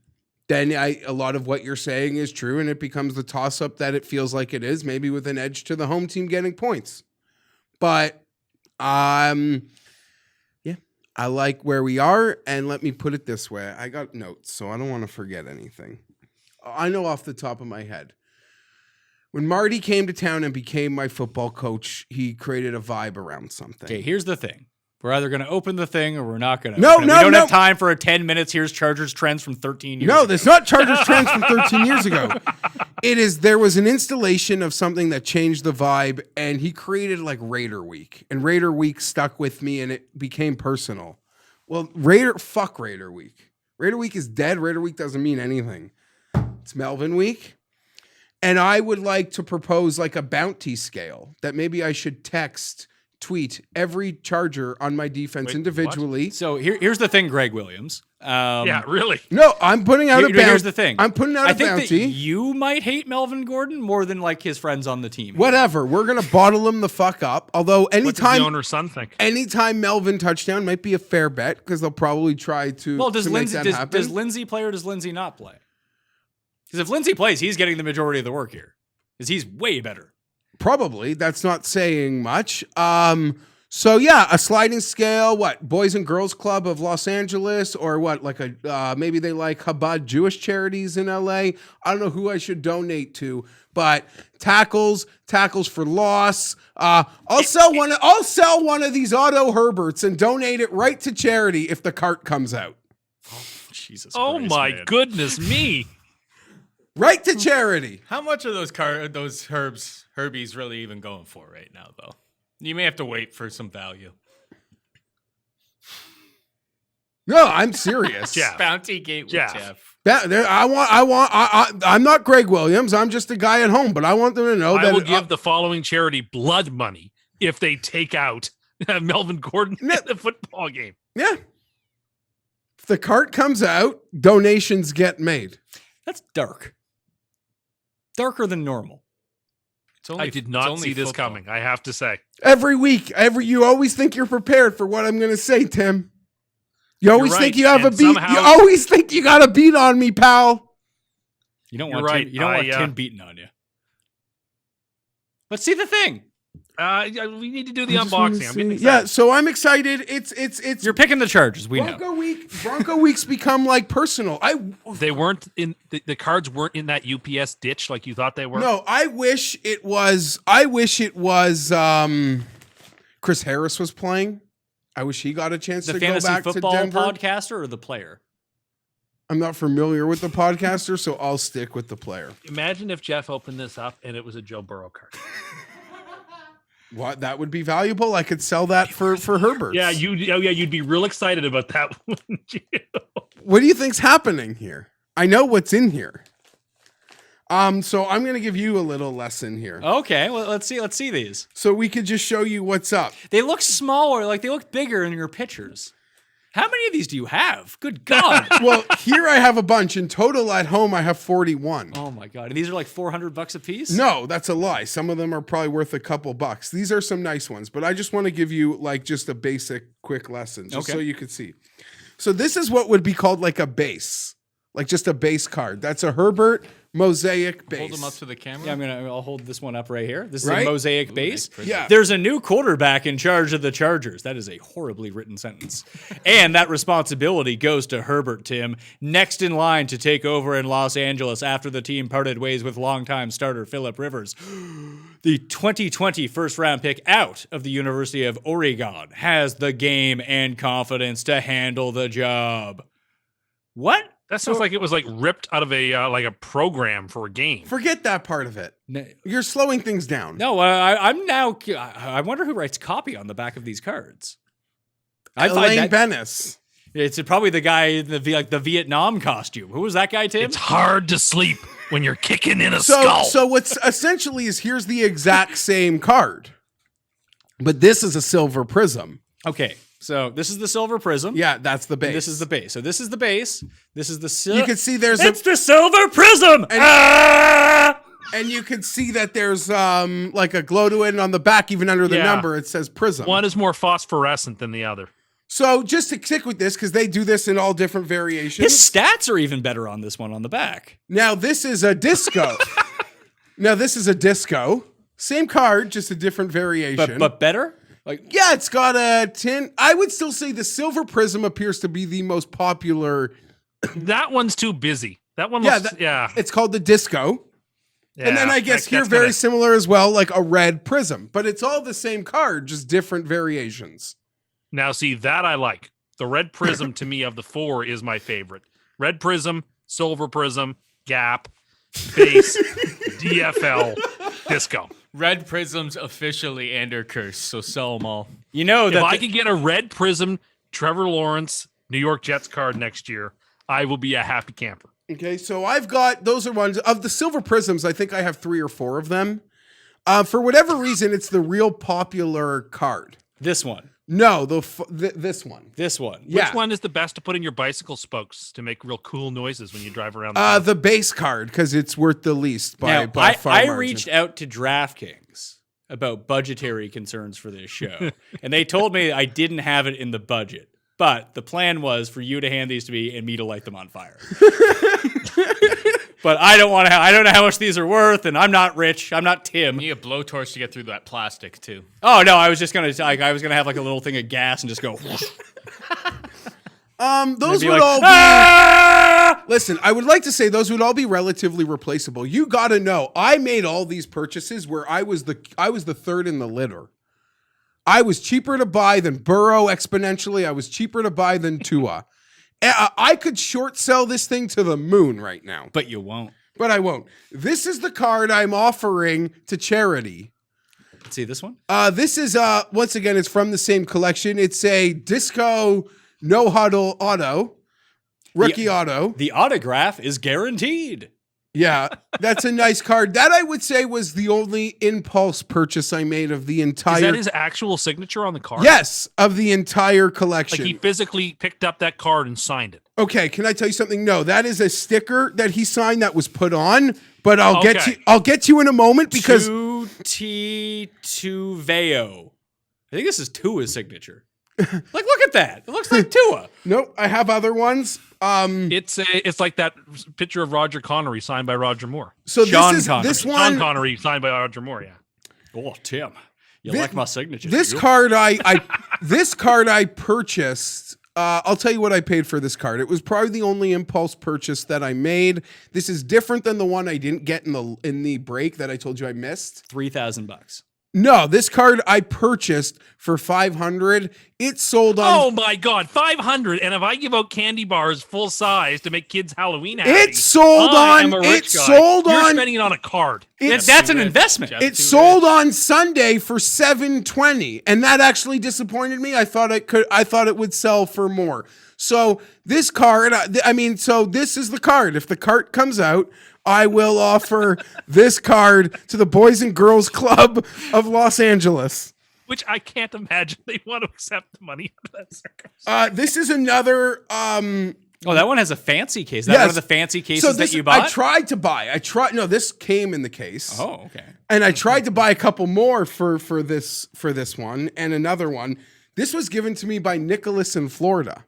then a lot of what you're saying is true, and it becomes the toss-up that it feels like it is, maybe with an edge to the home team getting points. But, yeah, I like where we are, and let me put it this way. I got notes, so I don't want to forget anything. I know off the top of my head. When Marty came to town and became my football coach, he created a vibe around something. Okay, here's the thing. We're either going to open the thing or we're not going to. No, We no, don't no. have time for a 10 minutes. Here's Chargers trends from 13 years No, ago. that's not Chargers trends from 13 years ago. There was an installation of something that changed the vibe, and he created like Raider Week. And Raider Week stuck with me, and it became personal. Well, fuck Raider Week. Raider Week is dead. Raider Week doesn't mean anything. It's Melvin Week. And I would like to propose like a bounty scale that maybe I should tweet every Charger on my defense individually. So here's the thing, Greg Williams. Yeah, really. No, I'm putting out a bounty. Here's the thing. I'm putting out I a think bounty. that you might hate Melvin Gordon more than like his friends on the team. Whatever. We're going to bottle him the fuck up. Although What does anytime the owner's son think? anytime Melvin touchdown might be a fair bet because they'll probably try to, Well, does to make Lindsey that happen. does Lindsey play or does Lindsey not play? Because if Lindsey plays, he's getting the majority of the work here. Because he's way better. Probably. That's not saying much. So yeah, a sliding scale, what? Boys and Girls Club of Los Angeles, or what? Like maybe they like Chabad Jewish charities in LA. I don't know who I should donate to, but tackles for loss. I'll sell one of these Otto Herberts and donate it right to charity if the cart comes out. Jesus Oh Christ, my man. goodness me. Right to charity. How much are those Herbies really even going for right now, though? You may have to wait for some value. No, I'm serious. Jeff. Bounty Gate with Jeff. Jeff. I'm not Greg Williams. I'm just a guy at home, but I want them to know I that will give the following charity blood money if they take out Melvin Gordon in the football game. yeah. If the cart comes out, donations get made. That's dark. Darker than normal. It's only, I did it's not only see this football. coming, I have to say. Every week, you always think you're prepared for what I'm going to say, Tim. You always You're think right, you have a and beat. somehow- You always think you got a beat on me, pal. You don't You're want right. Tim, you don't want Tim beating on you. Let's see the thing. We need to do the I just wanna unboxing. I'm see- getting yeah, excited. so I'm excited. It's You're picking the Chargers. We know. Bronco weeks become like personal. They weren't in the cards weren't in that UPS ditch like you thought they were. No, I wish it was Chris Harris was playing. I wish he got a chance The to go fantasy back to football Denver. podcaster or the player? I'm not familiar with the podcaster, so I'll stick with the player. Imagine if Jeff opened this up and it was a Joe Burrow card. What, that would be valuable. I could sell that for Herbert. Yeah, you'd be real excited about that, wouldn't you? What do you think's happening here? I know what's in here. So I'm gonna give you a little lesson here. Okay, well, let's see these. So we could just show you what's up. They look smaller, like they look bigger in your pictures. How many of these do you have? Good God. Well, here I have a bunch. In total at home, I have 41. Oh my God. And these are like $400 a piece? No, that's a lie. Some of them are probably worth a couple bucks. These are some nice ones, but I just want to give you like just a basic quick lesson just so you could see. So this is what would be called like a base, like just a base card. That's a Herbert mosaic base. Hold them up to the camera. Yeah, I'll hold this one up right here. This is Right? a mosaic base. nice Yeah. There's a new quarterback in charge of the Chargers. That is a horribly written sentence. And that responsibility goes to Herbert, Tim, next in line to take over in Los Angeles after the team parted ways with longtime starter Phillip Rivers. The 2020 first-round pick out of the University of Oregon has the game and confidence to handle the job. What? That sounds like it was like ripped out of a program for a game. Forget that part of it. No, You're slowing things down. I'm now. I wonder who writes copy on the back of these cards. I find Elaine that Bennis. it's probably the guy in the Vietnam costume. Who was that guy, Tim? It's hard to sleep when you're kicking in a skull. So what's essentially is here's the exact same card, but this is a silver prism. Okay, so this is the silver prism. Yeah, that's the base. And this is the base. So this is the base. This is the You silver. can see there's It's the silver prism. and you can see that there's like a glow to it, and on the back, even under the Yeah. number, it says prism. One is more phosphorescent than the other. So just to stick with this, because they do this in all different variations. His stats are even better on this one on the back. Now this is a disco. Same card, just a different variation. But better? Like yeah, it's got a tin. I would still say the silver prism appears to be the most popular. That one's too busy. That one Yeah, looks, yeah. It's called the disco. And then I guess here that's very kinda- similar as well, like a red prism. But it's all the same card, just different variations. Now, see, that I like. The red prism to me of the four is my favorite. Red prism, silver prism, gap, base, DFL, disco. Red Prism's officially Ender Curse, so sell them all. you know If that I could get a red prism Trevor Lawrence New York Jets card next year, I will be a happy camper. Okay, so I've got, those are ones, of the silver prisms, I think I have 3 or 4 of them. For whatever reason, it's the real popular card. this one. No, this one. This one. Yeah. Which one is the best to put in your bicycle spokes to make real cool noises when you drive around? The base card, because it's worth the least by Now, far I margin. reached out to DraftKings about budgetary concerns for this show, and they told me I didn't have it in the budget. But the plan was for you to hand these to me and me to light them on fire. But I don't want to. I don't know how much these are worth, and I'm not rich. I'm not Tim. You need a blowtorch to get through that plastic, too. Oh no, I was just gonna. I was gonna have like a little thing of gas and just go. Those be would like, all be. "Ah!" Listen, I would like to say those would all be relatively replaceable. You got to know, I made all these purchases where I was the third in the litter. I was cheaper to buy than Burrow exponentially. I was cheaper to buy than Tua. I could short sell this thing to the moon right now, But you won't. but I won't. This is the card I'm offering to charity. See this one? This is once again, it's from the same collection. It's a disco no huddle auto, rookie auto. The autograph is guaranteed. Yeah, that's a nice card. That I would say was the only impulse purchase I made of the entire. Is that his actual signature on the card? Yes, of the entire Like collection. he physically picked up that card and signed it. Okay, can I tell you something? No, that is a sticker that he signed that was put on. But I'll get Okay. you. I'll get to you in a moment because 2T2 Veo. I think this is Tua's signature. Like, look at that. It looks like Tua. nope, I have other ones. It's like that picture of Roger Connery signed by Roger Moore. So Sean this is Connery. this Sean one. Connery signed by Roger Moore. Yeah. Oh, Tim. You Thi- like my signature. This do you? card this card I purchased. I'll tell you what I paid for this card. It was probably the only impulse purchase that I made. This is different than the one I didn't get in the break that I told you I missed. $3,000. No, this card I purchased for $500. It sold on. Oh my God, 500! And if I give out candy bars full size to make kids Halloween happy, It sold I on. am a rich It guy. sold You're on. spending it on a card. That's an investment. Jeff. It Too sold on Sunday for $720, and that actually disappointed me. I thought it would sell for more. So this card, so this is the card. If the cart comes out, I will offer this card to the Boys and Girls Club of Los Angeles. Which I can't imagine they want to accept the money of that circumstance. This is another. Oh, that one has a fancy case. Is that Yes. one of the fancy cases this, that you bought? I tried to buy. No, this came in the case. Oh, okay. And I tried to buy a couple more for this one and another one. This was given to me by Nicholas in Florida.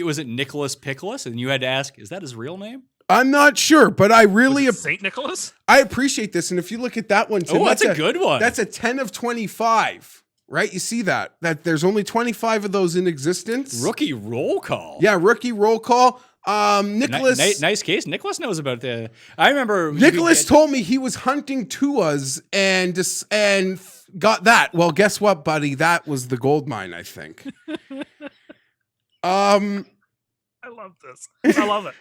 Was it Nicholas Pickles? And you had to ask, is that his real name? I'm not sure, but I really St. Nicholas? I appreciate this. And if you look at that one, Tim, Oh, that's a good one. That's a 10 of 25, right? You see that there's only 25 of those in existence. Rookie roll call. Yeah, rookie roll call. Nicholas. Nice case. Nicholas knows about the. I remember. Nicholas told me he was hunting Tuas and got that. Well, guess what, buddy? That was the gold mine, I think. I love this. I love it.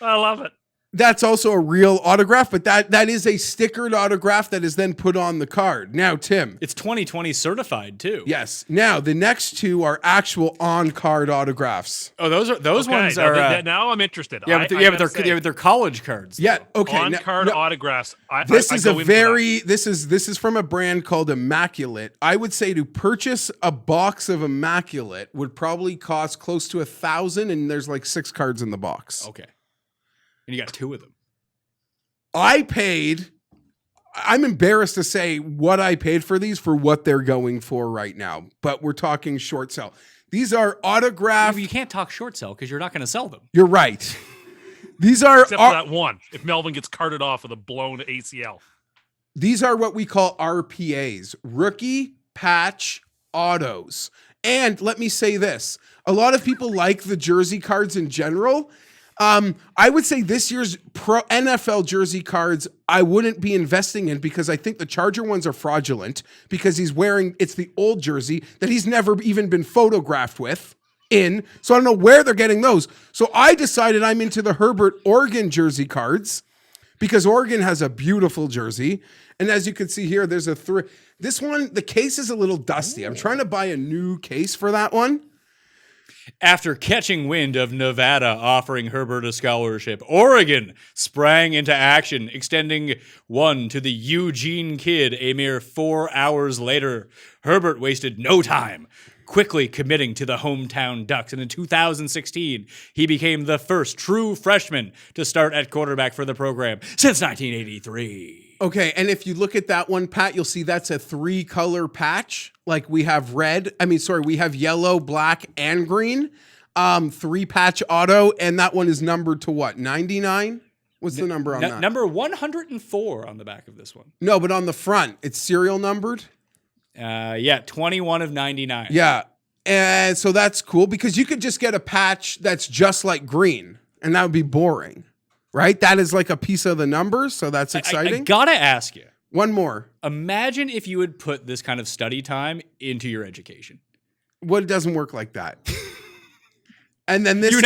I love it. That's also a real autograph, but that is a stickered autograph that is then put on the card. Now, Tim. It's 2020 certified too. Yes. Now, the next two are actual on-card autographs. Oh, those ones now, are. now I'm interested. Yeah, but they're college cards. Yeah. Okay. On-card autographs. This is from a brand called Immaculate. I would say to purchase a box of Immaculate would probably cost close to $1,000, and there's like 6 cards in the box. Okay. And you got 2 of them. I'm embarrassed to say what I paid for these for what they're going for right now, but we're talking short sell. These are autographed. You can't talk short sell because you're not going to sell them. You're right. These are Except for that one. If Melvin gets carted off with a blown ACL. These are what we call RPAs, rookie patch autos. And let me say this. A lot of people like the jersey cards in general. I would say this year's pro NFL jersey cards, I wouldn't be investing in because I think the Charger ones are fraudulent because it's the old jersey that he's never even been photographed with in. So I don't know where they're getting those. So I decided I'm into the Herbert Oregon jersey cards because Oregon has a beautiful jersey. And as you can see here, there's this one, the case is a little dusty. I'm trying to buy a new case for that one. After catching wind of Nevada offering Herbert a scholarship, Oregon sprang into action, extending one to the Eugene Kid a mere 4 hours later. Herbert wasted no time, quickly committing to the hometown Ducks, and in 2016, he became the first true freshman to start at quarterback for the program since 1983. Okay, and if you look at that one, Pat, you'll see that's a 3-color patch. Like we have we have yellow, black, and green. 3-patch auto, and that one is numbered to what, 99? What's the number on that? Number 104 on the back of this one. No, but on the front, it's serial numbered. 21 of 99. Yeah, and so that's cool because you could just get a patch that's just like green, and that would be boring. Right? That is like a piece of the numbers, so that's exciting. I gotta ask you. One more. Imagine if you would put this kind of study time into your education. Well, it doesn't work like that. And then this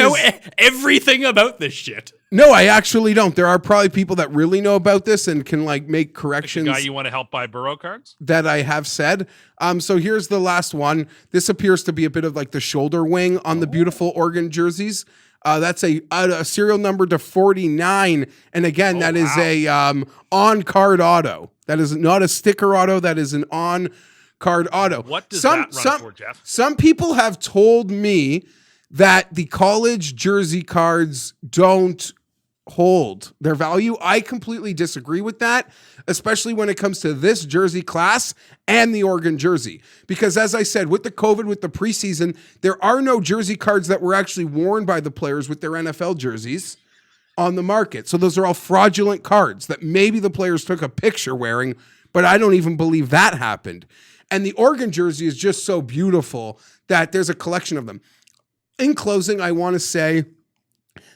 everything about this shit. No, I actually don't. There are probably people that really know about this and can like make corrections. Like the guy you want to help buy Burrow cards? That I have said. So here's the last one. This appears to be a bit of like the shoulder wing on the beautiful Oregon jerseys. That's a serial number to 49. And again, that is a on-card auto. That is not a sticker auto. That is an on-card auto. What does that run for, Geoff? Some people have told me that the college jersey cards don't hold their value. I completely disagree with that, especially when it comes to this jersey class and the Oregon jersey. Because as I said, with the COVID, with the preseason, there are no jersey cards that were actually worn by the players with their NFL jerseys on the market. So those are all fraudulent cards that maybe the players took a picture wearing, but I don't even believe that happened. And the Oregon jersey is just so beautiful that there's a collection of them. In closing, I want to say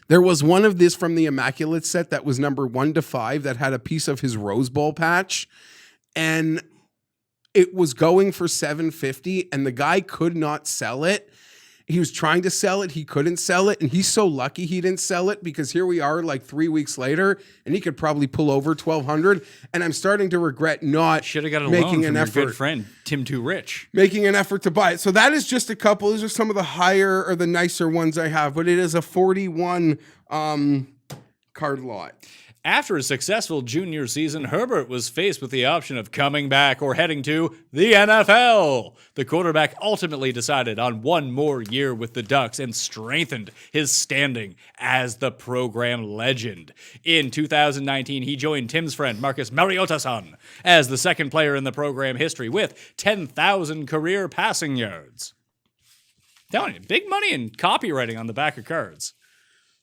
there was one of this from the Immaculate set that was number 1 to 5 that had a piece of his Rose Bowl patch, and it was going for $750, and the guy could not sell it. He was trying to sell it. He couldn't sell it. And he's so lucky he didn't sell it because here we are like 3 weeks later and he could probably pull over $1,200. And I'm starting to regret not should have got a making loan from an your effort. good friend, Tim Too Rich. Making an effort to buy it. So that is just a couple. These are some of the higher or the nicer ones I have, but it is a 41 card lot. After a successful junior season, Herbert was faced with the option of coming back or heading to the NFL. The quarterback ultimately decided on 1 more year with the Ducks and strengthened his standing as the program legend. In 2019, he joined Tim's friend Marcus Mariota-san as the second player in the program history with 10,000 career passing yards. Telling you, big money in copywriting on the back of cards.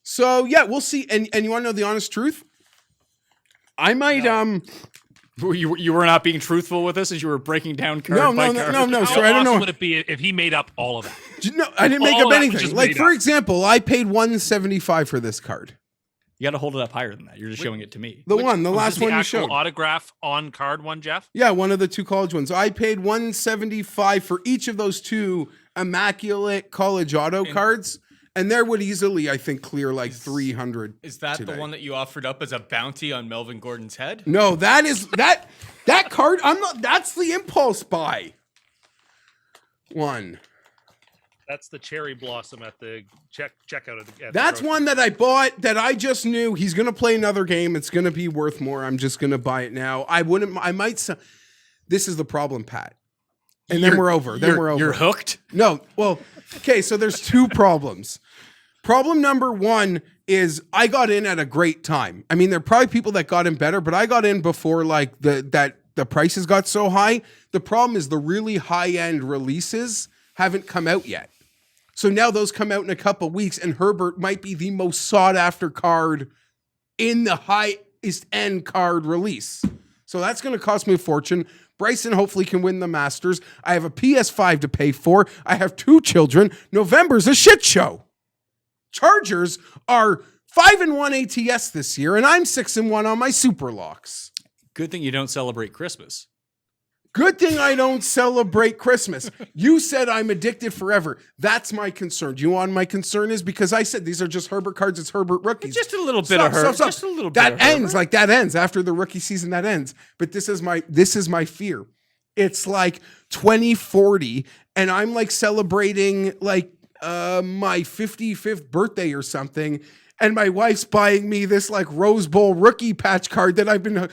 So yeah, we'll see. And you want to know the honest truth? I might You were not being truthful with us as you were breaking down card by card. No. How Sorry, I don't know. awesome would it be if he made up all of that? No, I didn't make All up that anything. just Like made for up. example, I paid $175 for this card. You got to hold it up higher than that. You're just showing it to me. The Was last this one the you actual showed. autograph on card one, Geoff? Yeah, one of the 2 college ones. I paid $175 for each of those 2 Immaculate college auto cards. And there would easily, I think, clear like 300. Is that today. the one that you offered up as a bounty on Melvin Gordon's head? No, that is that card. I'm not. That's the impulse buy. One. That's the cherry blossom at the checkout at the. That's one that I bought that I just knew he's going to play another game. It's going to be worth more. I'm just going to buy it now. I might. This is the problem, Pat. And then we're over. Then we're over. You're hooked? No. Well, okay. So there's two problems. Problem number one is I got in at a great time. I mean, there are probably people that got in better, but I got in before like the prices got so high. The problem is the really high-end releases haven't come out yet. So now those come out in a couple weeks, and Herbert might be the most sought-after card in the highest end card release. So that's going to cost me a fortune. Bryson hopefully can win the Masters. I have a PS5 to pay for. I have 2 children. November's a shit show. Chargers are 5-1 ATS this year, and I'm 6-1 on my SUPERLOCKS. Good thing you don't celebrate Christmas. Good thing I don't celebrate Christmas. You said I'm addicted forever. That's my concern. Do you know what my concern is? Because I said these are just Herbert cards. It's Herbert rookies. Just a little bit of Herbert. Just a little bit that of ends Herbert. like that ends after the rookie season. That ends. But this is my fear. It's like 2040, and I'm like celebrating like my 55th birthday or something, and my wife's buying me this like Rose Bowl rookie patch card that I've been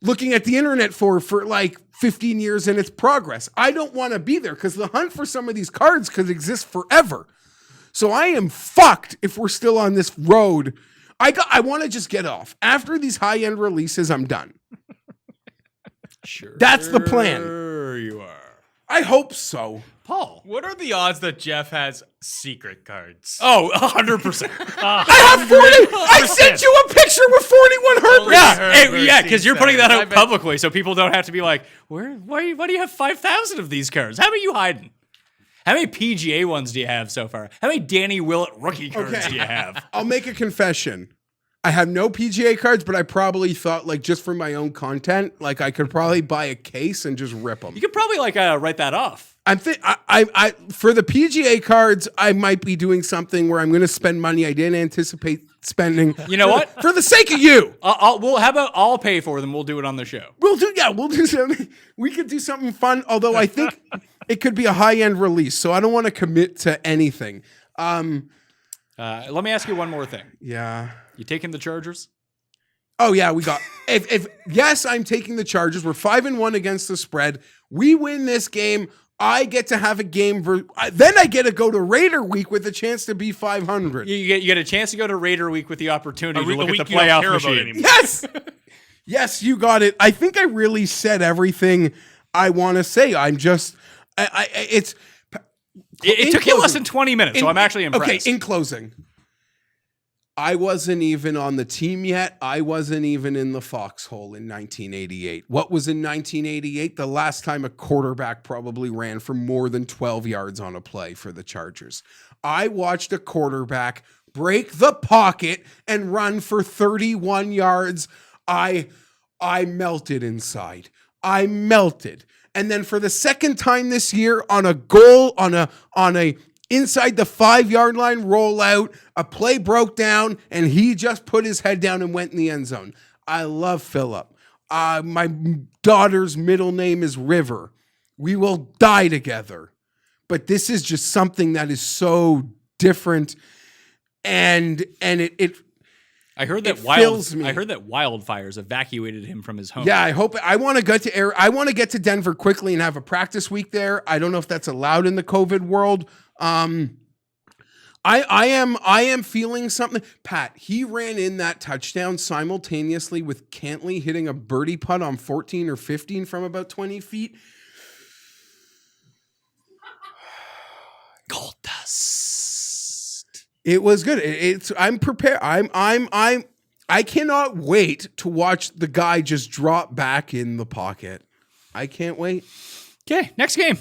looking at the internet for like 15 years in its progress. I don't want to be there because the hunt for some of these cards could exist forever. So I am fucked if we're still on this road. I want to just get off. After these high-end releases, I'm done. Sure. That's the plan. Sure you are. I hope so. Paul. What are the odds that Geoff has secret cards? Oh, 100%. I have 40. I sent you a picture with 41 Herbert. Yeah, Herbert yeah, because you're putting that I out bet- publicly, so people don't have to be like, why do you have 5,000 of these cards? How many are you hiding? How many PGA ones do you have so far? How many Danny Willett rookie cards do you have? I'll make a confession. I have no PGA cards, but I probably thought, like, just for my own content, like, I could probably buy a case and just rip them. You could probably write that off. I for the PGA cards, I might be doing something where I'm going to spend money I didn't anticipate spending. You know what? For the sake of you. How about I'll pay for them? We'll do it on the show. We'll do something. We could do something fun, although I think it could be a high-end release, so I don't want to commit to anything. Let me ask you one more thing. Yeah. You taking the Chargers? Oh yeah, we got. If yes, I'm taking the Chargers. We're 5-1 against the spread. We win this game. I get to have a game. Then I get to go to Raider Week with a chance to be 500. You get a chance to go to Raider Week with the opportunity to look at the week you don't playoff care about machine. anymore. Yes, yes, you got it. I think I really said everything I want to say. I'm just. It took you less than 20 minutes, so I'm actually impressed. Okay, in closing. I wasn't even on the team yet. I wasn't even in the foxhole in 1988. What was in 1988? The last time a quarterback probably ran for more than 12 yards on a play for the Chargers. I watched a quarterback break the pocket and run for 31 yards. I melted inside. I melted. And then for the second time this year on a goal, on a inside the 5-yard line rollout, a play broke down, and he just put his head down and went in the end zone. I love Phillip. My daughter's middle name is River. We will die together. But this is just something that is so different, and it I heard that fills me. I heard that wildfires evacuated him from his home. Yeah, I want to get to I want to get to Denver quickly and have a practice week there. I don't know if that's allowed in the COVID world. I am feeling something. Pat, he ran in that touchdown simultaneously with Cantley hitting a birdie putt on 14 or 15 from about 20 feet. Gold dust. It was good. I'm prepared. I cannot wait to watch the guy just drop back in the pocket. I can't wait. Okay, next game.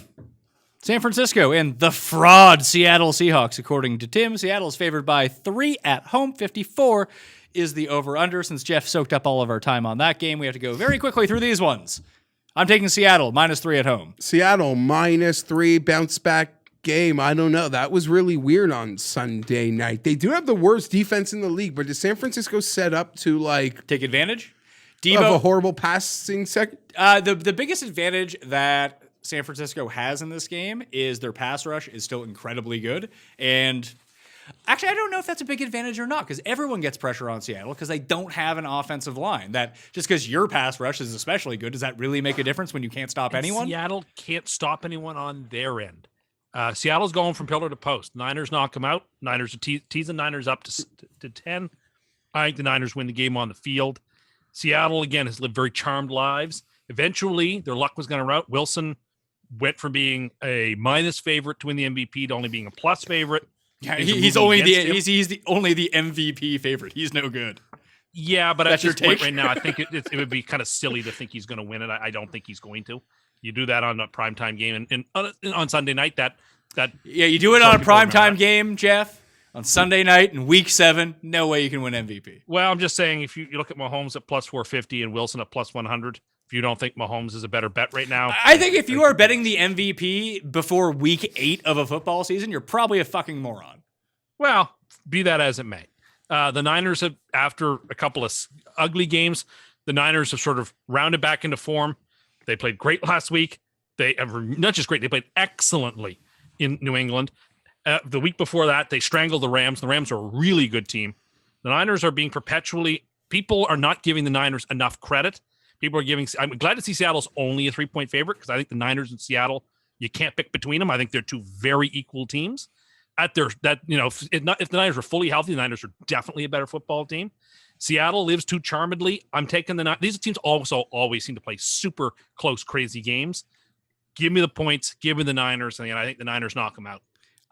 San Francisco and the fraud Seattle Seahawks. According to Tim, Seattle is favored by 3 at home. 54 is the over-under. Since Geoff soaked up all of our time on that game, we have to go very quickly through these ones. I'm taking Seattle, -3 at home. Seattle, -3, bounce back game. I don't know. That was really weird on Sunday night. They do have the worst defense in the league, but is San Francisco set up to like Take advantage? of a horrible passing second? The biggest advantage that San Francisco has in this game is their pass rush is still incredibly good. And actually, I don't know if that's a big advantage or not, because everyone gets pressure on Seattle because they don't have an offensive line. That just because your pass rush is especially good, does that really make a difference when you can't stop anyone? Seattle can't stop anyone on their end. Seattle's going from pillar to post. Niners knock them out. Niners are teasing Niners up to 10. I think the Niners win the game on the field. Seattle, again, has lived very charmed lives. Eventually, their luck was going to run out. Wilson went from being a minus favorite to win the MVP to only being a plus favorite. Yeah, he's only the only the MVP favorite. He's no good. Yeah, but That's at this your point take? right now, I think it would be kind of silly to think he's going to win it. I don't think he's going to. You do that on a primetime game, and on Sunday night, that Yeah, you do it Some on a people remember primetime that. game, Jeff, on Sunday night in Week 7. No way you can win MVP. Well, I'm just saying, if you look at Mahomes at plus 450 and Wilson at plus 100, if you don't think Mahomes is a better bet right now, I think if you are betting the MVP before Week 8 of a football season, you're probably a fucking moron. well, be that as it may. The Niners have, after a couple of ugly games, the Niners have sort of rounded back into form. They played great last week. They not just great, they played excellently in New England. The week before that, they strangled the Rams. The Rams are a really good team. The Niners are being people are not giving the Niners enough credit. I'm glad to see Seattle's only a 3-point favorite because I think the Niners and Seattle, you can't pick between them. I think they're two very equal teams. If the Niners were fully healthy, the Niners are definitely a better football team. Seattle lives too charmedly. I'm taking these teams also always seem to play super close, crazy games. Give me the points, give me the Niners, and I think the Niners knock them out.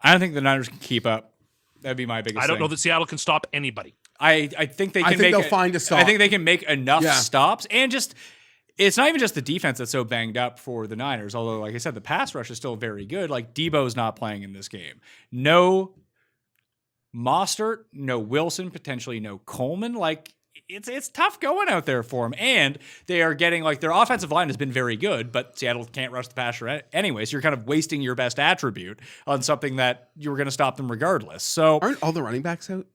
I don't think the Niners can keep up. That'd be my biggest I don't thing. know that Seattle can stop anybody. I think they can they'll find a stop. I think they can make enough Yeah. stops, and just it's not even just the defense that's so banged up for the Niners. Although, like I said, the pass rush is still very good. Like Debo's not playing in this game. No Mostert, no Wilson, potentially no Coleman. Like it's tough going out there for them, and they are getting like their offensive line has been very good, but Seattle can't rush the passer anyway. So you're kind of wasting your best attribute on something that you were going to stop them regardless. So Aren't all the running backs out?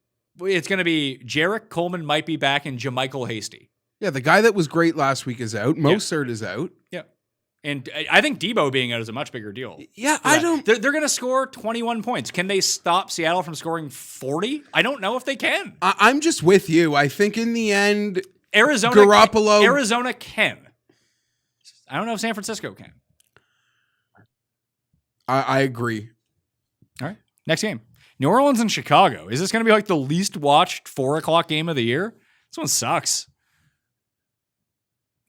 it's going to be Jarek Coleman might be back, and Jermichael Hasty. Yeah, the guy that was great last week is out. Mostert is out. Yeah. And I think Debo being out is a much bigger deal. Yeah, for I that. don't. They're going to score 21 points. Can they stop Seattle from scoring 40? I don't know if they can. I'm just with you. I think in the end, Arizona can. I don't know if San Francisco can. I agree. All right. Next game. New Orleans and Chicago. Is this going to be like the least watched 4:00 game of the year? This one sucks.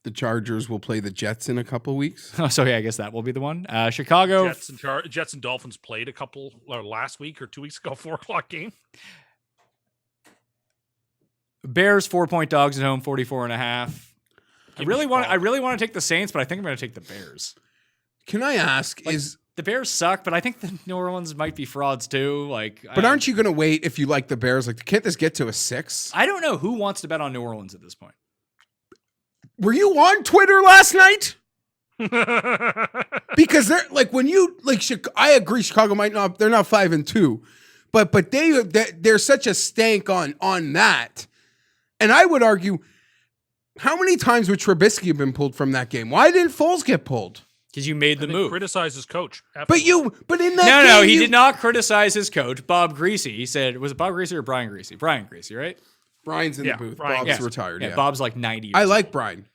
The Chargers will play the Jets in a couple weeks. Oh, so yeah, I guess that will be the one. Chicago. Jets and Dolphins played last week or 2 weeks ago, 4:00 game. Bears 4-point dogs at home, 44.5. I really want to take the Saints, but I think I'm going to take the Bears. Can I ask, The Bears suck, but I think the New Orleans might be frauds too. But aren't you going to wait if you like the Bears? Like, can't this get to a 6? I don't know who wants to bet on New Orleans at this point. Were you on Twitter last night? Because they're like I agree. Chicago might not. They're not 5-2, but they're such a stank on that. And I would argue, how many times would Trubisky have been pulled from that game? Why didn't Foles get pulled? Because you made the move. Criticize his coach. But in that game, No, he did not criticize his coach, Bob Greasy. He said, was it Bob Greasy or Brian Greasy? Brian Greasy, right? Brian's in the booth. Brian, Bob's retired. Yeah, Yeah, Bob's like 90 years I old. like Brian.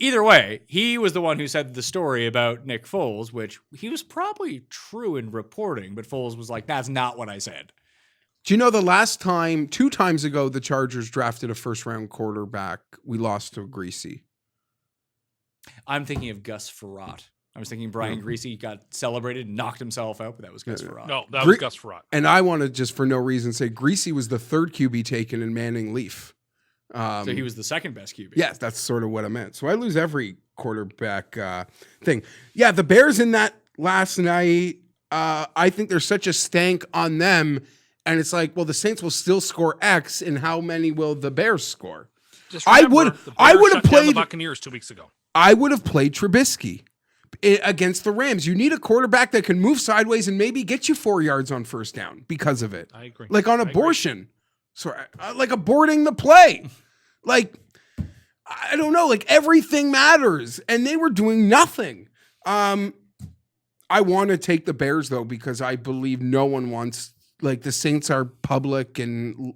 Either way, he was the one who said the story about Nick Foles, which he was probably true in reporting, but Foles was like, that's not what I said. Do you know the last time, 2 times ago, the Chargers drafted a first-round quarterback, we lost to Greasy? I'm thinking of Gus Frerotte. I was thinking Brian Greasy got celebrated and knocked himself out, but that was Gus Frerotte. No, that was Gus Frerotte. And I want to just for no reason say Greasy was the 3rd QB taken in Manning Leaf. So he was the second best QB. Yes, that's sort of what I meant. So I lose every quarterback thing. Yeah, the Bears in that last night, I think there's such a stank on them. And it's like, well, the Saints will still score X, and how many will the Bears score? Just remember, I would have shut down played the Buccaneers 2 weeks ago. I would have played Trubisky against the Rams. You need a quarterback that can move sideways and maybe get you 4 yards on first down because of it. I agree. Like on abortion. Sorry, like aborting the play. Like, I don't know. Like everything matters. And they were doing nothing. I want to take the Bears though, because I believe no one wants, like the Saints are public, and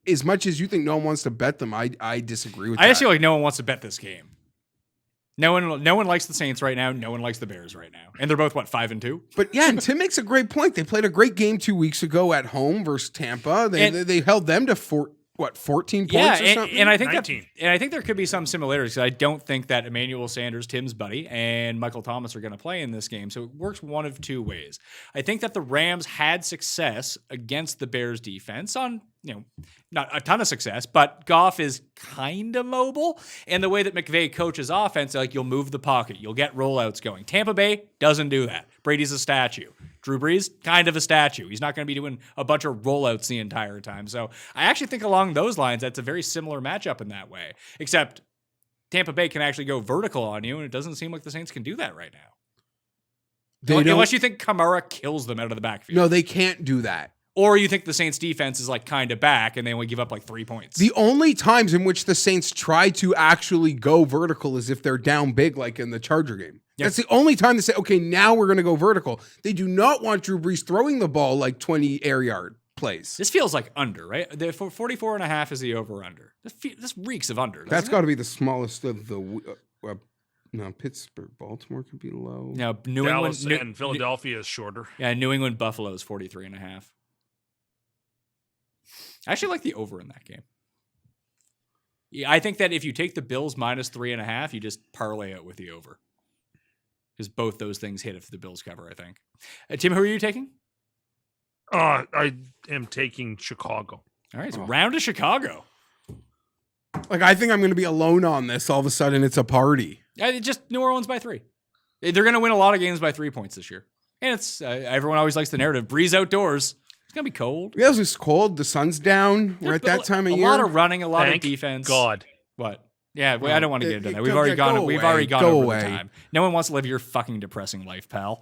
as much as you think no one wants to bet them, I disagree with that. I just feel like no one wants to bet this game. No one likes the Saints right now. No one likes the Bears right now. And they're both, 5-2? But yeah, and Tim makes a great point. They played a great game 2 weeks ago at home versus Tampa. They held them to 14 points or something? And I think 19. and I think there could be some similarities. I don't think that Emmanuel Sanders, Tim's buddy, and Michael Thomas are going to play in this game. So it works one of two ways. I think that the Rams had success against the Bears defense on, not a ton of success, but Goff is kind of mobile. And the way that McVay coaches offense, like you'll move the pocket, you'll get rollouts going. Tampa Bay doesn't do that. Brady's a statue. Drew Brees, kind of a statue. He's not going to be doing a bunch of rollouts the entire time. So I actually think along those lines, that's a very similar matchup in that way. Except Tampa Bay can actually go vertical on you, and it doesn't seem like the Saints can do that right now. Unless you think Kamara kills them out of the backfield. No, they can't do that. Or you think the Saints defense is kind of back and they only give up 3 points. The only times in which the Saints try to actually go vertical is if they're down big, like in the Charger game. Yep. That's the only time they say, okay, now we're going to go vertical. They do not want Drew Brees throwing the ball 20 air yard plays. This feels like under, right? 44.5 is the over-under. This reeks of under. That's got to be the smallest of the... no, Pittsburgh, Baltimore could be low. No, Dallas and Philadelphia is shorter. Yeah, New England, Buffalo is 43.5. I actually like the over in that game. Yeah, I think that if you take the Bills minus 3.5, you just parlay it with the over. Because both those things hit if the Bills cover, I think. Tim, who are you taking? I am taking Chicago. All right, so round to Chicago. I think I'm going to be alone on this. All of a sudden, it's a party. Just New Orleans by 3. They're going to win a lot of games by 3 points this year. And it's everyone always likes the narrative. Breeze outdoors. It's going to be cold. Yeah, it's cold. The sun's down. We're at that time of year. A lot of running, a lot Thank of defense. God. What? Yeah, I don't want to get into that. We've already gone over the time. No one wants to live your fucking depressing life, pal.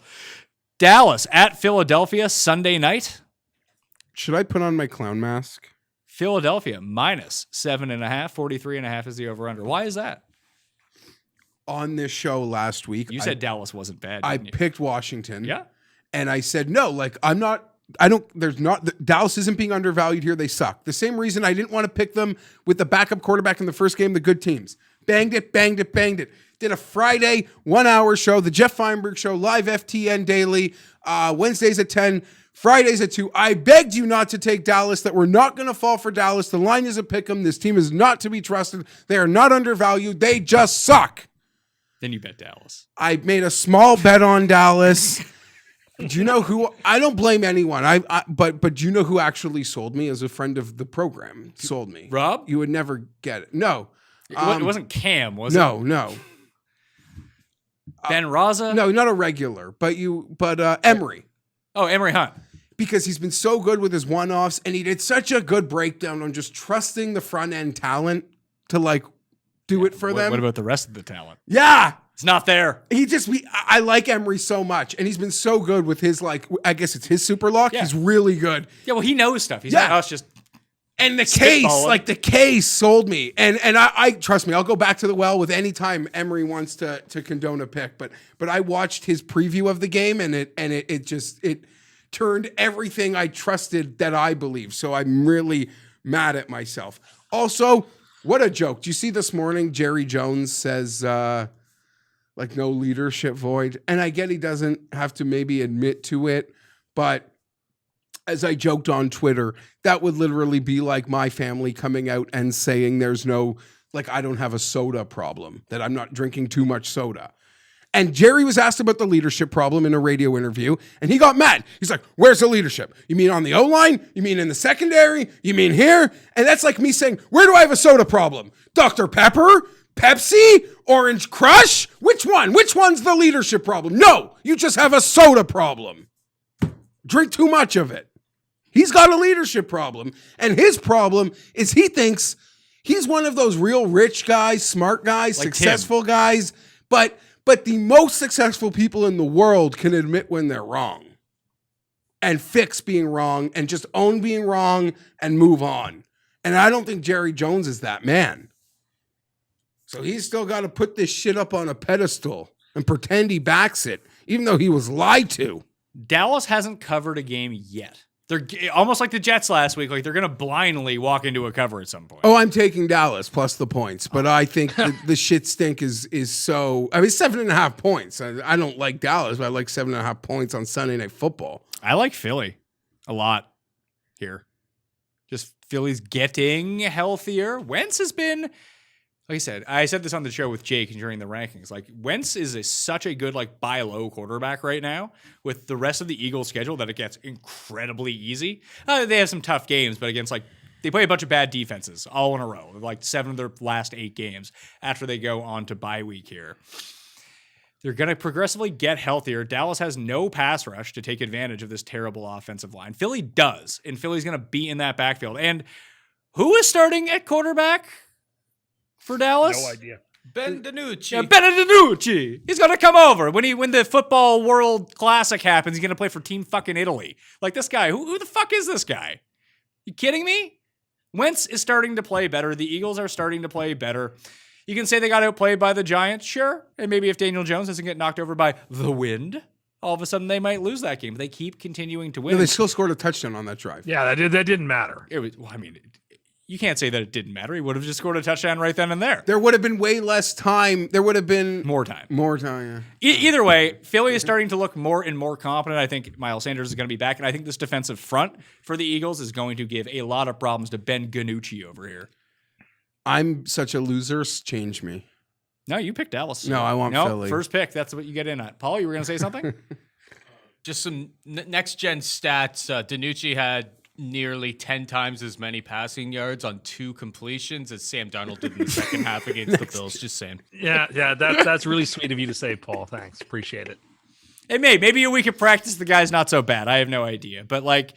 Dallas at Philadelphia Sunday night. Should I put on my clown mask? Philadelphia minus 7.5. 43.5 is the over-under. Why is that? On this show last week, you said Dallas wasn't bad. I picked Washington. Yeah. And I said, no, Dallas isn't being undervalued here. They suck. The same reason I didn't want to pick them with the backup quarterback in the first game, the good teams. Banged it. Did a Friday 1 hour show, the Geoff Fienberg show, live FTN daily, Wednesdays at 10, Fridays at 2. I begged you not to take Dallas, that we're not going to fall for Dallas. The line is a pick 'em. This team is not to be trusted. They are not undervalued. They just suck. Then you bet Dallas. I made a small bet on Dallas. Do you know who? I don't blame anyone. But do you know who actually sold me? As a friend of the program, sold me. Rob? You would never get it. No, it wasn't Cam, was it? No. Ben Raza? No, not a regular. But Emery. Oh, Emery Hunt. Because he's been so good with his one-offs, and he did such a good breakdown on just trusting the front end talent to do it for them. What about the rest of the talent? Yeah. It's not there. I like Emery so much, and he's been so good with his I guess it's his super lock. Yeah. He's really good. Yeah, well, he knows stuff. He's not us just. And the case sold me, and I trust me. I'll go back to the well with any time Emery wants to condone a pick. But I watched his preview of the game, and it turned everything I trusted that I believe. So I'm really mad at myself. Also, what a joke! Do you see this morning? Jerry Jones says. No leadership void. And I get he doesn't have to maybe admit to it, but as I joked on Twitter, that would literally be like my family coming out and saying there's no, I don't have a soda problem, that I'm not drinking too much soda. And Jerry was asked about the leadership problem in a radio interview, and he got mad. He's like, where's the leadership? You mean on the O-line? You mean in the secondary? You mean here? And that's like me saying, where do I have a soda problem? Dr. Pepper? Pepsi? Orange Crush? Which one? Which one's the leadership problem? No, you just have a soda problem. Drink too much of it. He's got a leadership problem. And his problem is he thinks he's one of those real rich guys, smart guys, successful guys. But But the most successful people in the world can admit when they're wrong and fix being wrong and just own being wrong and move on. And I don't think Jerry Jones is that man. So he's still got to put this shit up on a pedestal and pretend he backs it, even though he was lied to. Dallas hasn't covered a game yet. They're almost like the Jets last week. Like they're going to blindly walk into a cover at some point. Oh, I'm taking Dallas plus the points, but I think the shit stink is so. I mean, 7.5 points. I don't like Dallas, but I like 7.5 points on Sunday Night Football. I like Philly a lot here. Just Philly's getting healthier. Wentz has been, like I said this on the show with Jake during the rankings. Like Wentz is such a good like buy low quarterback right now with the rest of the Eagles schedule that it gets incredibly easy. They have some tough games, but against like they play a bunch of bad defenses all in a row, like 7 of their last 8 games after they go on to bye week here. They're going to progressively get healthier. Dallas has no pass rush to take advantage of this terrible offensive line. Philly does, and Philly's going to be in that backfield. And who is starting at quarterback for Dallas? No idea. Ben DiNucci. Yeah, Ben DiNucci. He's going to come over. When the Football World Classic happens, he's going to play for Team fucking Italy. Like this guy. Who the fuck is this guy? You kidding me? Wentz is starting to play better. The Eagles are starting to play better. You can say they got outplayed by the Giants, sure. And maybe if Daniel Jones doesn't get knocked over by the wind, all of a sudden they might lose that game. But they keep continuing to win. No, they still scored a touchdown on that drive. Yeah, that didn't matter. It was, well, I mean, you can't say that it didn't matter. He would have just scored a touchdown right then and there. There would have been way less time. There would have been More time. Yeah. Either way, Philly is starting to look more and more confident. I think Miles Sanders is going to be back. And I think this defensive front for the Eagles is going to give a lot of problems to Ben DiNucci over here. I'm such a loser. Change me. No, you picked Dallas. No, I want Philly. First pick. That's what you get in at. Paul, you were going to say something? Just some next-gen stats. DiNucci had nearly 10 times as many passing yards on 2 completions as Sam Darnold did in the second half against the Bills. Just saying. Yeah, that's really sweet of you to say, Paul. Thanks. Appreciate it. Hey, maybe a week of practice, the guy's not so bad. I have no idea. But, like,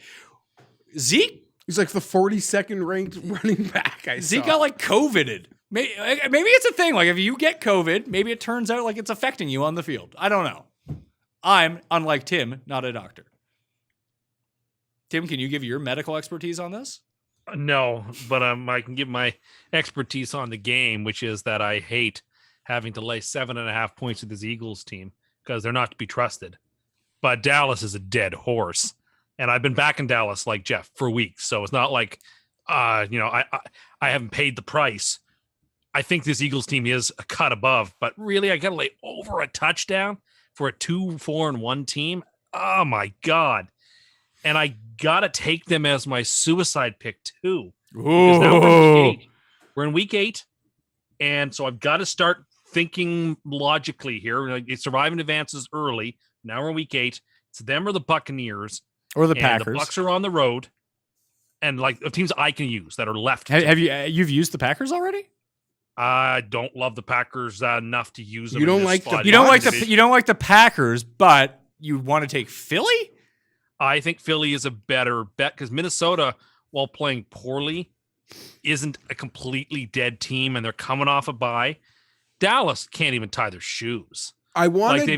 Zeke He's like the 42nd ranked running back. Zeke got like COVIDed. Maybe it's a thing. Like if you get COVID, maybe it turns out like it's affecting you on the field. I don't know. I'm, unlike Tim, not a doctor. Tim, can you give your medical expertise on this? No, but I can give my expertise on the game, which is that I hate having to lay 7.5 points with this Eagles team because they're not to be trusted. But Dallas is a dead horse. And I've been back in Dallas like Geoff for weeks. So it's not like, I haven't paid the price. I think this Eagles team is a cut above, but really I got to lay over a touchdown for a 2-4-1 team. Oh my God. And I got to take them as my suicide pick too. Because now we're in week 8. And so I've got to start thinking logically here. Like, surviving advances early. Now we're in week 8. It's them or the Buccaneers. Or the and Packers. The Bucs are on the road. And like the teams I can use that are left. Have you've used the Packers already? I don't love the Packers enough to use them. You don't like the You don't like the Packers, but you want to take Philly? I think Philly is a better bet because Minnesota, while playing poorly, isn't a completely dead team, and they're coming off a bye. Dallas can't even tie their shoes. I wanted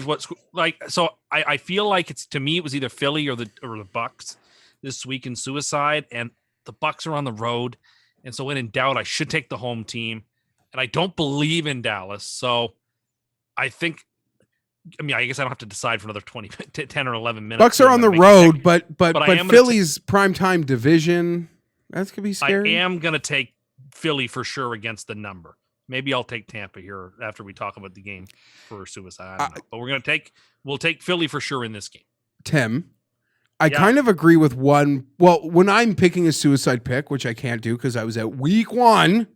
I feel like it's, to me, it was either Philly or the Bucs this week in suicide, and the Bucs are on the road, and so when in doubt, I should take the home team, and I don't believe in Dallas, so I think. I mean, I guess I don't have to decide for another 10 or 11 minutes. Bucs are on the road, but am Philly's primetime division, that's going to be scary. I am going to take Philly for sure against the number. Maybe I'll take Tampa here after we talk about the game for suicide. I don't know. But we'll take Philly for sure in this game. Tim, I kind of agree with one. Well, when I'm picking a suicide pick, which I can't do because I was at week 1,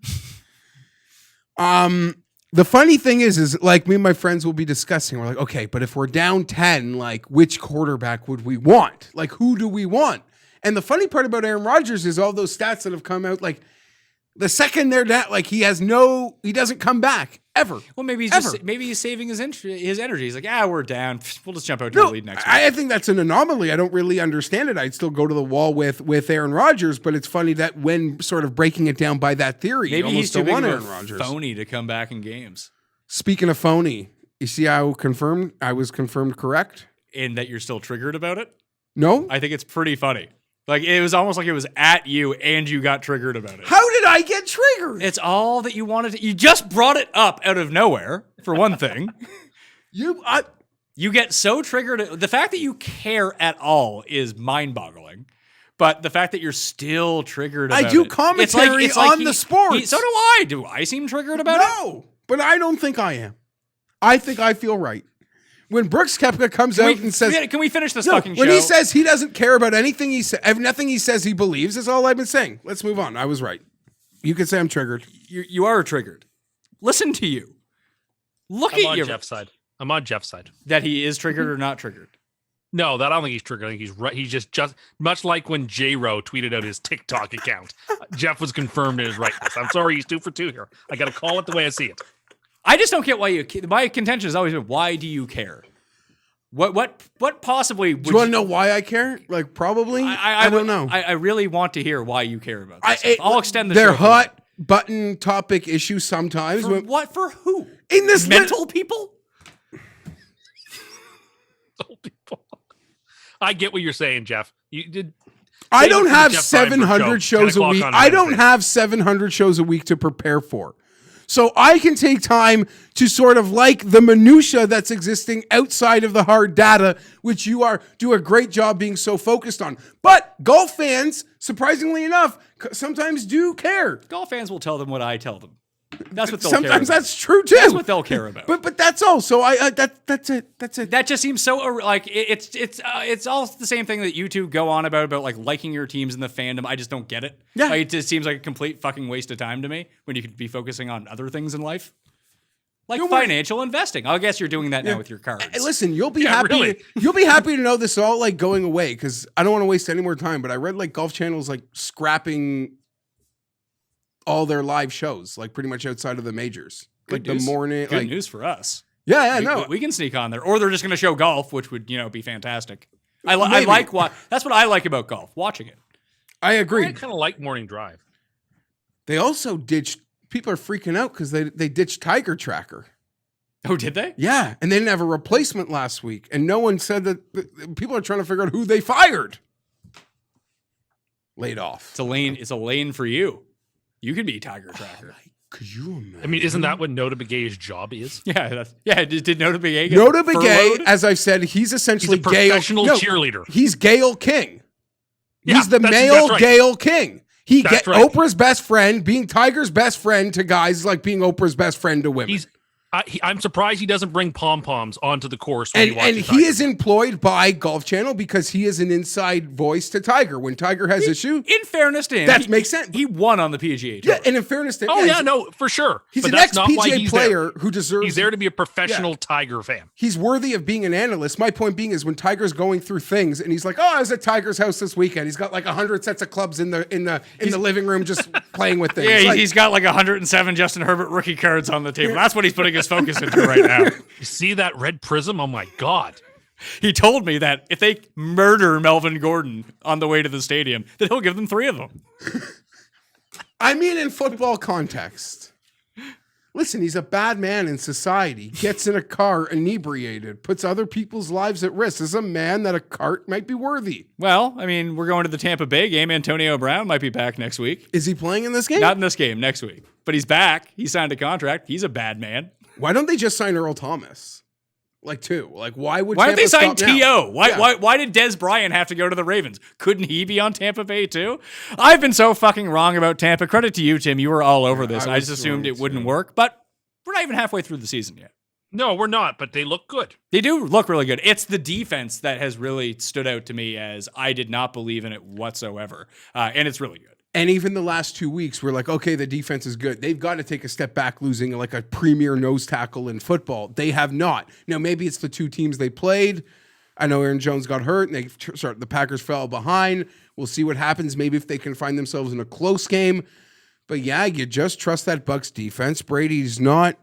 the funny thing is like me and my friends will be discussing. We're like, okay, but if we're down 10, like which quarterback would we want? Like who do we want? And the funny part about Aaron Rodgers is all those stats that have come out, like the second they're down, like he doesn't come back ever. Well, maybe he's saving his energy. He's like, we're down. We'll just jump out to the lead next week. I think that's an anomaly. I don't really understand it. I'd still go to the wall with Aaron Rodgers, but it's funny that when sort of breaking it down by that theory, maybe you he's too almost big don't of want a Aaron Rodgers. phony to come back in games. Speaking of phony, You see how I was confirmed correct? In that you're still triggered about it. No? I think it's pretty funny. Like, it was almost like it was at you and you got triggered about it. How did I get triggered? It's all that you wanted to. You just brought it up out of nowhere, for one thing. You get so triggered. The fact that you care at all is mind-boggling. But the fact that you're still triggered about I do it, commentary it's like on the sports. So do I. Do I seem triggered about it? No, but I don't think I am. I think I feel right. When Brooks Koepka comes out and says... Can we finish this No, fucking show? when he says he doesn't care about anything he says, nothing he says he believes, is all I've been saying. Let's move on. I was right. You can say I'm triggered. You are triggered. Listen to you. Look I'm at on you. Jeff's side. I'm on Jeff's side. That he is triggered or not triggered. No, I don't think he's triggered. I think he's right. He's just much like when J-Ro tweeted out his TikTok account. Jeff was confirmed in his rightness. I'm sorry, he's 2 for 2 here. I got to call it the way I see it. I just don't get why you. My contention has always been, why do you care? What possibly? Do you want to know why I care? Like, probably. I don't know. I really want to hear why you care about this. I'll extend the They're show. hot button topic issues sometimes. For what? For who? In this mental people. Old people. I get what you're saying, Jeff. You did. I don't have Jeff Fienberg 700 show, shows a 10 o'clock week. on I don't Wednesday. have 700 shows a week to prepare for. So I can take time to sort of like the minutia that's existing outside of the hard data, which you do a great job being so focused on. But golf fans, surprisingly enough, sometimes do care. Golf fans will tell them what I tell them. That's what they'll Sometimes care about. that's true too. That's what they'll care about. But that's all. So that's it. That's it. That just seems so like it's all the same thing that you two go on about like liking your teams in the fandom. I just don't get it. Yeah. Like, it just seems like a complete fucking waste of time to me when you could be focusing on other things in life, like financial investing. I guess you're doing that now with your cards. Hey, listen, you'll be happy. really. You'll be happy to know this is all like going away because I don't want to waste any more time. But I read like Golf Channel's like scrapping all their live shows, like pretty much outside of the majors. Good like news. the morning. Good like, news for us. Yeah, no. We can sneak on there, or they're just going to show golf, which would be fantastic. I Maybe. like that's what I like about golf, watching it. I agree. I kind of like morning drive. They also ditched. People are freaking out because they ditched Tiger Tracker. Oh, did they? Yeah, and they didn't have a replacement last week, and no one said that. People are trying to figure out who they fired. Laid off. It's a lane for you. You can be Tiger Tracker. Could you imagine? I mean, isn't that what Nota Begay's job is? Yeah. Did Nota Begay get Nota Begay, furloughed? as I've said, he's essentially He's a professional Gale. cheerleader. He's Gale King. Yeah, He's the that's male right. Gale King. He That's get right. Oprah's best friend, being Tiger's best friend to guys, is like being Oprah's best friend to women. I'm surprised he doesn't bring pom poms onto the course when And he he is employed by Golf Channel because he is an inside voice to Tiger. When Tiger has issue, In fairness to him, That makes sense. He won on the PGA Tour. yeah, and in fairness to Oh yeah, yeah, no, for sure. he's But an that's not why ex-PGA he's player there. who deserves. He's there to be a professional Tiger fan. He's worthy of being an analyst. My point being is when Tiger's going through things and he's like, "Oh, I was at Tiger's house this weekend." He's got like 100 sets of clubs in the living room just playing with things. Yeah, Like, he's got like 107 Justin Herbert rookie cards on the table. That's what he's putting his focus into right now. You see that red prism? Oh my God. He told me that if they murder Melvin Gordon on the way to the stadium, that he'll give them 3 of them. I mean, in football context. Listen, he's a bad man in society. Gets in a car inebriated, puts other people's lives at risk. This is a man that a cart might be worthy. Well, I mean, we're going to the Tampa Bay game. Antonio Brown might be back next week. Is he playing in this game? Not in this game, next week. But he's back. He signed a contract. He's a bad man. Why don't they just sign Earl Thomas? Like 2. Like, why would Why don't they Tampa sign stop now? T.O.? Why, Yeah. why did Des Bryant have to go to the Ravens? Couldn't he be on Tampa Bay too? I've been so fucking wrong about Tampa. Credit to you, Tim. You were all over this. I I was just assumed wrong, it wouldn't too. work. But we're not even halfway through the season yet. No, we're not, but they look good. They do look really good. It's the defense that has really stood out to me as I did not believe in it whatsoever. And it's really good. And even the last 2 weeks, we're like, okay, the defense is good. They've got to take a step back, losing like a premier nose tackle in football. They have not. Now, maybe it's the 2 teams they played. I know Aaron Jones got hurt, and the Packers fell behind. We'll see what happens. Maybe if they can find themselves in a close game. But yeah, you just trust that Bucs defense. Brady's not.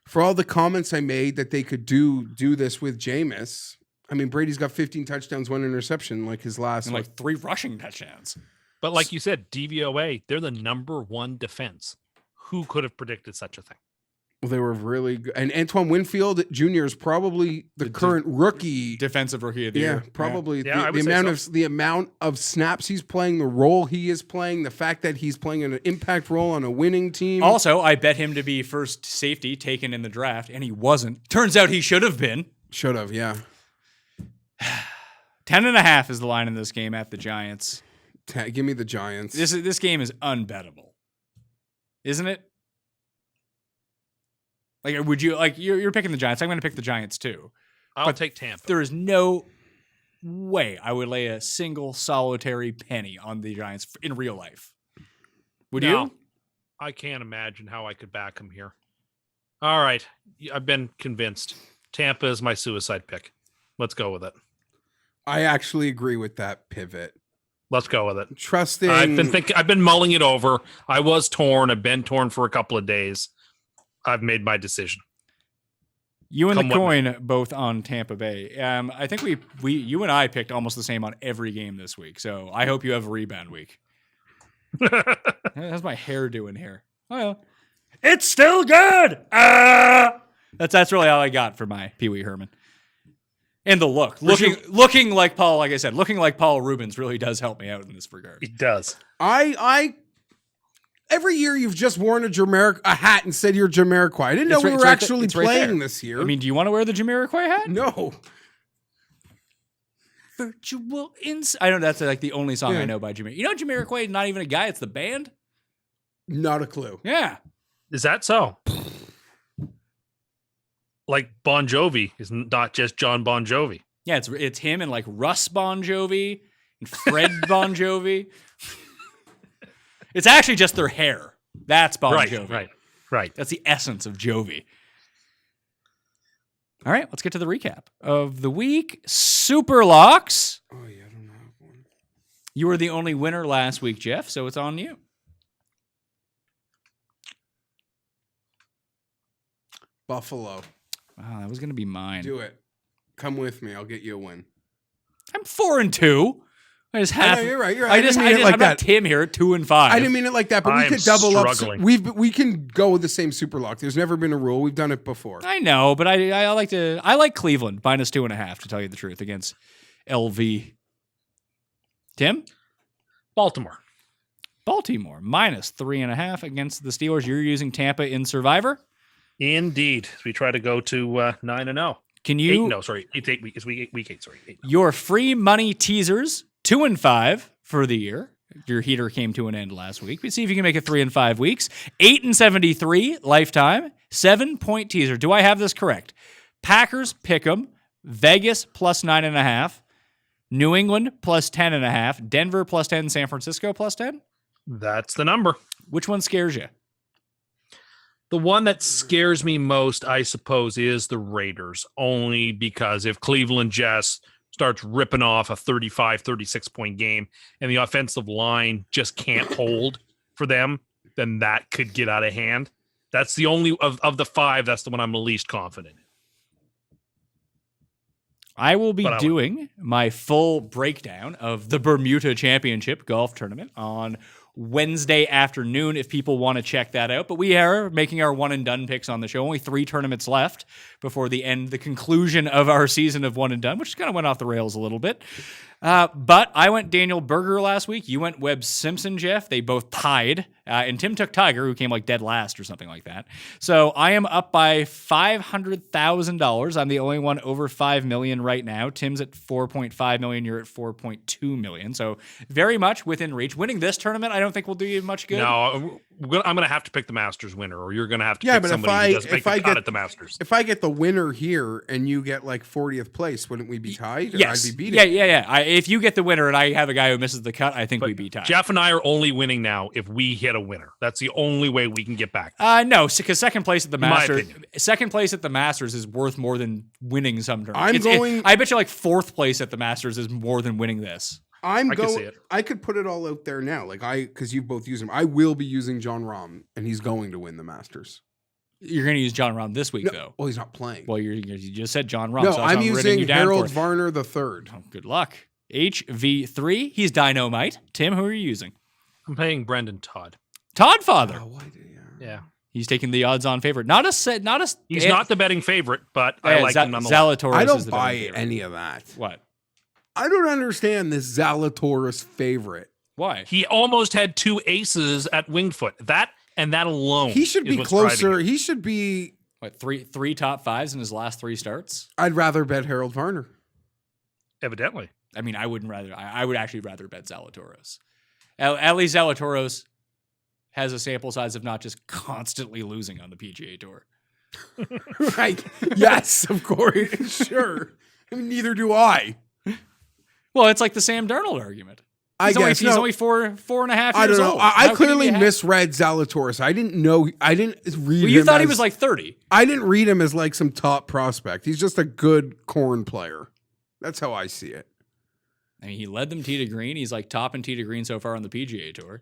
For all the comments I made that they could do this with Jameis. I mean, Brady's got 15 touchdowns, 1 interception, like his last. And like 3 rushing touchdowns. But like you said, DVOA, they're the #1 defense. Who could have predicted such a thing? Well, they were really good. And Antoine Winfield Jr. is probably the current rookie. Defensive rookie of the year. Probably. Yeah, I would say The amount of snaps he's playing, the role he is playing, the fact that he's playing an impact role on a winning team. Also, I bet him to be first safety taken in the draft, and he wasn't. Turns out he should have been. Should have, yeah. 10.5 is the line in this game at the Giants. Give me the Giants. This game is unbettable, isn't it? Like, would you you're picking the Giants? I'm going to pick the Giants too. I'll take Tampa. There is no way I would lay a single solitary penny on the Giants in real life. Would you? I can't imagine how I could back them here. All right, I've been convinced. Tampa is my suicide pick. Let's go with it. I actually agree with that pivot. Let's go with it. Trusting. I've been mulling it over. I was torn. I've been torn for a couple of days. I've made my decision. You and the coin both on Tampa Bay. I think you and I picked almost the same on every game this week. So I hope you have a rebound week. How's my hair doing here? Well, it's still good. That's really all I got for my Pee Wee Herman. And the looking like Paul, like I said, looking like Paul Rubens really does help me out in this regard. It does. Every year you've just worn a hat and said you're Jamiroquai. I didn't know we were actually playing this year. I mean, do you want to wear the Jamiroquai hat? No. Virtual I know that's like the only song I know by Jamiroquai. You know Jamiroquai is not even a guy, it's the band? Not a clue. Yeah. Is that so? Like Bon Jovi is not just John Bon Jovi. Yeah, it's him and like Russ Bon Jovi and Fred Bon Jovi. It's actually just their hair. That's Bon Jovi. Right. That's the essence of Jovi. All right, let's get to the recap of the week. SUPERLOCKS. Oh, yeah, I don't have one. You were the only winner last week, Geoff, so it's on you. Buffalo. Wow, that was going to be mine. Do it. Come with me. I'll get you a win. I'm 4-2. I just have. You're right. I'm not Tim here at 2-5. I didn't mean it like that, but we could double struggling. up. We can go with the same super lock. There's never been a rule. We've done it before. I know, but I like Cleveland -2.5 to tell you the truth against LV. Tim? Baltimore -3.5 against the Steelers. You're using Tampa in Survivor. Indeed, we try to go to 9-0. Can you? 8, no, sorry, it's 8 weeks. It's week 8. Sorry, 8. Your free money teasers 2-5 for the year. Your heater came to an end last week. But see if you can make it 3 and 5 weeks. 8-73 lifetime. 7-point teaser. Do I have this correct? Packers pick'em. Vegas +9.5. New England +10.5. Denver +10. San Francisco +10. That's the number. Which one scares you? The one that scares me most, I suppose, is the Raiders, only because if Cleveland just starts ripping off a 35, 36-point game and the offensive line just can't hold for them, then that could get out of hand. That's the only of the 5, that's the one I'm the least confident in. I will be doing my full breakdown of the Bermuda Championship golf tournament on Wednesday afternoon if people want to check that out. But we are making our one and done picks on the show. Only 3 tournaments left before the conclusion of our season of one and done, which kind of went off the rails a little bit. But I went Daniel Berger last week. You went Webb Simpson, Geoff. They both tied. And Tim took Tiger, who came like dead last or something like that. So I am up by $500,000. I'm the only one over $5 million right now. Tim's at $4.5 million. You're at $4.2 million. So very much within reach. Winning this tournament, I don't think will do you much good. No, I'm going to have to pick the Masters winner, or you're going to have to pick somebody who doesn't make the cut at the Masters. If I get the winner here and you get like 40th place, wouldn't we be tied? Or yes. I'd be beating. Yeah. If you get the winner and I have a guy who misses the cut, I think we'd be tied. Jeff and I are only winning now if we hit a winner. That's the only way we can get back. No, because second place at the Masters is worth more than winning some tournaments. I bet you like 4th place at the Masters is more than winning this. I could put it all out there now, because you both use him. I will be using John Rahm, and he's going to win the Masters. You're going to use John Rahm this week, though. Well, he's not playing. Well, you just said John Rahm. No, so I'm using Harold Varner III. Oh, good luck. HV3. He's dynamite. Tim, who are you using? I'm playing Brendan Todd. Todd Father. Yeah. He's taking the odds-on favorite. He's not the betting favorite, but I like him nonetheless. Zalatoris I is don't the buy betting favorite. any of that. What? I don't understand this Zalatoris favorite. Why? He almost had 2 aces at Winged Foot. That alone. He should is be what's closer. driving it. He should be. What, three top 5s in his last 3 starts? I'd rather bet Harold Varner. Evidently. I mean, I would actually rather bet Zalatoris. At least Zalatoris has a sample size of not just constantly losing on the PGA Tour. Right. Yes, of course. Sure. I mean, neither do I. Well, it's like the Sam Darnold argument. I guess he's only 4.5 years I don't know. old. I clearly misread Zalatoris. I didn't read him. You thought he was like 30. I didn't read him as like some top prospect. He's just a good corn player. That's how I see it. I mean, he led them tee to green. He's like top in tee to green so far on the PGA Tour.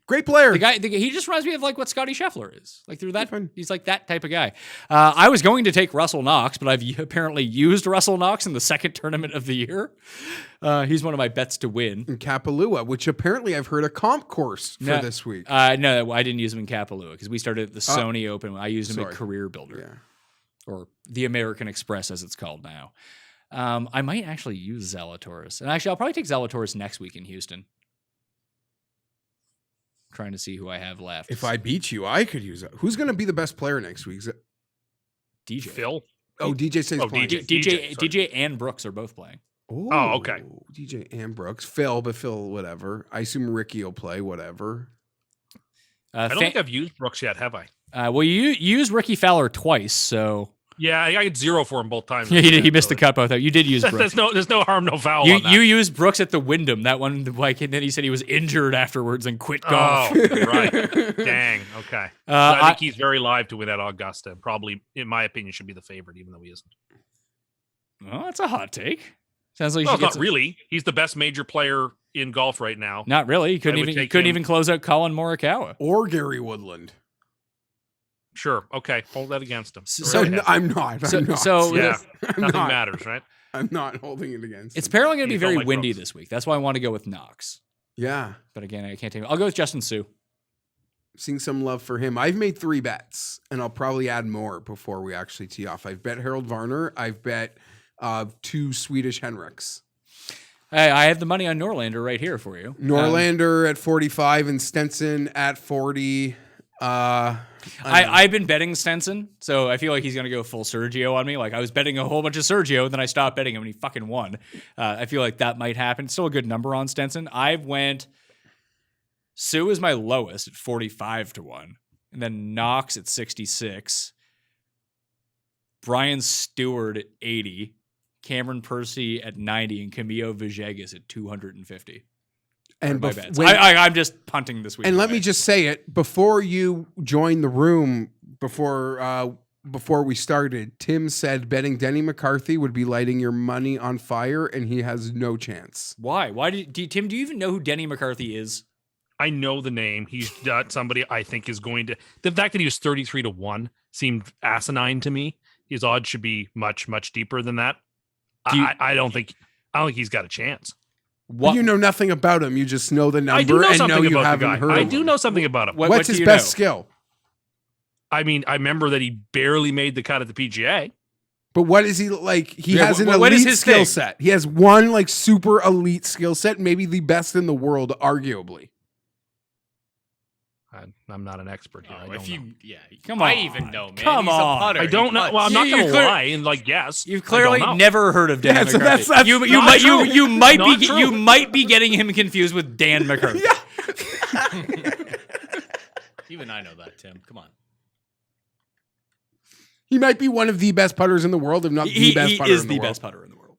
Great player. The guy, he just reminds me of like what Scotty Scheffler is. Like through that, he's like that type of guy. I was going to take Russell Knox, but I've apparently used Russell Knox in the second tournament of the year. He's one of my bets to win. In Kapalua, which apparently I've heard a comp course for this week. No, I didn't use him in Kapalua because we started at the Sony Open. I used him at Career Builder, or the American Express as it's called now. I might actually use Zalatoris, and actually I'll probably take Zalatoris next week in Houston. Trying to see who I have left. If I beat you, I could use it. Who's going to be the best player next week? Is it DJ. Phil? Oh, DJ says playing. DJ and Brooks are both playing. Oh, okay. DJ and Brooks. Phil, whatever. I assume Ricky will play, whatever. I don't think I've used Brooks yet, have I? Well, you used Ricky Fowler twice, so... Yeah, I got 0 for him both times. Yeah, he missed the cut both. You did use Brooks. There's no harm, no foul on that. You used Brooks at the Wyndham, that one, like, and then he said he was injured afterwards and quit golf. Oh, right. Dang, okay. So I think he's very live to win at Augusta. Probably, in my opinion, should be the favorite, even though he isn't. Well, that's a hot take. Sounds like not really. He's the best major player in golf right now. Not really. He couldn't even close out Colin Morikawa. Or Gary Woodland. Sure. Okay. Hold that against him. I'm not. So yeah, nothing matters, right? I'm not holding it against him. It's apparently going to be very windy this week. That's why I want to go with Knox. Yeah. But again, I can't take. I'll go with Justin Sue. Seeing some love for him. I've made 3 bets, and I'll probably add more before we actually tee off. I've bet Harold Varner. I've bet 2 Swedish Henriks. I have the money on Norlander right here for you. Norlander at 45 and Stenson at 40. I've been betting Stenson, so I feel like he's going to go full Sergio on me. Like I was betting a whole bunch of Sergio, and then I stopped betting him, and he fucking won. I feel like that might happen. Still a good number on Stenson. I've went Sue is my lowest at 45-1, and then Knox at 66. Brian Stewart at 80. Cameron Percy at 90, and Camilo Villegas at 250. And I'm just punting this week. And let me just say it before you joined the room. Before we started, Tim said betting Denny McCarthy would be lighting your money on fire, and he has no chance. Why? Tim? Do you even know who Denny McCarthy is? I know the name. He's not somebody I think is going to. The fact that he was 33-1 seemed asinine to me. His odds should be much, much deeper than that. I don't think he's got a chance. You know nothing about him. You just know the number and know you haven't heard of him. I do know something about him. What's his best skill? I mean, I remember that he barely made the cut at the PGA. But what is he like? He has an elite skill set. He has one like super elite skill set, maybe the best in the world, arguably. I'm not an expert here. I don't know. Come on. I even know, man. Come He's on. a putter. I don't know. Well, I'm not going to lie and like guess. You've clearly never heard of Dan McCarthy. That's you might be getting him confused with Dan McCarthy. Even I know that, Tim. Come on. He might be one of the best putters in the world, if not the best putter in the world. He is the best putter in the world.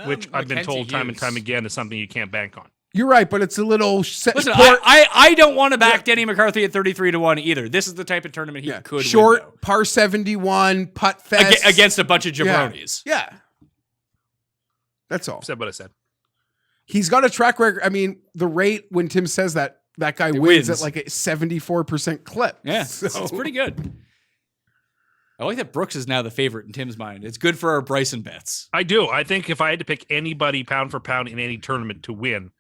Which I've been told time and time again is something you can't bank on. You're right, but it's a little... Listen, I don't want to back Denny McCarthy at 33-1 either. This is the type of tournament he could Short, win, par 71, putt fest. Against a bunch of jabronis. Yeah. That's all. Said what I said. He's got a track record. I mean, the rate when Tim says that guy wins at like a 74% clip. Yeah, it's pretty good. I like that Brooks is now the favorite in Tim's mind. It's good for our Bryson bets. I do. I think if I had to pick anybody pound for pound in any tournament to win,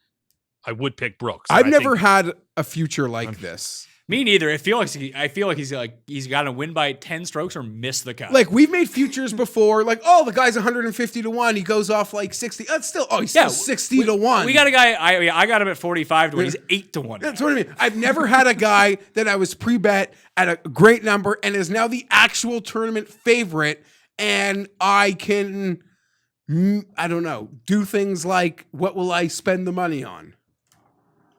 I would pick Brooks. I've never had a future like this. Me neither. I feel like he's got to win by 10 strokes or miss the cut. Like we've made futures before, like the guy's 150 to 1. He goes off like 60. That's still he's still 60 to 1. We got a guy. I got him at 45 to 1. He's 8 to 1. That's what I mean. I've never had a guy that I was pre-bet at a great number and is now the actual tournament favorite, and I can, I don't know, do things like what will I spend the money on?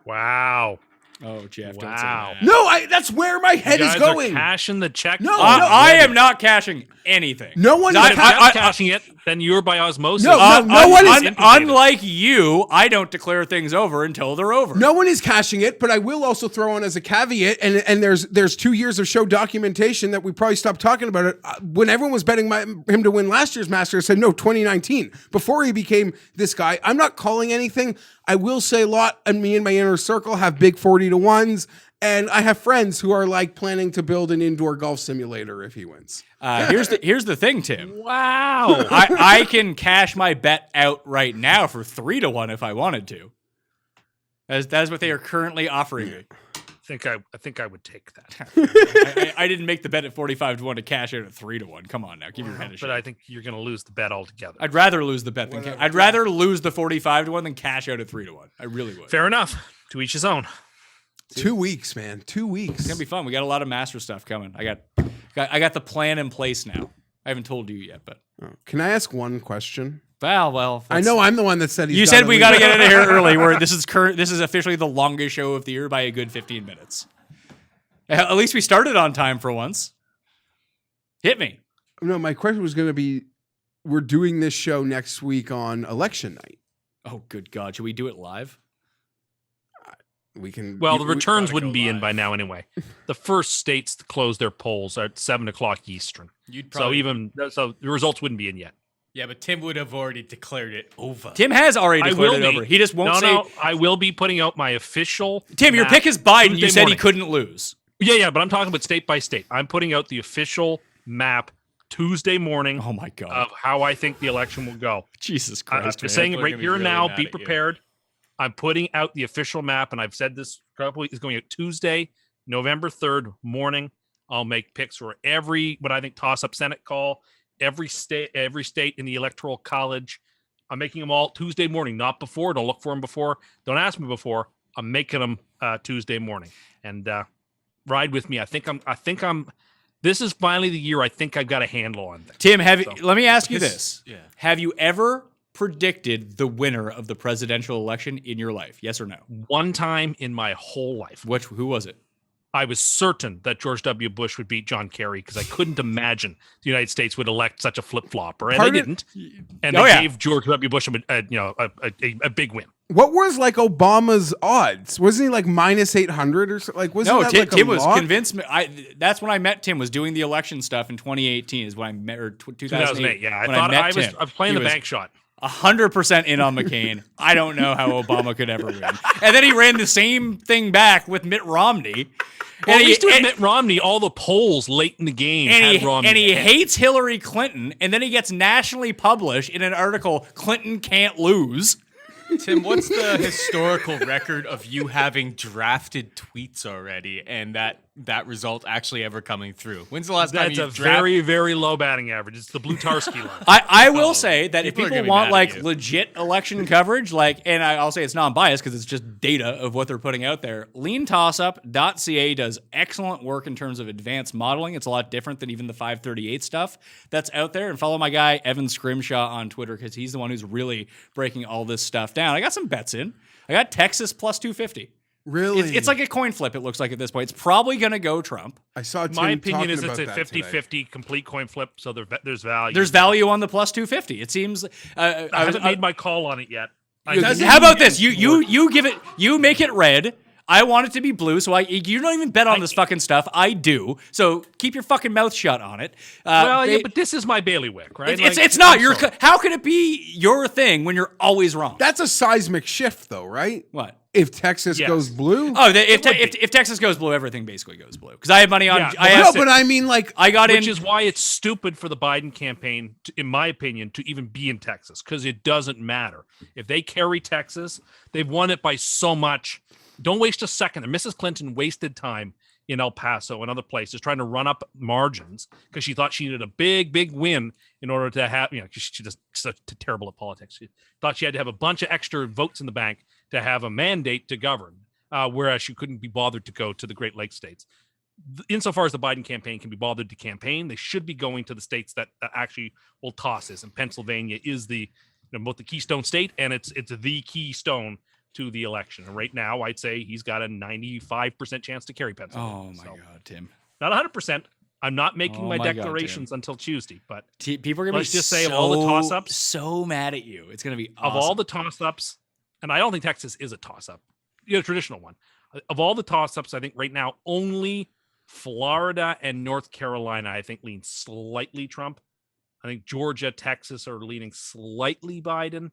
Wow. Oh, Geoff, don't say Wow. that. No, that's where my head You is guys are going. cashing the check. No, I am not cashing anything. No one If is Jeff's cashing it, then you're by osmosis. No, no one is implicated. Unlike you, I don't declare things over until they're over. No one is cashing it, but I will also throw on as a caveat, and there's 2 years of show documentation that we probably stopped talking about it. When everyone was betting him to win last year's Masters, I said no, 2019. Before he became this guy, I'm not calling anything. I will say a lot, and me and my inner circle have big 40 to 1s, and I have friends who are like planning to build an indoor golf simulator if he wins. Here's the thing, Tim. Wow. I can cash my bet out right now for 3 to 1 if I wanted to. That's what they are currently offering me. I think I would take that. I didn't make the bet at 45 to 1 to cash out at 3 to 1. Come on now, give your head a shake. But I think you're going to lose the bet altogether. I'd rather lose the bet than I'd rather lose the 45 to 1 than cash out at 3 to 1. I really would. Fair enough. To each his own. 2 weeks, man. 2 weeks. It's gonna be fun. We got a lot of master stuff coming. I got the plan in place now. I haven't told you yet, but Can I ask one question? well, I know I'm the one that said you said we got to get out of here early. Where this is officially the longest show of the year by a good 15 minutes. At least we started on time for once. Hit me. No, my question was going to be, we're doing this show next week on election night. Oh, good God! Should we do it live? We can. Well, the returns gotta wouldn't go be in live. by now anyway. The first states to close their polls are at 7:00 Eastern. You'd So probably, so the results wouldn't be in yet. yeah, but Tim would have already declared it over. Tim has already I declared will it be. over. He just won't say. No, I will be putting out my official. Tim, your map pick is Biden. Tuesday You said morning. he couldn't lose. Yeah, but I'm talking about state by state. I'm putting out the official map Tuesday morning Oh my God! of how I think the election will go. Jesus I'm Christ! just man. saying it People are right gonna be here and really now. mad Be at you. prepared. I'm putting out the official map, and I've said this couple is going out Tuesday, November 3rd morning. I'll make picks for every what I think toss-up Senate call, every state in the Electoral College. I'm making them all Tuesday morning, not before. Don't look for them before. Don't ask me before. I'm making them Tuesday morning, and ride with me. I think I'm. This is finally the year I think I've got a handle on things. Tim, let me ask you this: Yeah. Have you ever predicted the winner of the presidential election in your life? Yes or no? One time in my whole life, Who was it? I was certain that George W. Bush would beat John Kerry because I couldn't imagine the United States would elect such a flip-flopper, and they didn't. And they gave George W. Bush a big win. What was like Obama's odds? Wasn't he like minus 800 or something? Like, wasn't No, that Tim, like a Tim was lock? convinced me. That's when I met Tim. Was doing the election stuff in 2018. Is when I met, or 2008. Yeah, I when thought met I was Tim. playing He the was bank shot. 100% in on McCain. I don't know how Obama could ever win. And then he ran the same thing back with Mitt Romney. Well, at he- least with and- Mitt Romney, all the polls late in the game had Romney. and he ahead. hates Hillary Clinton, and then he gets nationally published in an article, Clinton can't lose. Tim, what's the historical record of you having drafted tweets already and that result actually ever coming through? When's the last time That's you a very, very low batting average. It's the Blutarski line. I will say that if people are people gonna be want mad at like you. legit election coverage, and I'll say it's non-biased because it's just data of what they're putting out there. LeanTossup.ca does excellent work in terms of advanced modeling. It's a lot different than even the 538 stuff that's out there. And follow my guy Evan Scrimshaw on Twitter because he's the one who's really breaking all this stuff down. I got some bets in. I got Texas plus 250. Really? It's like a coin flip, it looks like at this point. It's probably going to go Trump. I saw Tim My opinion is talking it's a about that today. 50-50 complete coin flip, so there's value. There's value on the plus 250. It seems. I haven't made my call on it yet. How about this? You give it. You make it red. I want it to be blue, so you don't even bet on this fucking stuff. I do. So keep your fucking mouth shut on it. But this is my bailiwick, right? It's not your. How can it be your thing when you're always wrong? That's a seismic shift, though, right? What? If Texas Yes. goes blue? Oh, if Texas goes blue, everything basically goes blue. Because I have money on. Yeah, No, but I mean, like, I got Which in. is why it's stupid for the Biden campaign, in my opinion, to even be in Texas, because it doesn't matter. If they carry Texas, they've won it by so much. Don't waste a second. Mrs. Clinton wasted time in El Paso and other places, trying to run up margins because she thought she needed a big win in order to have, she's just such terrible at politics. She thought she had to have a bunch of extra votes in the bank to have a mandate to govern, whereas she couldn't be bothered to go to the Great Lakes states. Insofar as the Biden campaign can be bothered to campaign, they should be going to the states that actually will toss this. And Pennsylvania is both the keystone state and it's the keystone to the election. And right now, I'd say he's got a 95% chance to carry Pennsylvania. Oh my God, Tim! Not 100%. I'm not making my declarations until Tuesday, but people are going to be just say of all the toss-ups, so mad at you. It's going to be awesome. Of all the toss-ups, and I don't think Texas is a toss-up, traditional one. Of all the toss-ups, I think right now only Florida and North Carolina, I think, lean slightly Trump. I think Georgia, Texas are leaning slightly Biden.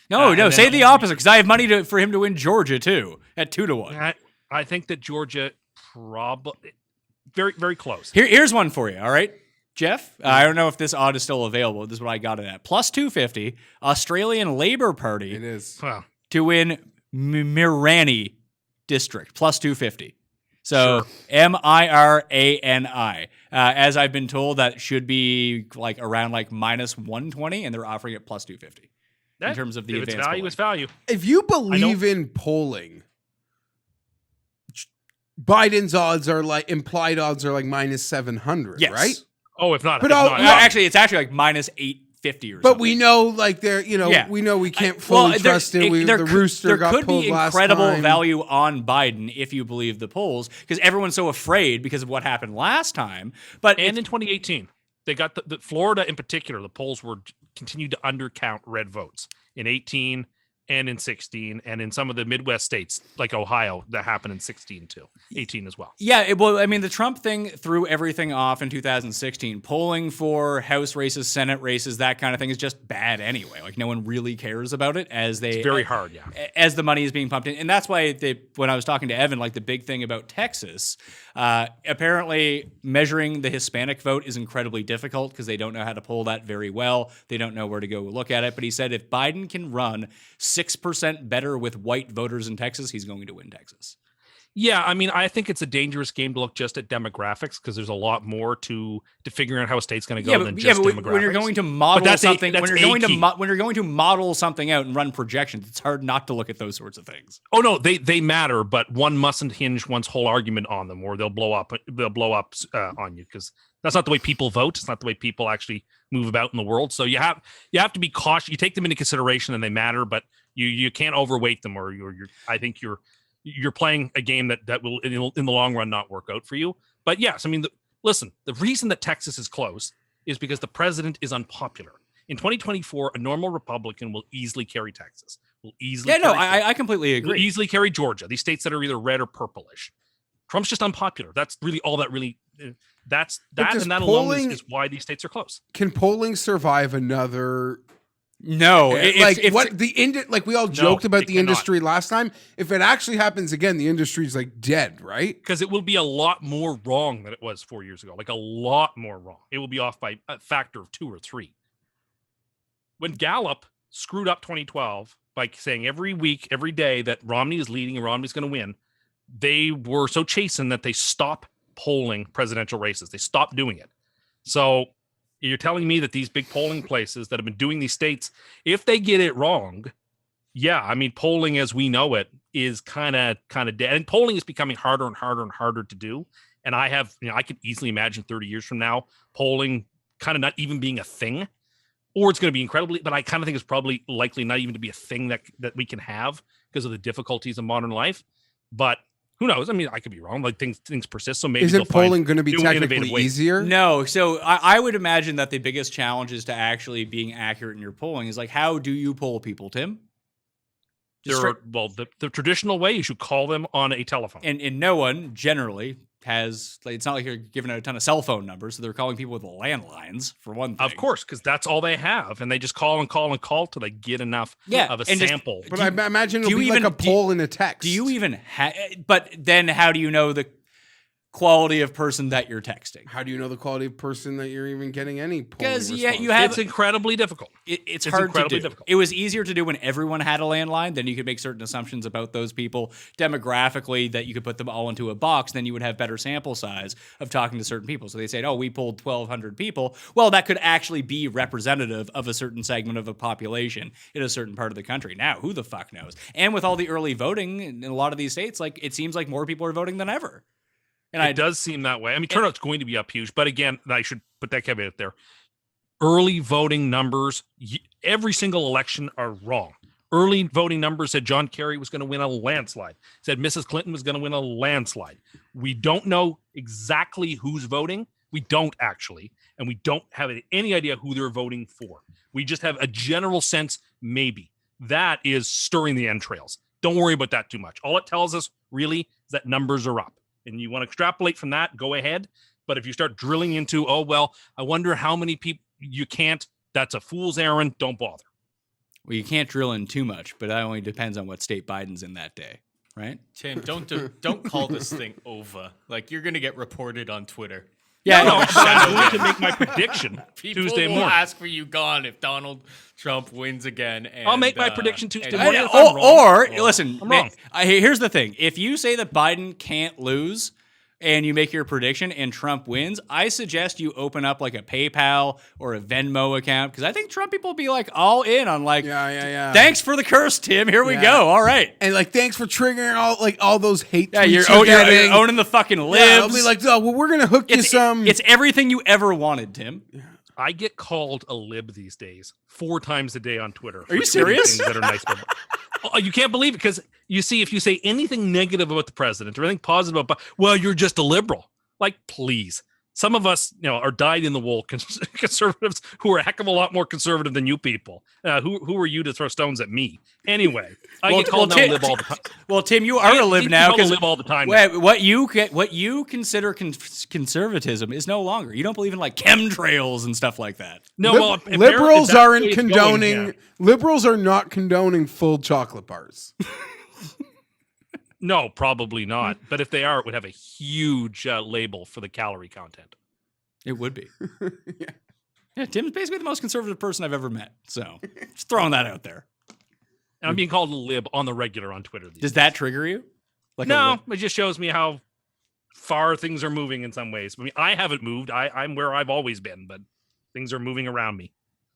No, say the opposite, because I have money for him to win Georgia, too, at 2-1. I think that Georgia probably very, very close. Here's one for you, all right? Geoff, I don't know if this odd is still available. This is what I got it at. Plus 250, Australian Labor Party It is. to win Mirani District, plus 250. So Mirani. As I've been told, that should be around minus 120, and they're offering it plus 250 in terms of the if advanced it's value, polling. it's value. If you believe in polling, Biden's odds are implied odds are minus 700, Yes. right? Oh, if not, But Actually, it's actually minus 850 or something. But we know we know we can't fully trust it. The rooster got pulled last time. There could be incredible value on Biden if you believe the polls, because everyone's so afraid because of what happened last time. And in 2018, they got the Florida in particular, the polls continued to undercount red votes in 18 and in 16, and in some of the Midwest states like Ohio, that happened in 16 too, 18 as well. Yeah, the Trump thing threw everything off in 2016. Polling for House races, Senate races, that kind of thing is just bad anyway. No one really cares about it it's very hard, as the money is being pumped in. And that's why when I was talking to Evan, the big thing about Texas, apparently measuring the Hispanic vote is incredibly difficult because they don't know how to poll that very well. They don't know where to go look at it. But he said if Biden can run 6% better with white voters in Texas, he's going to win Texas. Yeah, I think it's a dangerous game to look just at demographics because there's a lot more to figuring out how a state's going to go than just demographics. When you're going to model something, when you're going to model something out and run projections, it's hard not to look at those sorts of things. Oh no, they matter, but one mustn't hinge one's whole argument on them, or they'll blow up. They'll blow up on you because that's not the way people vote. It's not the way people actually move about in the world. So you have to be cautious. You take them into consideration, and they matter, but you can't overweight them, or I think you're playing a game that will in the long run not work out for you. But yes, listen, the reason that Texas is close is because the president is unpopular. In 2024, a normal Republican will easily carry Texas. I completely agree. Will easily carry Georgia, these states that are either red or purplish. Trump's just unpopular. That's really all that really. And that alone is why these states are close. Can polling survive another? No, we all joked about the industry last time. If it actually happens again, the industry's dead, right? Because it will be a lot more wrong than it was 4 years ago. A lot more wrong. It will be off by a factor of 2 or 3. When Gallup screwed up 2012 by saying every week, every day that Romney is leading and Romney's going to win, they were so chastened that they stopped polling presidential races. They stopped doing it. So you're telling me that these big polling places that have been doing these states, if they get it wrong, polling as we know it is kind of dead. And polling is becoming harder and harder and harder to do. And I could easily imagine 30 years from now, polling kind of not even being a thing, or it's going to be incredibly, but I kind of think it's probably likely not even to be a thing that we can have because of the difficulties of modern life. But who knows? I could be wrong. Things persist. So maybe isn't polling going to be technically easier? No. So I would imagine that the biggest challenge is to actually being accurate in your polling is how do you poll people, Tim? The traditional way, you should call them on a telephone. And no one generally has, it's not like you're giving out a ton of cell phone numbers, so they're calling people with landlines, for one thing. Of course, because that's all they have, and they just call and call and call till they get enough of a sample. But I imagine it'll be a poll in a text. Do you even have, but then how do you know quality of person that you're texting. How do you know the quality of person that you're even getting any polling Because response? you have It's incredibly difficult. it's hard to incredibly do. difficult. It was easier to do when everyone had a landline. Then you could make certain assumptions about those people demographically that you could put them all into a box. Then you would have better sample size of talking to certain people. So they said, "Oh, we polled 1,200 people." Well, that could actually be representative of a certain segment of a population in a certain part of the country. Now, who the fuck knows? And with all the early voting in a lot of these states, like it seems like more people are voting than ever. And It does seem that way. I mean, turnout's going to be up huge, but again, I should put that caveat there. Early voting numbers, every single election are wrong. Early voting numbers said John Kerry was going to win a landslide, said Mrs. Clinton was going to win a landslide. We don't know exactly who's voting. We don't actually, and we don't have any idea who they're voting for. We just have a general sense, maybe. That is stirring the entrails. Don't worry about that too much. All it tells us really is that numbers are up. And you want to extrapolate from that, go ahead. But if you start drilling into, oh, well, I wonder how many people, you can't, that's a fool's errand, don't bother. Well, you can't drill in too much, but that only depends on what state Biden's in that day, right? Tim, don't call this thing over. Like, you're going to get reported on Twitter. Yeah, No, but I'm going to make my prediction People Tuesday will morning. ask for you gone if Donald Trump wins again. And, I'll make my prediction Tuesday and- morning. If I'm wrong, listen, I'm wrong. here's the thing. If you say that Biden can't lose and you make your prediction and Trump wins, I suggest you open up like a PayPal or a Venmo account because I think Trump people will be like all in on like, Yeah. thanks for the curse, Tim. Here we Yeah. go. All right. And like, thanks for triggering all those hate Yeah, tweets you're getting. owning the fucking libs. Yeah, I'll be like, oh, well, we're gonna hook you some. It's everything you ever wanted, Tim. I get called a lib these days 4 times a day on Twitter. Are you for tweeting serious? Things that are nice. Oh, you can't believe it because you see, if you say anything negative about the president or anything positive about, well, you're just a liberal. Like, please. Some of us, are dyed-in-the-wool conservatives who are a heck of a lot more conservative than you people. Who are you to throw stones at me? Anyway, I get called now a lib all the time. Well, Tim, you are a lib now because because lib all the time. what you consider conservatism is no longer. You don't believe in like chemtrails and stuff like that. No, well, apparently liberals that's the aren't way it's going, condoning. yeah. Liberals are not condoning full chocolate bars. No, probably not. But if they are, it would have a huge label for the calorie content. It would be. Yeah, Tim's basically the most conservative person I've ever met. So just throwing that out there. And I'm being called a lib on the regular on Twitter. Does that trigger you? Like No, it just shows me how far things are moving in some ways. I mean, I haven't moved. I'm where I've always been, but things are moving around me.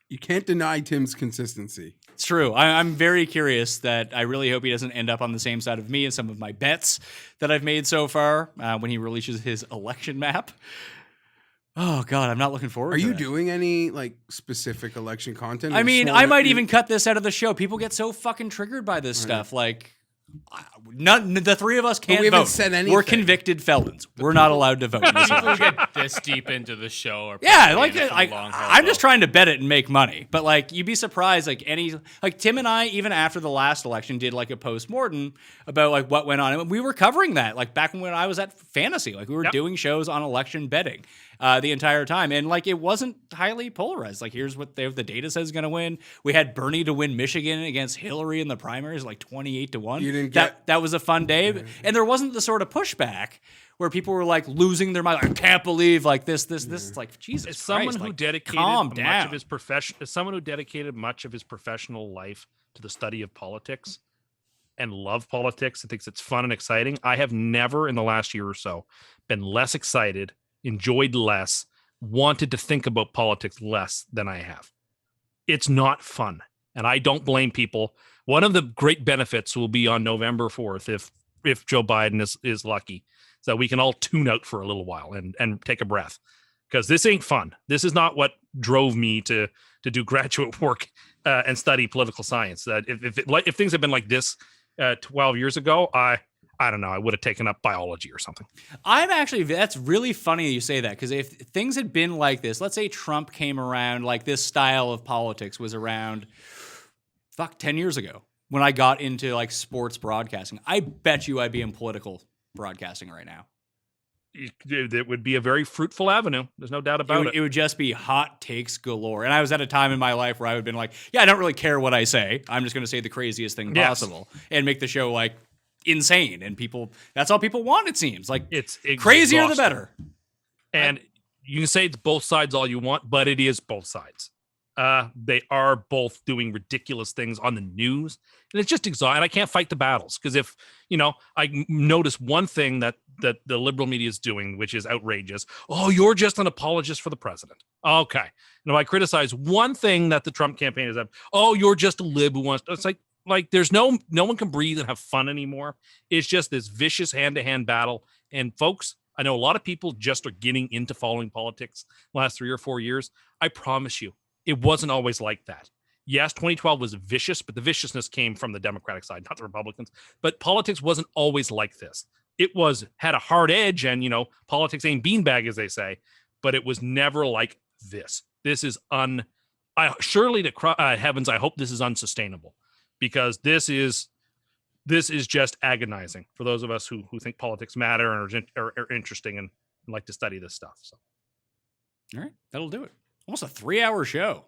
You can't deny Tim's consistency. It's true. I'm very curious that I really hope he doesn't end up on the same side of me as some of my bets that I've made so far when he releases his election map. Oh, God, I'm not looking forward Are to you that. doing any like specific election content? I Or mean, just I wanna- might even cut this out of the show. People get so fucking triggered by this stuff. Like, the three of us can't we haven't vote. said We're anything. convicted felons. We're not allowed to vote. in this People who election. get this deep into the show are Yeah, probably like in it for the long haul, I'm just though. trying to bet it and make money. But like, you'd be surprised. Like Tim and I, even after the last election, did like a post-mortem about like what went on, and we were covering that like back when I was at Fantasy. Like we were doing shows on election betting the entire time, and like it wasn't highly polarized. Like here's what the data says is going to win. We had Bernie to win Michigan against Hillary in the primaries, like 28-1. You didn't get- that was a fun day, and there wasn't the sort of pushback where people were like losing their mind. Like, I can't believe like this. It's like Jesus. As someone Christ, who like, dedicated calm much down. of his profession, as someone who dedicated much of his professional life to the study of politics and love politics and thinks it's fun and exciting, I have never in the last year or so been less excited, enjoyed less, wanted to think about politics less than I have. It's not fun, and I don't blame people. One of the great benefits will be on November 4th if Joe Biden is lucky, so we can all tune out for a little while and take a breath, because this ain't fun. This is not what drove me to do graduate work and study political science. If things had been like this 12 years ago, I don't know, I would have taken up biology or something. That's really funny you say that, because if things had been like this, let's say Trump came around, like this style of politics was around 10 years ago when I got into like sports broadcasting, I bet you I'd be in political broadcasting right now. It would be a very fruitful avenue. There's no doubt about it. It would just be hot takes galore. And I was at a time in my life where I would have been like, yeah, I don't really care what I say. I'm just going to say the craziest thing Yes. possible and make the show like insane, and that's all people want. It seems like It's crazier the exhausting. better. And you can say it's both sides all you want, but it is both sides. They are both doing ridiculous things on the news, and it's just exhausting. And I can't fight the battles because if I notice one thing that the liberal media is doing, which is outrageous. Oh, you're just an apologist for the president. Okay, and if I criticize one thing that the Trump campaign is, oh, you're just a lib who wants. It's like there's no one can breathe and have fun anymore. It's just this vicious hand-to-hand battle. And folks, I know a lot of people just are getting into following politics the last 3 or 4 years. I promise you, it wasn't always like that. Yes, 2012 was vicious, but the viciousness came from the Democratic side, not the Republicans. But politics wasn't always like this. It had a hard edge, and politics ain't beanbag, as they say. But it was never like this. This is surely to heavens, I hope this is unsustainable, because this is just agonizing for those of us who think politics matter and are interesting and like to study this stuff. So, All right, that'll do it. Almost a 3-hour show.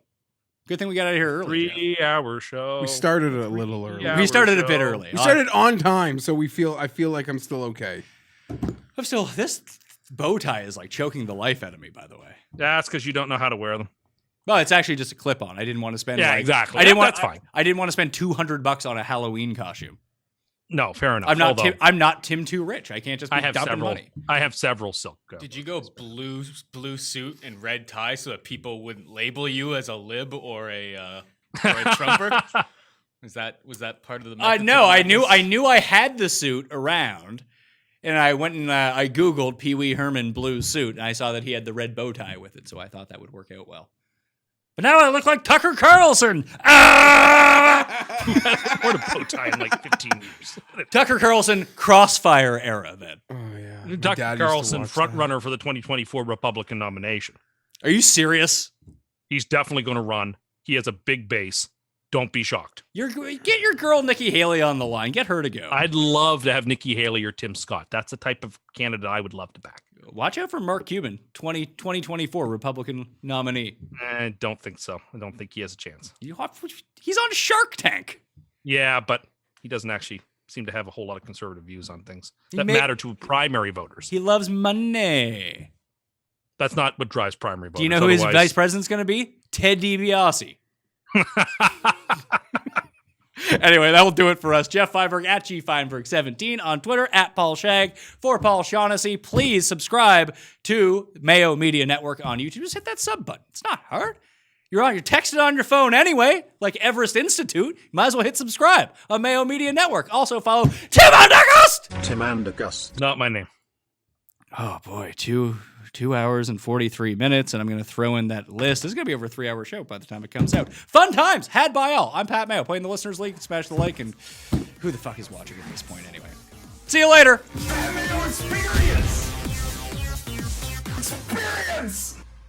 Good thing we got out of here early. 3-hour show. We started a little early. Yeah. We started a bit show. early. We started on time, so I feel like I'm still okay. This bow tie is like choking the life out of me, by the way. That's because you don't know how to wear them. Well, it's actually just a clip-on. I didn't want to spend. Exactly. That's fine. I didn't want to spend $200 on a Halloween costume. No, fair enough. I'm not Tim Too Rich. I can't just be dumping money. I have several silk. Did you go blue suit and red tie so that people wouldn't label you as a lib or a Trumper? Was that part of the? No, I knew I had the suit around, and I went and I Googled Pee Wee Herman blue suit, and I saw that he had the red bow tie with it, so I thought that would work out well. But now I look like Tucker Carlson. I worn a bow tie in like 15 years. Tucker Carlson Crossfire era then. Oh yeah, Tucker Carlson, front runner for the 2024 Republican nomination. Are you serious? He's definitely going to run. He has a big base. Don't be shocked. Get your girl Nikki Haley on the line. Get her to go. I'd love to have Nikki Haley or Tim Scott. That's the type of candidate I would love to back. Watch out for Mark Cuban, 2024 Republican nominee. I don't think so. I don't think he has a chance. He's on Shark Tank. Yeah, but he doesn't actually seem to have a whole lot of conservative views on things that matter to primary voters. He loves money. That's not what drives primary voters. Do you know who his vice president's going to be? Ted DiBiase. Anyway, that will do it for us. Geoff Fienberg at GFienberg17 on Twitter, at Paul Shag. For Paul Shaughnessy, please subscribe to Mayo Media Network on YouTube. Just hit that sub button. It's not hard. You're texting on your phone anyway, like Everest Institute. You might as well hit subscribe on Mayo Media Network. Also follow Tim Andergust. Tim Andergust. Not my name. Oh boy, 2 hours and 43 minutes, and I'm going to throw in that list. This is going to be over a 3-hour show by the time it comes out. Fun times had by all. I'm Pat Mayo, playing the Listeners League. Smash the like, and who the fuck is watching at this point anyway? See you later. Pat Mayo Experience! Experience!